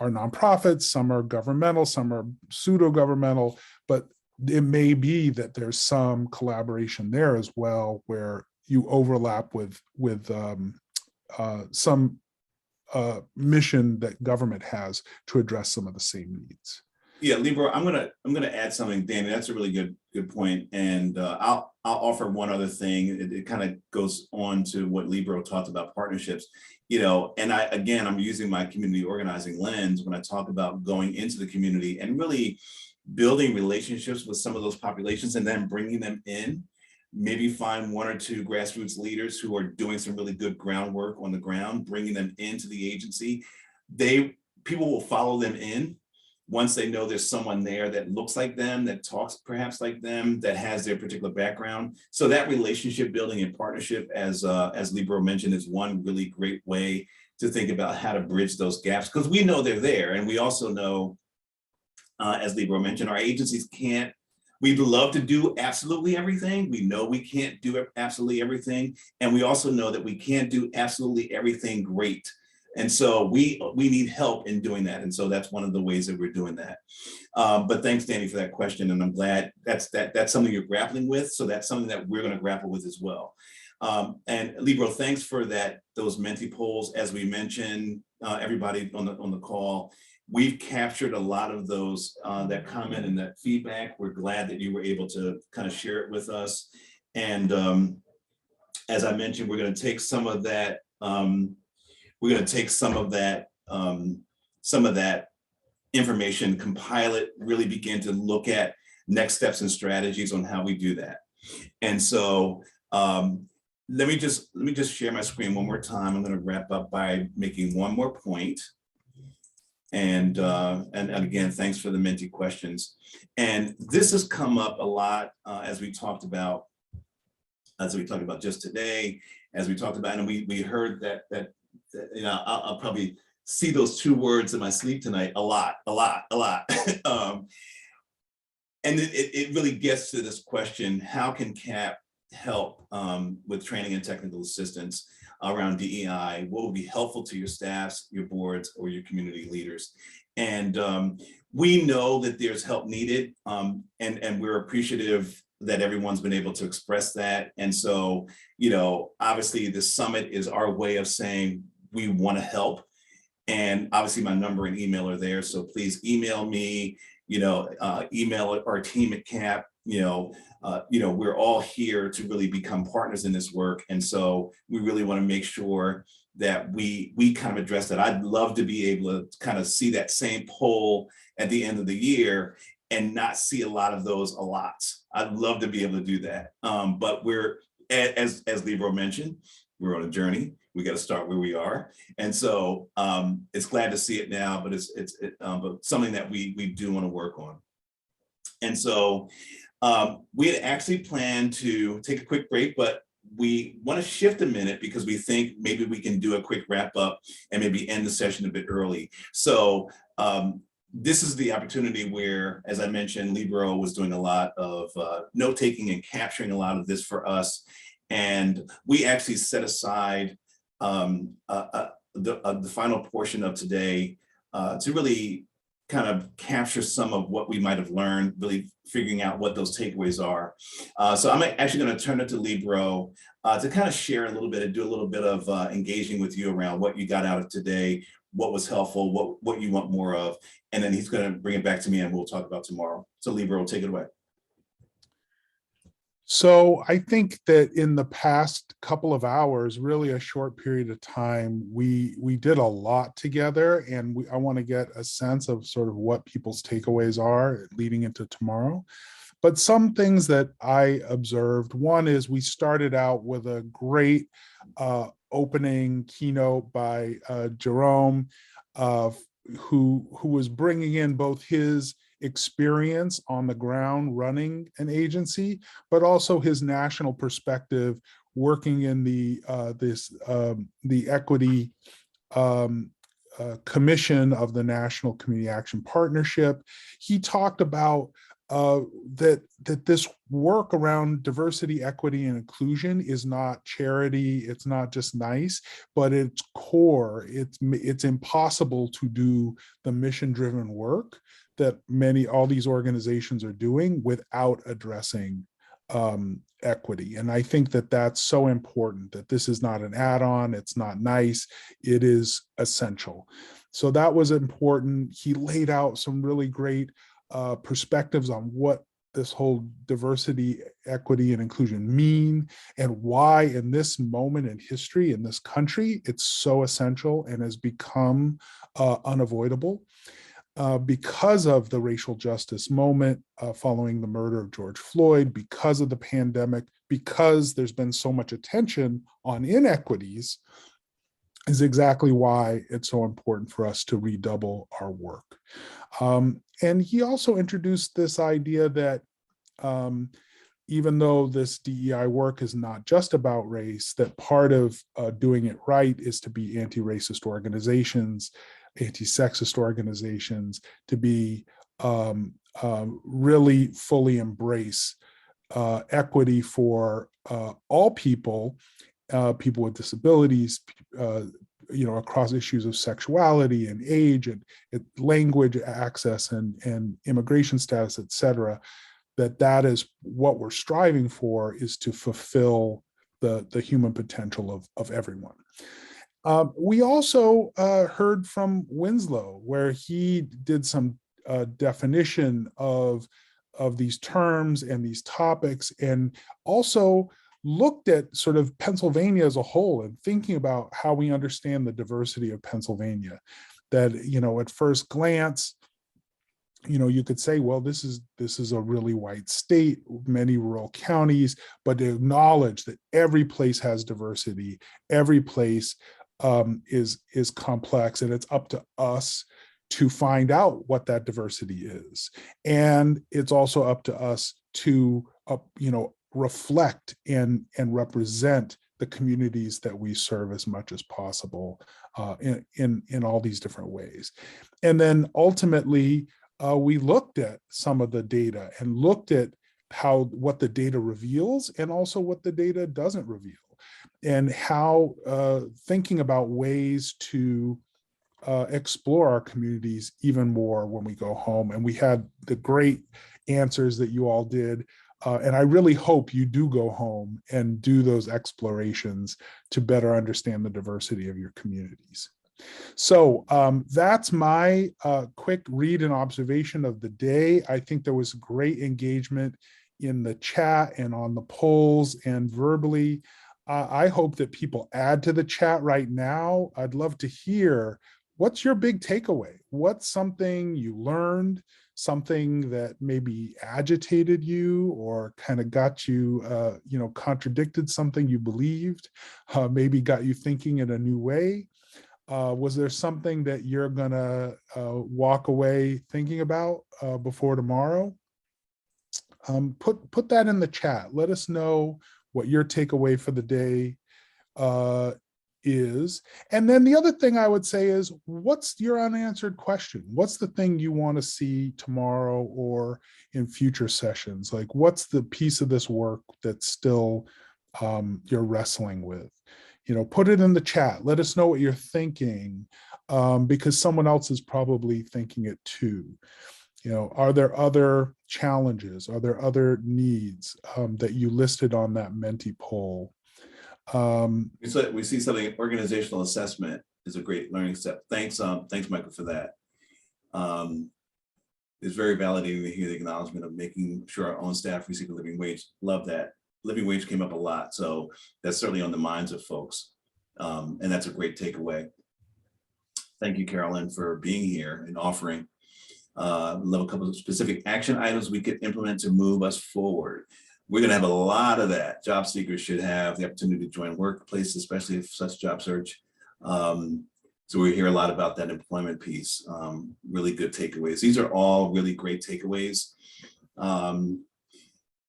nonprofits, some are governmental, some are pseudo-governmental, but it may be that there's some collaboration there as well, where you overlap with some mission that government has to address some of the same needs. Yeah, Libra, I'm gonna add something, Danny. That's a really good point, and I'll offer one other thing. It kind of goes on to what Libra talked about partnerships. And I'm using my community organizing lens when I talk about going into the community and really building relationships with some of those populations and then bringing them in. maybe find one or two grassroots leaders who are doing some really good groundwork on the ground, bringing them into the agency. People will follow them in once they know there's someone there that looks like them, that talks perhaps like them, that has their particular background. So that relationship building and partnership, as Libro mentioned, is one really great way to think about how to bridge those gaps, because we know they're there. And we also know, as Libro mentioned, our agencies can't, we'd love to do absolutely everything. We know we can't do absolutely everything. And we also know that we can't do absolutely everything great. And so we need help in doing that. And so that's one of the ways that we're doing that. But thanks, Danny, for that question. And I'm glad that's something you're grappling with. So that's something that we're going to grapple with as well. And Libro, thanks for those Menti polls. As we mentioned, everybody on the call, we've captured a lot of those, that comment and that feedback. We're glad that you were able to kind of share it with us. And as I mentioned, we're going to take some of that. We're going to take some of that information, compile it, really begin to look at next steps and strategies on how we do that. And so let me just share my screen one more time. I'm going to wrap up by making one more point. And again, thanks for the Menti questions. And this has come up a lot as we talked about just today, as we talked about, and we heard that you know, I'll probably see those two words in my sleep tonight a lot. And it really gets to this question: how can CAAP help with training and technical assistance around DEI? What would be helpful to your staffs, your boards, or your community leaders? And we know that there's help needed, and we're appreciative that everyone's been able to express that. And so, you know, obviously the summit is our way of saying we want to help. And obviously my number and email are there. So please email me, you know, email our team at CAAP. You know, we're all here to really become partners in this work. And so we really want to make sure that we kind of address that. I'd love to be able to kind of see that same poll at the end of the year and not see a lot of those a lot. I'd love to be able to do that. But we're, as Libro mentioned, we're on a journey. We got to start where we are. And so it's glad to see it now, but it's but something that we do want to work on. And so we had actually planned to take a quick break, but we want to shift a minute because we think maybe we can do a quick wrap up and maybe end the session a bit early. So this is the opportunity where, as I mentioned, Libro was doing a lot of note taking and capturing a lot of this for us. And we actually set aside the final portion of today to really kind of capture some of what we might have learned, really figuring out what those takeaways are. So I'm actually going to turn it to Libro to kind of share a little bit and do a little bit of engaging with you around what you got out of today, what was helpful, what you want more of, and then he's going to bring it back to me and we'll talk about tomorrow. So Libro, take it away. So I think that in the past couple of hours, really a short period of time, we did a lot together, and I want to get a sense of sort of what people's takeaways are leading into tomorrow. But some things that I observed, one is we started out with a great opening keynote by Jerome, who was bringing in both his experience on the ground running an agency, but also his national perspective working in the equity commission of the National Community Action Partnership. He talked about that this work around diversity, equity, and inclusion is not charity. It's not just nice, but it's core. It's impossible to do the mission-driven work that all these organizations are doing without addressing equity. And I think that that's so important, that this is not an add-on, it's not nice, it is essential. So that was important. He laid out some really great perspectives on what this whole diversity, equity, and inclusion mean, and why in this moment in history, in this country, it's so essential and has become unavoidable. Because of the racial justice moment following the murder of George Floyd, because of the pandemic, because there's been so much attention on inequities, is exactly why it's so important for us to redouble our work. And he also introduced this idea that even though this DEI work is not just about race, that part of doing it right is to be anti-racist organizations, anti-sexist organizations, to be really fully embrace equity for all people, people with disabilities, across issues of sexuality and age and language access and immigration status, et cetera, that is what we're striving for, is to fulfill the human potential of everyone. We also heard from Winslow, where he did some definition of these terms and these topics, and also looked at sort of Pennsylvania as a whole and thinking about how we understand the diversity of Pennsylvania. That, at first glance, you could say, well, this is a really white state, many rural counties, but to acknowledge that every place has diversity, every place is complex, and it's up to us to find out what that diversity is. And it's also up to us to, reflect and represent the communities that we serve as much as possible in all these different ways. And then ultimately, we looked at some of the data and looked at what the data reveals and also what the data doesn't reveal, and how thinking about ways to explore our communities even more when we go home. And we had the great answers that you all did. And I really hope you do go home and do those explorations to better understand the diversity of your communities. So that's my quick read and observation of the day. I think there was great engagement in the chat and on the polls and verbally. I hope that people add to the chat right now. I'd love to hear, what's your big takeaway? What's something you learned, something that maybe agitated you or kind of got you, contradicted something you believed, maybe got you thinking in a new way? Was there something that you're gonna walk away thinking about before tomorrow? Put that in the chat. Let us know what your takeaway for the day is. And then the other thing I would say is, what's your unanswered question? What's the thing you want to see tomorrow or in future sessions? Like, what's the piece of this work that still you're wrestling with? Put it in the chat. Let us know what you're thinking, because someone else is probably thinking it too. Are there other challenges? Are there other needs that you listed on that Menti poll? We see something, organizational assessment is a great learning step. Thanks, Michael, for that. It's very validating to hear the acknowledgement of making sure our own staff receive a living wage. Love that. Living wage came up a lot, so that's certainly on the minds of folks, and that's a great takeaway. Thank you, Carolyn, for being here and offering. Love a couple of specific action items we could implement to move us forward. We're going to have a lot of that. Job seekers should have the opportunity to join workplace, especially if such job search. So we hear a lot about that employment piece. Really good takeaways. These are all really great takeaways.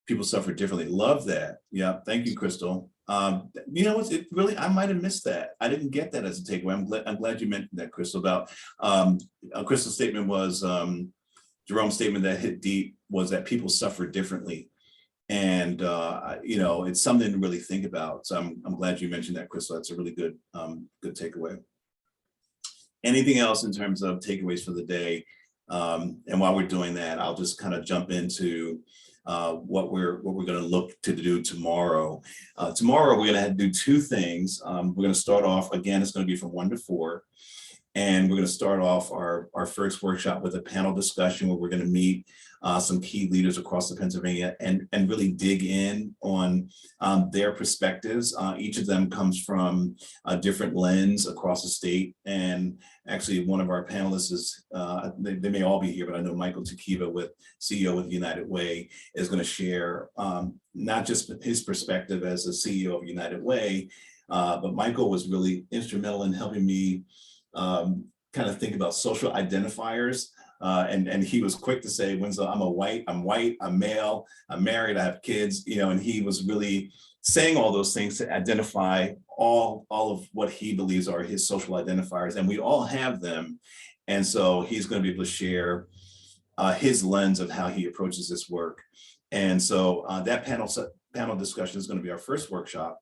People suffer differently. Love that. Yeah, thank you, Crystal. It really, I might have missed that. I didn't get that as a takeaway. I'm glad you mentioned that, Crystal. About Crystal's statement was, Jerome's statement that hit deep was that people suffer differently. And it's something to really think about. So I'm glad you mentioned that, Crystal. That's a really good takeaway. Anything else in terms of takeaways for the day? And while we're doing that, I'll just kind of jump into what we're going to look to do tomorrow. Tomorrow we're going to do two things. We're going to start off, again, it's going to be from 1 to 4. And we're going to start off our first workshop with a panel discussion where we're going to meet some key leaders across the Pennsylvania and really dig in on their perspectives. Each of them comes from a different lens across the state. And actually one of our panelists is, they may all be here, but I know Michael Tekiva, CEO with United Way, is going to share not just his perspective as a CEO of United Way, but Michael was really instrumental in helping me kind of think about social identifiers. And he was quick to say, Winslow, I'm white, I'm male, I'm married, I have kids, and he was really saying all those things to identify all of what he believes are his social identifiers. And we all have them. And so he's going to be able to share his lens of how he approaches this work. And so that panel discussion is going to be our first workshop.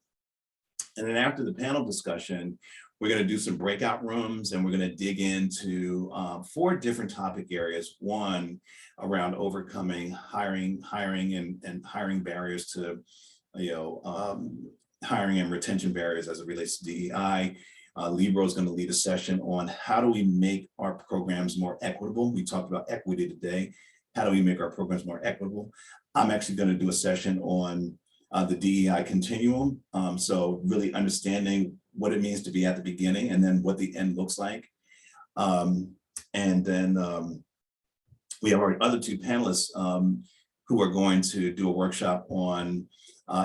And then after the panel discussion, we're going to do some breakout rooms, and we're going to dig into 4 different topic areas. One, around overcoming hiring and hiring barriers to, hiring and retention barriers as it relates to DEI. Libro is going to lead a session on how do we make our programs more equitable. We talked about equity today. How do we make our programs more equitable? I'm actually going to do a session on the DEI continuum. So really understanding what it means to be at the beginning and then what the end looks like. And then we have our other 2 panelists who are going to do a workshop on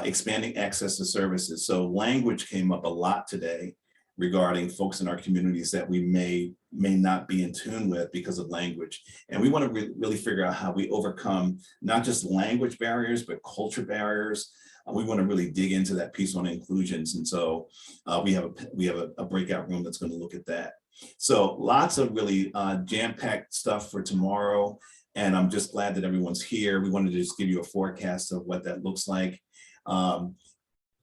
expanding access to services. So language came up a lot today regarding folks in our communities that we may not be in tune with because of language. And we want to really figure out how we overcome not just language barriers, but culture barriers. We want to really dig into that piece on inclusions. And so we have a breakout room that's going to look at that. So lots of really jam-packed stuff for tomorrow. And I'm just glad that everyone's here. We wanted to just give you a forecast of what that looks like.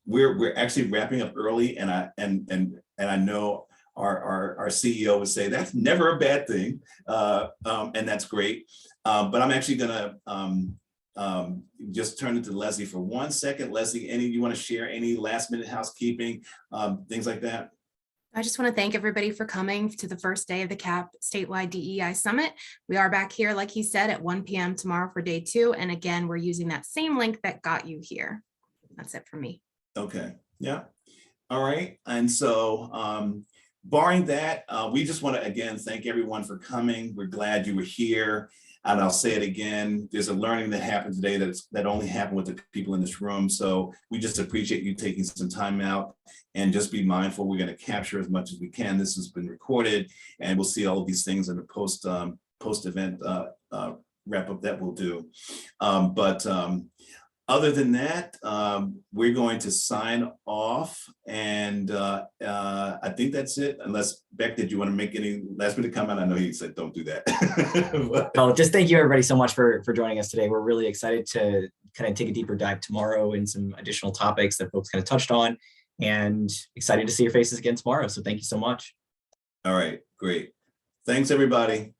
We're actually wrapping up early, and I know our CEO would say that's never a bad thing, and that's great. But I'm actually gonna just turn it to Leslie for 1 second. Leslie, you want to share any last minute housekeeping, things like that? I just want to thank everybody for coming to the first day of the CAAP Statewide DEI Summit. We are back here, like he said, at 1 p.m. tomorrow for day 2. And again, we're using that same link that got you here. That's it for me. Okay, yeah. All right. And so barring that, we just want to, again, thank everyone for coming. We're glad you were here. And I'll say it again, there's a learning that happened today that only happened with the people in this room. So we just appreciate you taking some time out, and just be mindful. We're going to capture as much as we can. This has been recorded, and we'll see all of these things in the post-event wrap up that we'll do. Other than that, we're going to sign off, and I think that's it. Unless, Beck, did you want to make any last minute comment? I know you said don't do that. Oh, just thank you everybody so much for joining us today. We're really excited to kind of take a deeper dive tomorrow in some additional topics that folks kind of touched on, and excited to see your faces again tomorrow. So thank you so much. All right, great. Thanks, everybody.